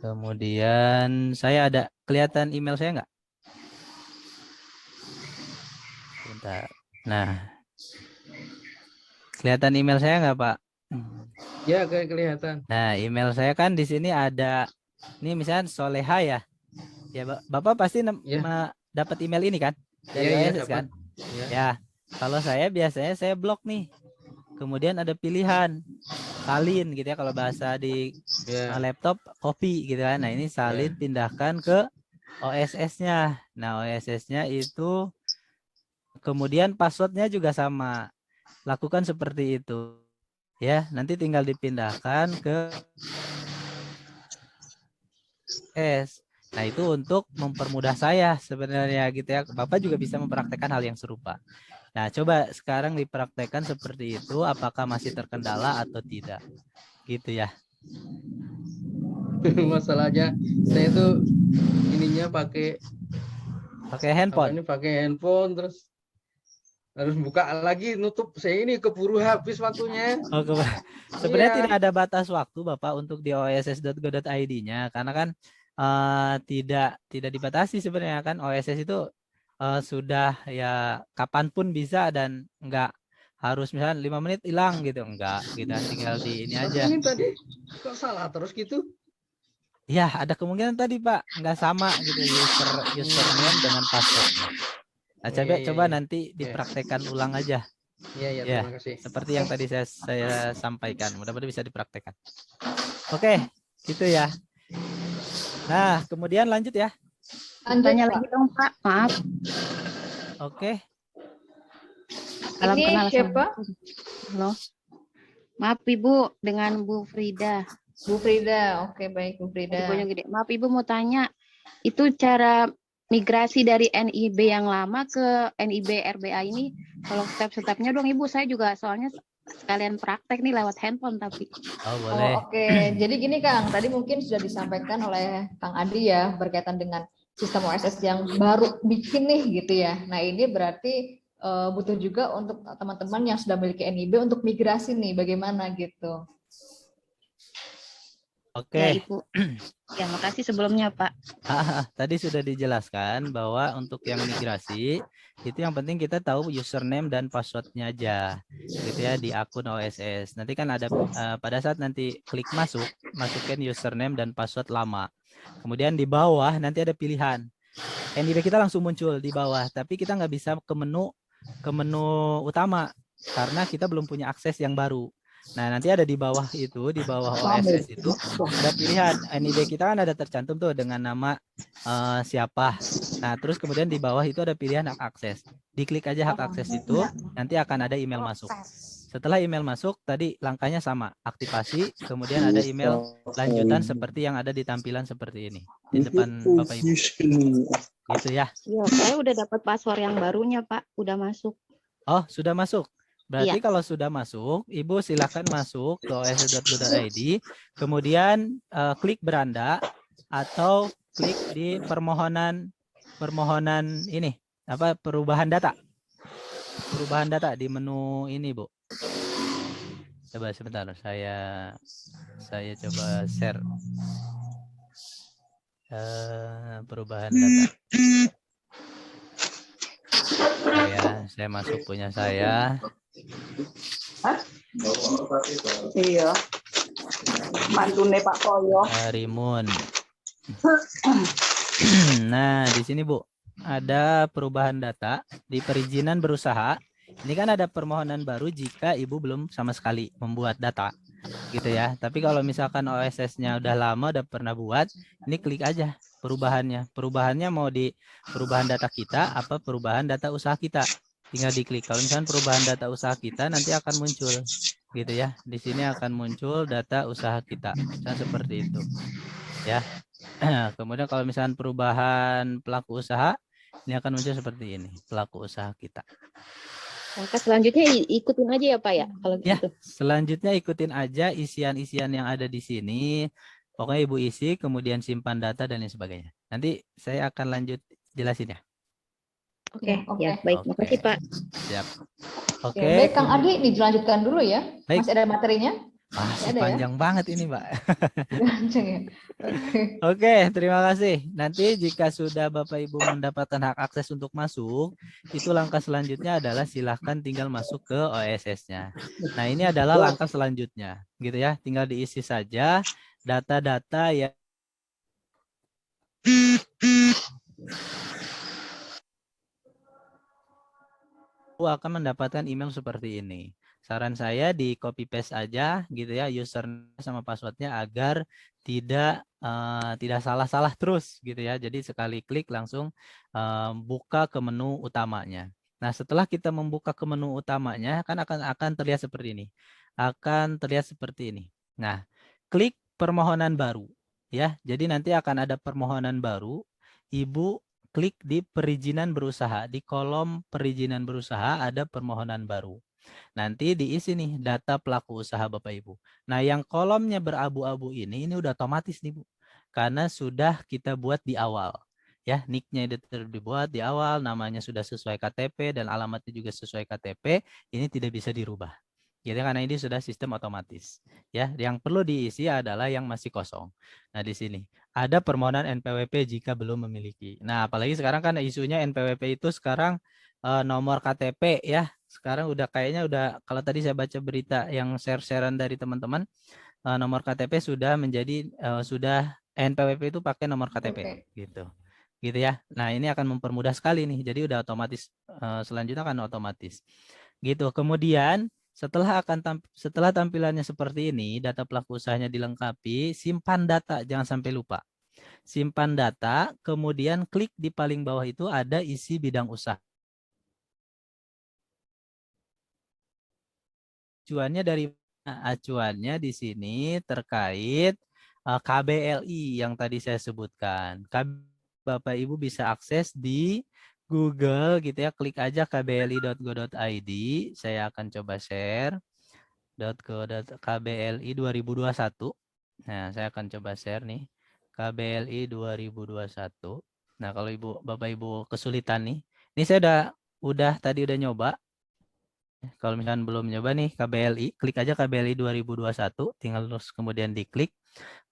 Kemudian saya ada kelihatan email saya enggak? Sebentar. Nah, kelihatan email saya enggak, Pak? Ya, kelihatan. Nah, email saya kan di sini ada, ini misalnya Soleha ya. Ya, Bapak pasti dapat email ini kan? Dari OSS kan? Ya, kalau saya biasanya saya blok nih. Kemudian ada pilihan salin gitu ya, kalau bahasa di laptop copy gitu kan. Nah, ini salin pindahkan ke OSS-nya. Nah, OSS-nya itu kemudian passwordnya juga sama. Lakukan seperti itu. Ya, nanti tinggal dipindahkan ke OSS. Nah, itu untuk mempermudah saya sebenarnya gitu ya. Bapak juga bisa mempraktekkan hal yang serupa. Nah, coba sekarang dipraktekkan seperti itu, apakah masih terkendala atau tidak? Gitu ya. Masalahnya saya tuh ininya pakai handphone. Pakai handphone terus harus buka lagi, nutup. Saya ini keburu habis waktunya. Oh, sebenarnya Iya. tidak ada batas waktu Bapak untuk di oss.go.id-nya, karena kan tidak dibatasi sebenarnya kan. OSS itu sudah ya kapanpun bisa dan enggak harus misalnya 5 menit hilang gitu, enggak gitu, tinggal di ini Tapi aja. ini tadi kok salah terus gitu? Ya, ada kemungkinan tadi Pak nggak sama gitu username dengan passwordnya. Nah, coba nanti dipraktekkan ulang aja. Iya, Ya, terima kasih. seperti yang tadi saya sampaikan. Mudah-mudahan bisa dipraktekkan. Oke, gitu ya. Nah, kemudian lanjut ya. Tanya lagi dong Pak, maaf. Oke. Salam Ini kenal. siapa? Halo. Maaf Ibu, dengan Bu Frida. Bu Frida, oke baik Bu Frida. Gede. Maaf Ibu mau tanya, itu cara migrasi dari NIB yang lama ke NIB RBA ini, kalau step-stepnya dong Ibu, saya juga soalnya sekalian praktek nih lewat handphone tapi. Oh boleh. Oke. Jadi gini Kang, tadi mungkin sudah disampaikan oleh Kang Adi ya berkaitan dengan sistem OSS yang baru bikin nih gitu ya. Nah ini berarti butuh juga untuk teman-teman yang sudah memiliki NIB untuk migrasi nih, bagaimana gitu. Oke. Ya Ibu. Ya makasih sebelumnya Pak. Tadi sudah dijelaskan bahwa untuk yang migrasi itu yang penting kita tahu username dan passwordnya aja, gitu ya, di akun OSS. Nanti kan ada pada saat nanti klik masuk, masukin username dan password lama. Kemudian di bawah nanti ada pilihan. NIB kita langsung muncul di bawah, tapi kita nggak bisa ke menu utama karena kita belum punya akses yang baru. Nah, nanti ada di bawah itu, di bawah OSS itu ada pilihan. NIB kita kan ada tercantum tuh dengan nama siapa. Nah, terus kemudian di bawah itu ada pilihan hak akses. Diklik aja hak akses itu, nanti akan ada email masuk. Setelah email masuk, tadi langkahnya sama, aktivasi, kemudian ada email lanjutan seperti yang ada di tampilan seperti ini di depan Bapak Ibu. Gitu ya. Iya, saya udah dapat password yang barunya Pak, udah masuk. Oh, sudah masuk. Berarti Iya. kalau sudah masuk, Ibu silakan masuk ke oss.go.id, kemudian klik beranda atau klik di permohonan ini, apa, perubahan data. Perubahan data di menu ini, Bu. Coba sebentar, saya coba share. Perubahan data. Saya masuk punya saya. Iya. Mantune Pak Koyo. Rimun. Nah, di sini Bu, ada perubahan data di perizinan berusaha. Ini kan ada permohonan baru jika Ibu belum sama sekali membuat data, gitu ya. Tapi kalau misalkan OSS-nya udah lama, udah pernah buat, ini klik aja perubahannya. Perubahannya mau di perubahan data kita apa perubahan data usaha kita. Tinggal diklik. Kalau misalkan perubahan data usaha kita nanti akan muncul, gitu ya. Di sini akan muncul data usaha kita. Misalnya seperti itu, ya. Kemudian kalau misalkan perubahan pelaku usaha, ini akan muncul seperti ini, pelaku usaha kita. Langkah selanjutnya ikutin aja ya Pak ya, kalau gitu. Ya, selanjutnya ikutin aja isian-isian yang ada di sini. Pokoknya Ibu isi, kemudian simpan data dan lain sebagainya. Nanti saya akan lanjut jelasin ya. Oke, ya baik. Makasih Pak. Siap. Oke. Baik Kang Adi, dilanjutkan dulu ya. Baik. Masih ada materinya? Masih panjang banget ini, Mbak. Panjang ya. Oke, terima kasih. Nanti jika sudah Bapak Ibu mendapatkan hak akses untuk masuk, itu langkah selanjutnya adalah silahkan tinggal masuk ke OSS-nya. Nah, ini adalah langkah selanjutnya, gitu ya. Tinggal diisi saja data-data yang akan mendapatkan email seperti ini. Saran saya di copy paste aja gitu ya, username sama passwordnya agar tidak salah-salah terus gitu ya. Jadi sekali klik langsung buka ke menu utamanya. Nah, setelah kita membuka ke menu utamanya kan akan terlihat seperti ini. Akan terlihat seperti ini. Nah, klik permohonan baru ya. Jadi nanti akan ada permohonan baru. Ibu klik di perizinan berusaha. Di kolom perizinan berusaha ada permohonan baru. Nanti diisi nih data pelaku usaha Bapak Ibu. Nah, yang kolomnya berabu-abu ini udah otomatis nih Bu. Karena sudah kita buat di awal. Ya, nicknya dibuat di awal, namanya sudah sesuai KTP dan alamatnya juga sesuai KTP, ini tidak bisa dirubah. Jadi karena ini sudah sistem otomatis. Ya, yang perlu diisi adalah yang masih kosong. Nah, di sini ada permohonan NPWP jika belum memiliki. Nah, apalagi sekarang kan isunya NPWP itu sekarang nomor KTP ya. Sekarang udah kayaknya udah, kalau tadi saya baca berita yang share-sharean dari teman-teman, nomor KTP sudah menjadi sudah NPWP itu pakai nomor KTP gitu. Gitu ya. Nah, ini akan mempermudah sekali nih. Jadi udah otomatis, selanjutnya akan otomatis. Gitu. Kemudian setelah tampilannya seperti ini, data pelaku usahanya dilengkapi, simpan data, jangan sampai lupa. Simpan data, kemudian klik di paling bawah itu ada isi bidang usaha. Acuannya di sini terkait KBLI yang tadi saya sebutkan. Bapak Ibu bisa akses di Google gitu ya, klik aja kbli.go.id. Saya akan coba share KBLI 2021. Nah, saya akan coba share nih KBLI 2021. Nah, kalau Bapak Ibu kesulitan nih, ini saya tadi udah nyoba. Kalau misalkan belum nyoba nih KBLI, klik aja KBLI 2021, tinggal terus kemudian diklik.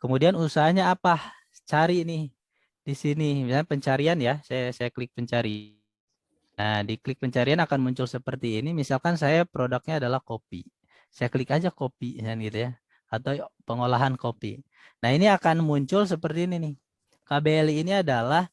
Kemudian usahanya apa? Cari nih di sini, misalnya pencarian ya, saya klik pencari. Nah, di klik pencarian akan muncul seperti ini. Misalkan saya produknya adalah kopi. Saya klik aja kopi kan gitu ya, atau pengolahan kopi. Nah, ini akan muncul seperti ini nih. KBLI ini adalah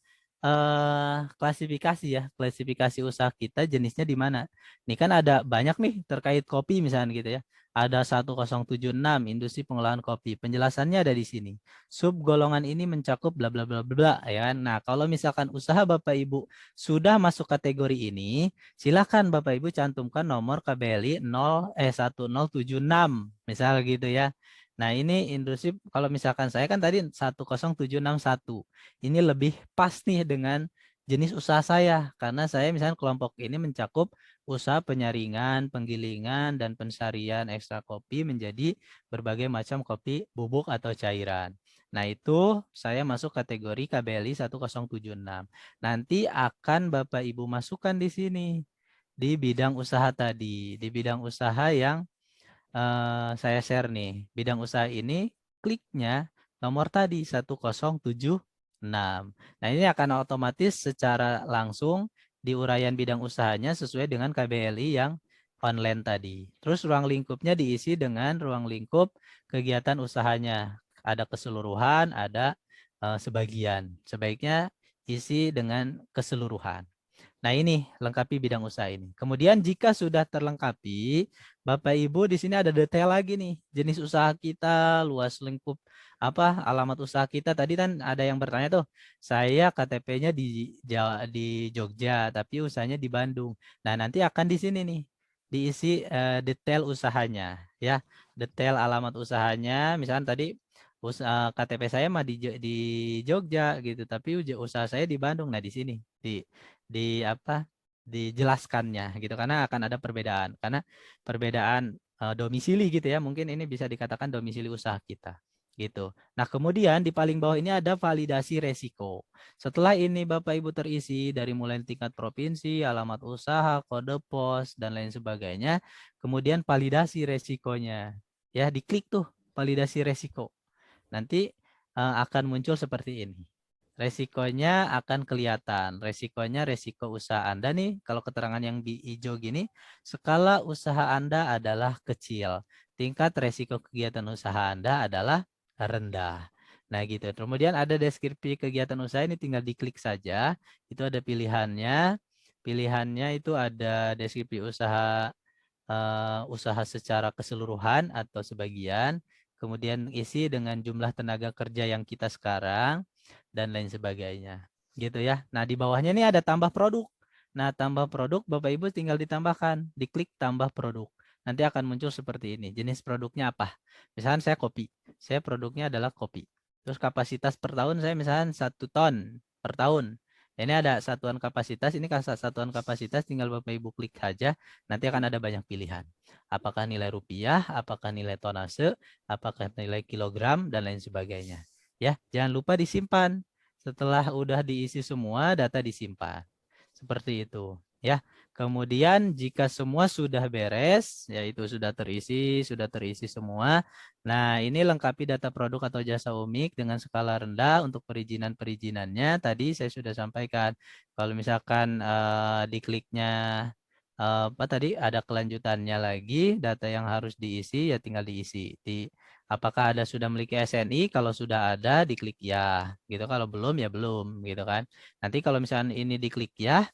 klasifikasi ya, klasifikasi usaha kita jenisnya di mana. Ini kan ada banyak nih terkait kopi misalnya gitu ya. Ada 1076 industri pengolahan kopi. Penjelasannya ada di sini. Sub golongan ini mencakup bla bla bla bla ya kan. Nah, kalau misalkan usaha Bapak Ibu sudah masuk kategori ini, silakan Bapak Ibu cantumkan nomor KBLI 1076 misalnya gitu ya. Nah, ini industri, kalau misalkan saya kan tadi 10761. Ini lebih pas nih dengan jenis usaha saya. Karena saya misalkan kelompok ini mencakup usaha penyaringan, penggilingan, dan pensarian ekstra kopi menjadi berbagai macam kopi bubuk atau cairan. Nah, itu saya masuk kategori KBLI 1076. Nanti akan Bapak Ibu masukkan di sini. Di bidang usaha tadi. Di bidang usaha yang saya share nih. Bidang usaha ini kliknya nomor tadi 1076. Nah, ini akan otomatis secara langsung di uraian bidang usahanya sesuai dengan KBLI yang online tadi. Terus ruang lingkupnya diisi dengan ruang lingkup kegiatan usahanya. Ada keseluruhan, ada sebagian. Sebaiknya isi dengan keseluruhan. Nah, ini lengkapi bidang usaha ini. Kemudian jika sudah terlengkapi, Bapak Ibu di sini ada detail lagi nih. Jenis usaha kita, luas lingkup alamat usaha kita. Tadi kan ada yang bertanya tuh, saya KTP-nya di Jogja, tapi usahanya di Bandung. Nah, nanti akan di sini nih diisi detail usahanya ya. Detail alamat usahanya, misalnya tadi KTP saya mah di Jogja gitu, tapi usaha saya di Bandung. Nah, di sini dijelaskannya gitu, karena akan ada perbedaan, karena perbedaan domisili gitu ya, mungkin ini bisa dikatakan domisili usaha kita gitu. Nah, kemudian di paling bawah ini ada validasi resiko. Setelah ini Bapak Ibu terisi dari mulai tingkat provinsi, alamat usaha, kode pos, dan lain sebagainya, kemudian validasi resikonya ya, diklik tuh validasi resiko. Nanti akan muncul seperti ini. Resikonya akan kelihatan. Resikonya resiko usaha Anda nih. Kalau keterangan yang di hijau gini, skala usaha Anda adalah kecil. Tingkat resiko kegiatan usaha Anda adalah rendah. Nah gitu. Kemudian ada deskripsi kegiatan usaha, ini tinggal diklik saja. Itu ada pilihannya. Pilihannya itu ada deskripsi usaha, usaha secara keseluruhan atau sebagian. Kemudian isi dengan jumlah tenaga kerja yang kita sekarang, dan lain sebagainya gitu ya. Nah, di bawahnya ini ada tambah produk. Nah, tambah produk Bapak Ibu tinggal ditambahkan, diklik tambah produk. Nanti akan muncul seperti ini. Jenis produknya apa? Misalkan saya kopi. Saya produknya adalah kopi. Terus kapasitas per tahun saya misalkan 1 ton per tahun. Ini ada satuan kapasitas, ini satuan kapasitas tinggal Bapak Ibu klik saja, nanti akan ada banyak pilihan. Apakah nilai rupiah, apakah nilai tonase, apakah nilai kilogram, dan lain sebagainya. Ya, jangan lupa disimpan. Setelah udah diisi semua, data disimpan. Seperti itu. Ya, kemudian jika semua sudah beres, yaitu sudah terisi semua. Nah, ini lengkapi data produk atau jasa UMIK dengan skala rendah untuk perizinannya. Tadi saya sudah sampaikan. Kalau misalkan dikliknya apa tadi ada kelanjutannya lagi, data yang harus diisi ya tinggal diisi. Apakah ada sudah memiliki SNI? Kalau sudah ada, diklik ya. Gitu. Kalau belum ya belum, gitu kan. Nanti kalau misalkan ini diklik ya,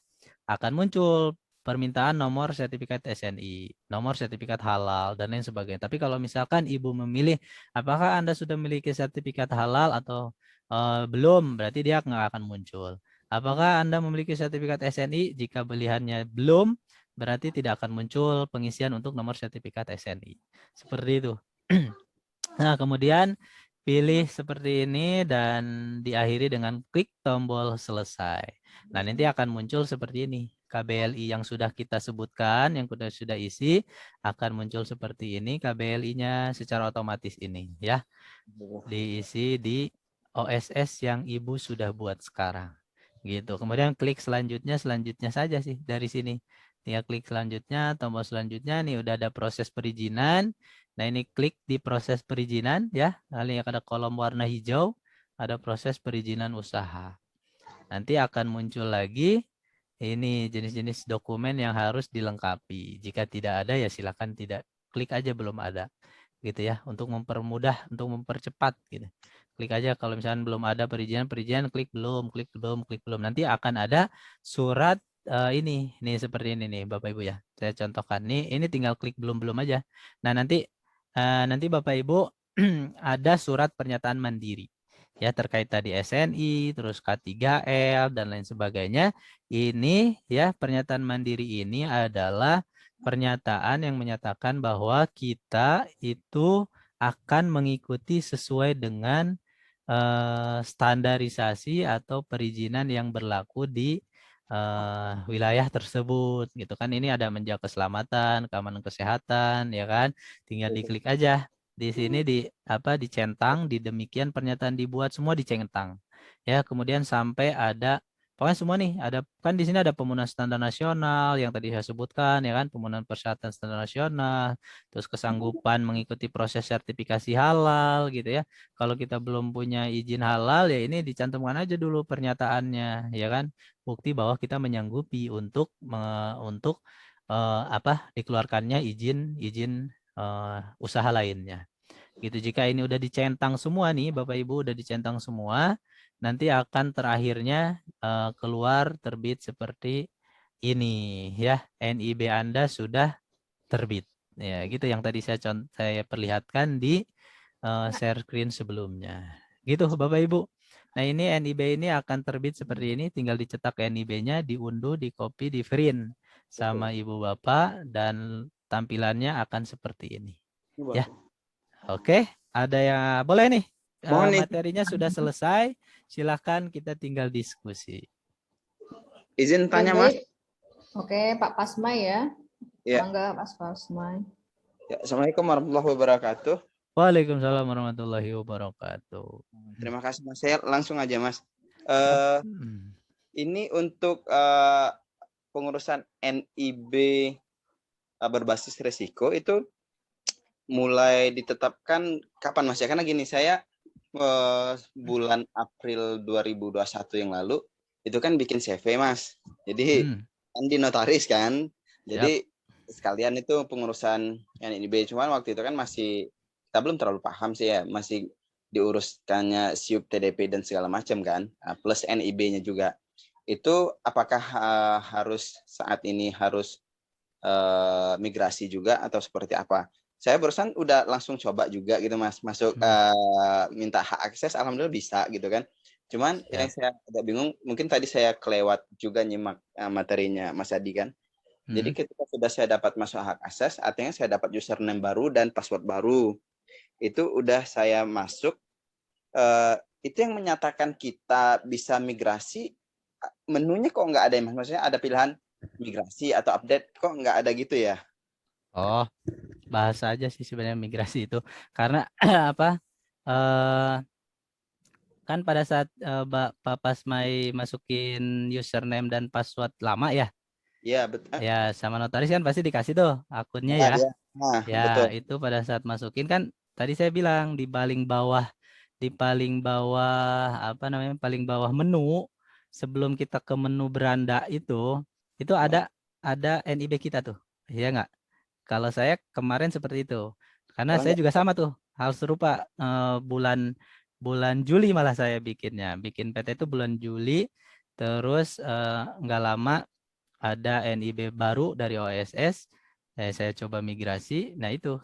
akan muncul permintaan nomor sertifikat SNI, nomor sertifikat halal, dan lain sebagainya. Tapi kalau misalkan Ibu memilih, apakah Anda sudah memiliki sertifikat halal atau belum, berarti dia nggak akan muncul. Apakah Anda memiliki sertifikat SNI? Jika pilihannya belum, berarti tidak akan muncul pengisian untuk nomor sertifikat SNI. Seperti itu. Nah, kemudian pilih seperti ini dan diakhiri dengan klik tombol selesai. Nah, nanti akan muncul seperti ini. KBLI yang sudah kita sebutkan, yang sudah isi, akan muncul seperti ini. KBLI-nya secara otomatis ini, ya. Diisi di OSS yang Ibu sudah buat sekarang. Gitu. Kemudian klik selanjutnya saja sih dari sini. Tinggal klik selanjutnya, tombol selanjutnya, nih udah ada proses perizinan. Nah, ini klik di proses perizinan, ya. Lalu ada kolom warna hijau, ada proses perizinan usaha. Nanti akan muncul lagi ini jenis-jenis dokumen yang harus dilengkapi. Jika tidak ada ya silakan tidak, klik aja belum ada, gitu ya, untuk mempermudah, untuk mempercepat gitu. Klik aja kalau misalnya belum ada perizinan, klik belum. Nanti akan ada surat ini seperti ini nih Bapak Ibu ya. Saya contohkan nih, ini tinggal klik belum aja. Nah, nanti Bapak Ibu ada surat pernyataan mandiri. Ya, terkait tadi SNI, terus K3L dan lain sebagainya. Ini ya, pernyataan mandiri ini adalah pernyataan yang menyatakan bahwa kita itu akan mengikuti sesuai dengan standarisasi atau perizinan yang berlaku di wilayah tersebut, gitu kan. Ini ada menjaga keselamatan, keamanan kesehatan, ya kan. Tinggal diklik aja. Di sini dicentang, demikian pernyataan dibuat, semua dicentang. Ya, kemudian sampai ada pokoknya semua nih, ada kan di sini ada pemenuhan standar nasional yang tadi saya sebutkan, ya kan, pemenuhan persyaratan standar nasional, terus kesanggupan mengikuti proses sertifikasi halal gitu ya. Kalau kita belum punya izin halal ya ini dicantumkan aja dulu pernyataannya, ya kan. Bukti bahwa kita menyanggupi untuk dikeluarkannya izin usaha lainnya. Gitu. Jika ini udah dicentang semua nih Bapak Ibu, udah dicentang semua, nanti akan terakhirnya keluar terbit seperti ini ya. NIB Anda sudah terbit. Ya, gitu yang tadi saya perlihatkan di share screen sebelumnya. Gitu Bapak Ibu. Nah, ini NIB ini akan terbit seperti ini, tinggal dicetak NIB-nya, diunduh, di-copy, di-print sama Ibu Bapak dan tampilannya akan seperti ini. Ya. Oke, ada yang boleh nih. Materinya sudah selesai. Silakan kita tinggal diskusi. Izin tanya, Mas. Oke, Pak Pasmai ya. Ya. Mangga, Mas Pasmai. Ya, Assalamualaikum warahmatullahi wabarakatuh. Waalaikumsalam warahmatullahi wabarakatuh. Terima kasih, Mas. Saya langsung aja, Mas. Ini untuk pengurusan NIB berbasis resiko itu mulai ditetapkan kapan, Mas? Ya, karena gini, saya bulan April 2021 yang lalu itu kan bikin CV, Mas. Jadi kan di notaris kan. Jadi sekalian itu pengurusan NIB. Cuman waktu itu kan masih kita belum terlalu paham sih ya, masih diuruskannya SIUP, TDP dan segala macam kan, plus NIB-nya juga. Itu apakah harus saat ini harus migrasi juga atau seperti apa? Saya barusan udah langsung coba juga gitu, Mas, masuk minta hak akses, alhamdulillah bisa gitu kan. Cuman yang saya agak bingung, mungkin tadi saya kelewat juga nyimak materinya Mas Adi kan. Jadi ketika sudah saya dapat masuk hak akses, artinya saya dapat username baru dan password baru. Itu udah saya masuk, itu yang menyatakan kita bisa migrasi menunya kok nggak ada ya Mas? Maksudnya ada pilihan migrasi atau update, kok nggak ada gitu ya? Oh, bahasa aja sih sebenarnya migrasi itu. Karena apa? Kan pada saat Pak Pasmai masukin username dan password lama ya. Iya, betul. Ya, sama notaris kan pasti dikasih tuh akunnya Nah, ya. ya. Nah, Ya, betul. itu pada saat masukin kan tadi saya bilang di paling bawah apa namanya? Paling bawah menu sebelum kita ke menu beranda itu ada NIB kita tuh. Iya nggak? Kalau saya kemarin seperti itu. Karena Kalau saya nggak, juga sama tuh, hal serupa bulan Juli malah saya bikinnya. Bikin PT itu bulan Juli, terus nggak lama ada NIB baru dari OSS, saya coba migrasi. Nah itu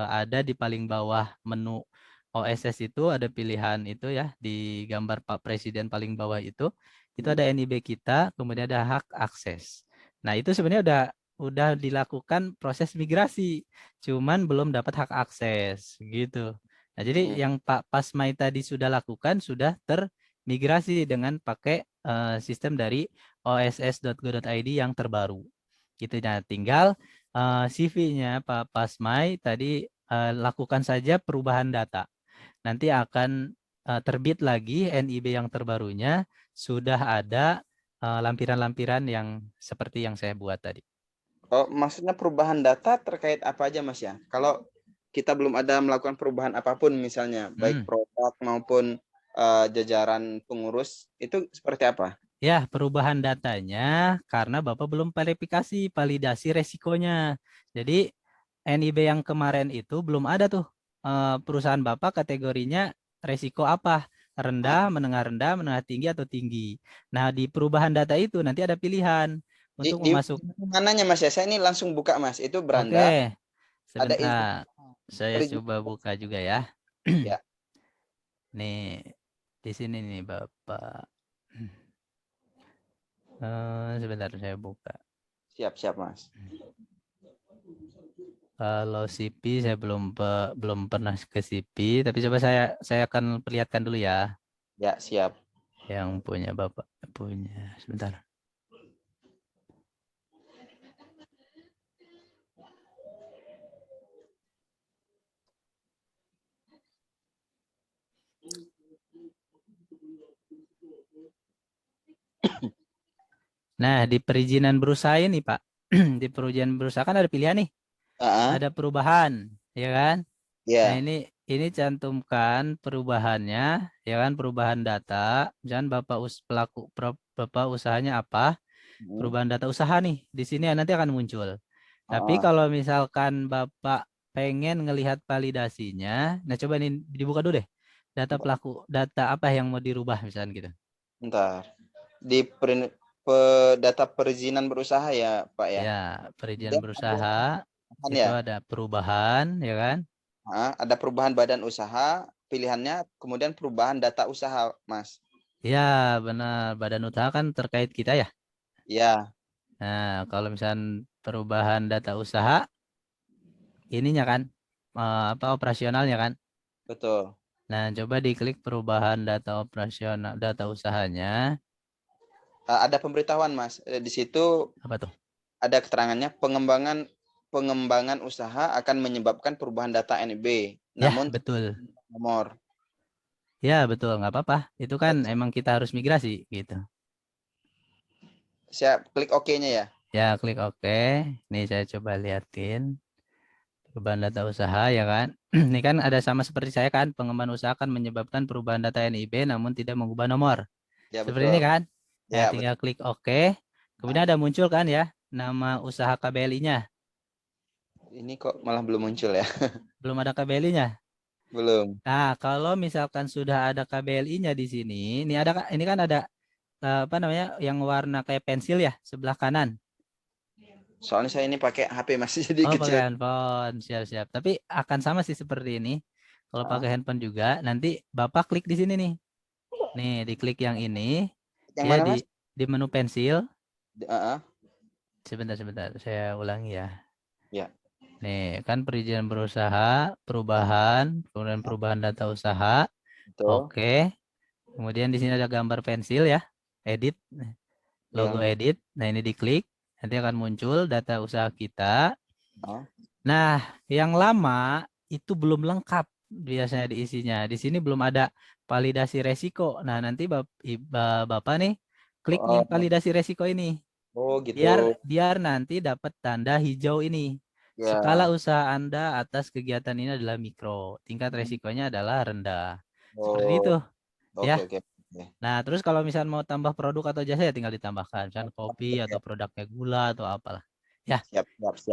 ada di paling bawah menu OSS itu ada pilihan itu ya, di gambar Pak Presiden paling bawah itu ada NIB kita, kemudian ada hak akses. Nah itu sebenarnya udah dilakukan proses migrasi, cuman belum dapat hak akses gitu. Nah jadi yang Pak Pasmai tadi sudah lakukan sudah termigrasi dengan pakai sistem dari oss.go.id yang terbaru. Gitu. Nah, tinggal CV-nya Pak Pasmai tadi lakukan saja perubahan data. Nanti akan terbit lagi NIB yang terbarunya, sudah ada lampiran-lampiran yang seperti yang saya buat tadi. oh, maksudnya perubahan data terkait apa aja Mas ya? Kalau kita belum ada melakukan perubahan apapun misalnya, baik produk maupun jajaran pengurus, itu seperti apa? Ya, perubahan datanya karena Bapak belum verifikasi, validasi resikonya. Jadi NIB yang kemarin itu belum ada tuh perusahaan Bapak kategorinya resiko apa? Rendah, menengah tinggi atau tinggi. Nah, di perubahan data itu nanti ada pilihan untuk Di memasuk. mananya Mas ya? Saya ini langsung buka Mas. Itu beranda. Oke, Ada sebentar. Saya perizinan. coba buka juga ya. Ya. Nih, di sini nih Bapak. Sebentar saya buka. Siap Mas. Kalau CP saya belum pernah ke CP, tapi coba saya akan perlihatkan dulu ya. Ya, siap. Yang punya Bapak punya. Sebentar. Nah, di perizinan berusaha ini, Pak. Di perizinan berusaha kan ada pilihan nih. Ada perubahan, ya kan? Nah, ini cantumkan perubahannya, ya kan? Perubahan data. Misalkan Bapak usahanya apa? Perubahan data usaha nih. Di sini nanti akan muncul. Tapi kalau misalkan Bapak pengen ngelihat validasinya, nah coba nih dibuka dulu deh. Data apa yang mau dirubah misalkan gitu. Bentar. Di data perizinan berusaha ya, Pak ya? Ya, perizinan berusaha itu ya? ada perubahan, ya kan? Ada perubahan badan usaha, pilihannya kemudian perubahan data usaha, Mas. Ya, benar. Badan usaha kan terkait kita ya? Ya. Nah, kalau misalnya perubahan data usaha, ininya kan, operasionalnya kan? Betul. Nah, coba diklik perubahan data operasional, data usahanya. Ada pemberitahuan, Mas. Di situ apa tuh? Ada keterangannya pengembangan usaha akan menyebabkan perubahan data NIB. Namun betul. Nomor. Ya, betul. Nggak apa-apa. Itu kan emang kita harus migrasi gitu. Saya klik OK-nya ya. Ya, klik OK. Nih saya coba liatin. Perubahan data usaha ya kan. Ini kan ada sama seperti saya kan. Pengembangan usaha akan menyebabkan perubahan data NIB namun tidak mengubah nomor. Ya, seperti betul. ini kan. Nah, Ya, tinggal klik OK. Kemudian ada muncul kan ya nama usaha KBLI-nya. Ini kok malah belum muncul ya? Belum ada KBLI-nya? Belum. Nah, kalau misalkan sudah ada KBLI-nya di sini, ini kan ada apa namanya yang warna kayak pensil ya sebelah kanan. Soalnya saya ini pakai HP masih jadi kecil. Pakai handphone, siap-siap. Tapi akan sama sih seperti ini. Kalau pakai handphone juga, nanti Bapak klik di sini nih. Nih, diklik yang ini. Yang dia mana, Mas? Di menu pensil. Sebentar, saya ulangi ya. Ya. Nih, kan perizinan berusaha, perubahan, kemudian perubahan data usaha. Betul. Oke. Kemudian di sini ada gambar pensil ya, edit. logo edit. Nah, ini diklik, nanti akan muncul data usaha kita. Nah, yang lama itu belum lengkap biasanya diisinya. Di sini belum ada validasi resiko. Nah, nanti Bapak nih klik nih validasi resiko ini. Oh gitu. Biar nanti dapat tanda hijau ini. Ya. Skala usaha Anda atas kegiatan ini adalah mikro. Tingkat resikonya adalah rendah. Seperti itu. Ya. Oke. Nah, terus kalau misalnya mau tambah produk atau jasa ya tinggal ditambahkan. Misalnya kopi atau produknya gula atau apalah. Ya. Siap,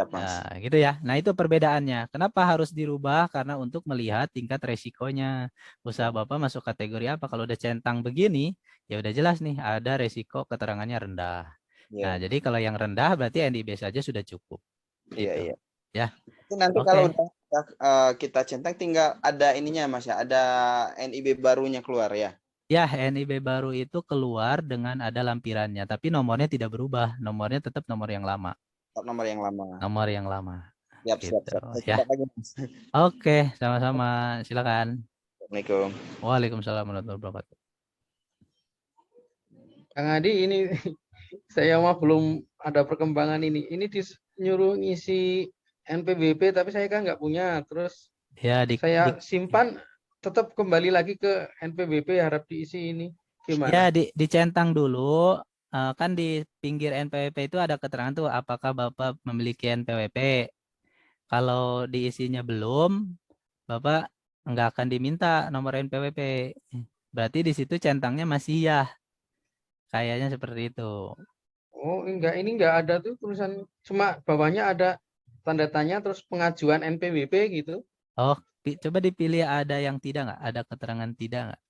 Mas. Nah, gitu ya. Nah, itu perbedaannya. Kenapa harus dirubah? Karena untuk melihat tingkat resikonya. Usaha Bapak masuk kategori apa? Kalau udah centang begini, ya udah jelas nih ada resiko keterangannya rendah. Nah, jadi kalau yang rendah berarti NIB saja sudah cukup. Iya. Ya. Nanti kalau udah kita centang tinggal ada ininya Mas ya, ada NIB barunya keluar ya. Ya, NIB baru itu keluar dengan ada lampirannya, tapi nomornya tidak berubah. Nomornya tetap nomor yang lama. Nomor yang lama. Nomor yang lama. Siap. Ya. Oke, sama-sama. Silakan. Assalamualaikum. Waalaikumsalam warahmatullahi wabarakatuh. Kang Adi, ini saya mah belum ada perkembangan ini. Ini nyuruh ngisi NPWP, tapi saya kan nggak punya. Terus ya, saya simpan, tetap kembali lagi ke NPWP, harap diisi ini. Gimana? Ya, dicentang dulu. Kan di pinggir NPWP itu ada keterangan tuh apakah Bapak memiliki NPWP. Kalau diisinya belum, Bapak nggak akan diminta nomor NPWP. Berarti di situ centangnya masih ya. Kayaknya seperti itu. Oh, enggak, ini enggak ada tuh tulisan, cuma bawahnya ada tanda tanya terus pengajuan NPWP gitu. Oh, coba dipilih ada yang tidak nggak? Ada keterangan tidak nggak?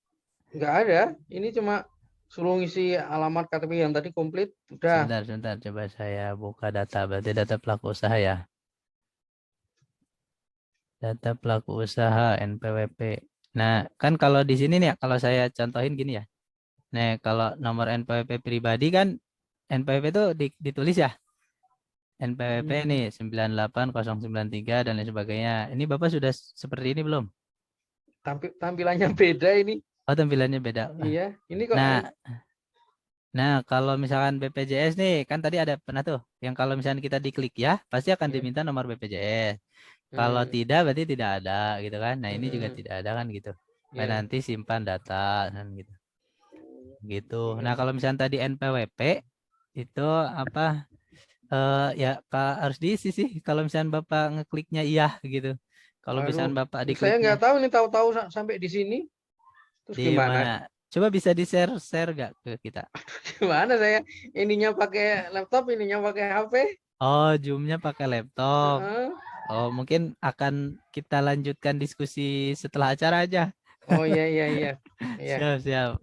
Enggak ada. Ini cuma suruh ngisi alamat KTP yang tadi komplit. Udah. Sebentar. Coba saya buka data. Berarti data pelaku usaha ya. Data pelaku usaha NPWP. Nah, kan kalau di sini nih, kalau saya contohin gini ya. Nah, kalau nomor NPWP pribadi kan NPWP itu ditulis ya. NPWP nih 98093 dan lain sebagainya. Ini Bapak sudah seperti ini belum? Tampilannya beda ini. Oh, tampilannya beda. Iya, ini kok. Nah, kalau misalkan BPJS nih, kan tadi ada pernah tuh, yang kalau misalkan kita diklik ya, pasti akan diminta nomor BPJS. Kalau tidak, berarti tidak ada, gitu kan? Nah, ini juga tidak ada kan gitu. Nanti simpan data kan gitu. Gitu. Nah, kalau misalkan tadi NPWP itu apa? Ya harus diisi sih. Kalau misalkan Bapak ngekliknya iya gitu. Kalau misalkan Bapak diklik. Saya nggak tahu nih, tahu-tahu sampai di sini. Terus gimana? Coba bisa di-share nggak ke kita? Gimana saya ininya pakai laptop, ininya pakai HP? Oh, Zoom-nya pakai laptop. Oh, mungkin akan kita lanjutkan diskusi setelah acara aja. Oh iya. Siap.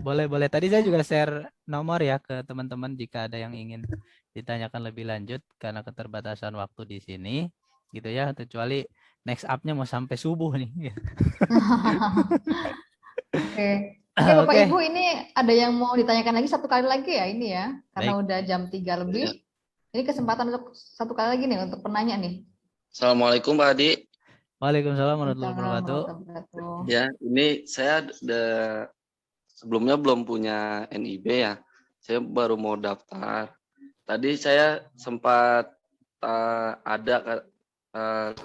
Boleh. Tadi saya juga share nomor ya ke teman-teman jika ada yang ingin ditanyakan lebih lanjut karena keterbatasan waktu di sini, gitu ya. Kecuali next up-nya mau sampai subuh nih. Oke, Bapak Ibu, ini ada yang mau ditanyakan lagi satu kali lagi ya ini ya, karena udah jam 3 lebih. Ini kesempatan untuk satu kali lagi nih untuk penanya nih. Assalamualaikum Pak Adi. Waalaikumsalam warahmatullahi wabarakatuh. Ya, ini saya sebelumnya belum punya NIB ya. Saya baru mau daftar. Tadi saya sempat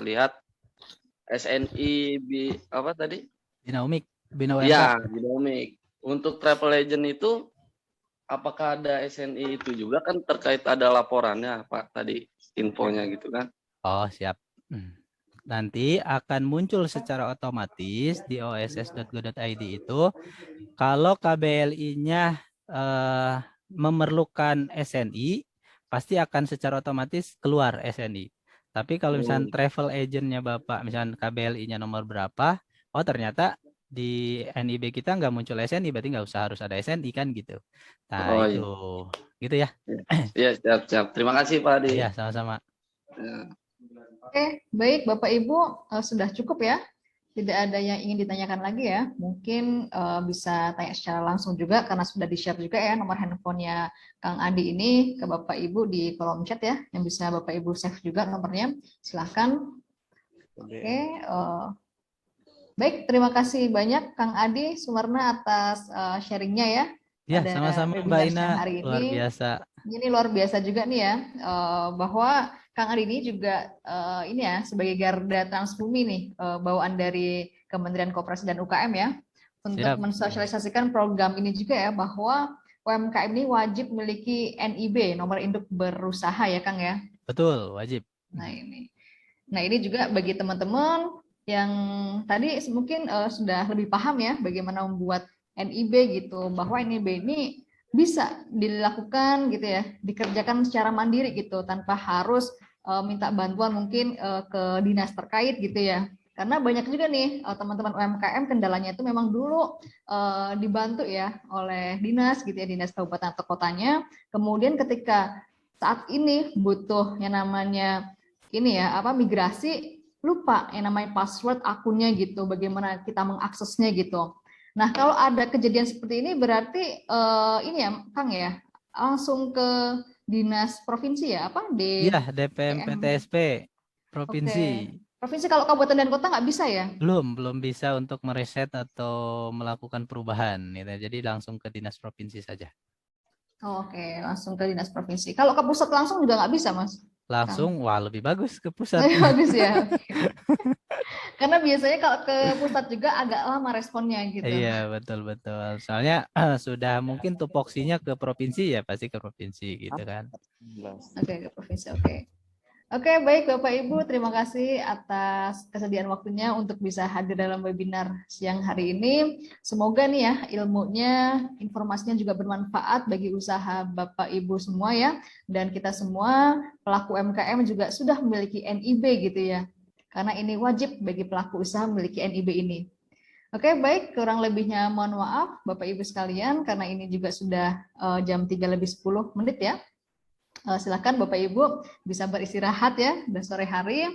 lihat SNI apa tadi? Binaumik. Ya, Binaumik. Untuk travel agent itu apakah ada SNI itu juga kan terkait ada laporannya Pak tadi infonya gitu kan? Oh, siap. Nanti akan muncul secara otomatis di oss.go.id itu kalau KBLI-nya memerlukan SNI pasti akan secara otomatis keluar SNI. Tapi kalau misalnya travel agent-nya Bapak, misalnya KBLI-nya nomor berapa, oh ternyata di NIB kita nggak muncul SNI, berarti nggak usah harus ada SNI kan gitu. Nah itu, gitu ya. Iya, siap. Terima kasih Pak Adi. Iya, sama-sama. Ya. Oke, baik Bapak Ibu, sudah cukup ya. Tidak ada yang ingin ditanyakan lagi ya. Mungkin bisa tanya secara langsung juga karena sudah di-share juga ya nomor handphonenya Kang Adi ini ke Bapak Ibu di kolom chat ya, yang bisa Bapak Ibu save juga nomornya. Silahkan. Oke, baik, terima kasih banyak Kang Adi Sumarna atas sharingnya ya. Ya, pada sama-sama Mbak webinar Ina, siang hari luar ini. biasa. Ini luar biasa juga nih ya, bahwa Kang Adi ini juga ini ya sebagai garda transbumi nih, bawaan dari Kementerian Koperasi dan UKM ya, untuk Siap. mensosialisasikan program ini juga ya, bahwa UMKM ini wajib memiliki NIB, nomor induk berusaha ya Kang ya. Betul, wajib. Nah ini juga bagi teman-teman yang tadi mungkin sudah lebih paham ya bagaimana membuat NIB gitu, bahwa NIB ini bisa dilakukan gitu ya, dikerjakan secara mandiri gitu, tanpa harus minta bantuan mungkin ke dinas terkait gitu ya. Karena banyak juga nih teman-teman UMKM kendalanya itu memang dulu dibantu ya oleh dinas gitu ya, dinas kabupaten atau kotanya. Kemudian ketika saat ini butuh yang namanya ini ya migrasi, lupa yang namanya password akunnya gitu, bagaimana kita mengaksesnya gitu. Nah, kalau ada kejadian seperti ini berarti ini ya Kang ya, langsung ke dinas provinsi ya, Iya, DPM PTSP provinsi. Oke. Provinsi, kalau kabupaten dan kota nggak bisa ya? Belum bisa untuk mereset atau melakukan perubahan gitu. Jadi langsung ke dinas provinsi saja. Oke, langsung ke dinas provinsi. Kalau ke pusat langsung juga nggak bisa, Mas? Langsung, wah lebih bagus ke pusat. Lebih bagus ya. Karena biasanya kalau ke pusat juga agak lama responnya gitu. Iya, betul. Soalnya sudah mungkin tupoksinya ke provinsi ya, pasti ke provinsi gitu kan. Oke, ke provinsi. Oke, baik Bapak Ibu, terima kasih atas kesediaan waktunya untuk bisa hadir dalam webinar siang hari ini. Semoga nih ya ilmunya, informasinya juga bermanfaat bagi usaha Bapak Ibu semua ya. Dan kita semua pelaku UMKM juga sudah memiliki NIB gitu ya. Karena ini wajib bagi pelaku usaha memiliki NIB ini. Oke, baik, kurang lebihnya mohon maaf Bapak Ibu sekalian, karena ini juga sudah jam 3:10 ya. Silakan Bapak Ibu bisa beristirahat ya dan sore hari.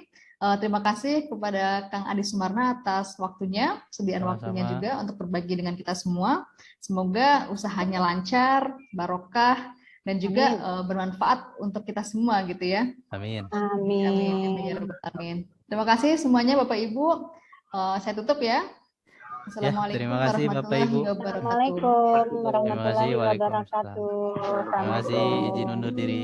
Terima kasih kepada Kang Adi Sumarna atas waktunya, sediaan waktunya juga untuk berbagi dengan kita semua. Semoga usahanya lancar, barokah, dan juga bermanfaat untuk kita semua gitu ya. Amin. Amin. Terima kasih semuanya Bapak Ibu. Saya tutup ya. Assalamualaikum terima kasih Bapak Ibu. Assalamualaikum warahmatullahi Terima kasih, wabarakatuh. Terima kasih, izin undur diri.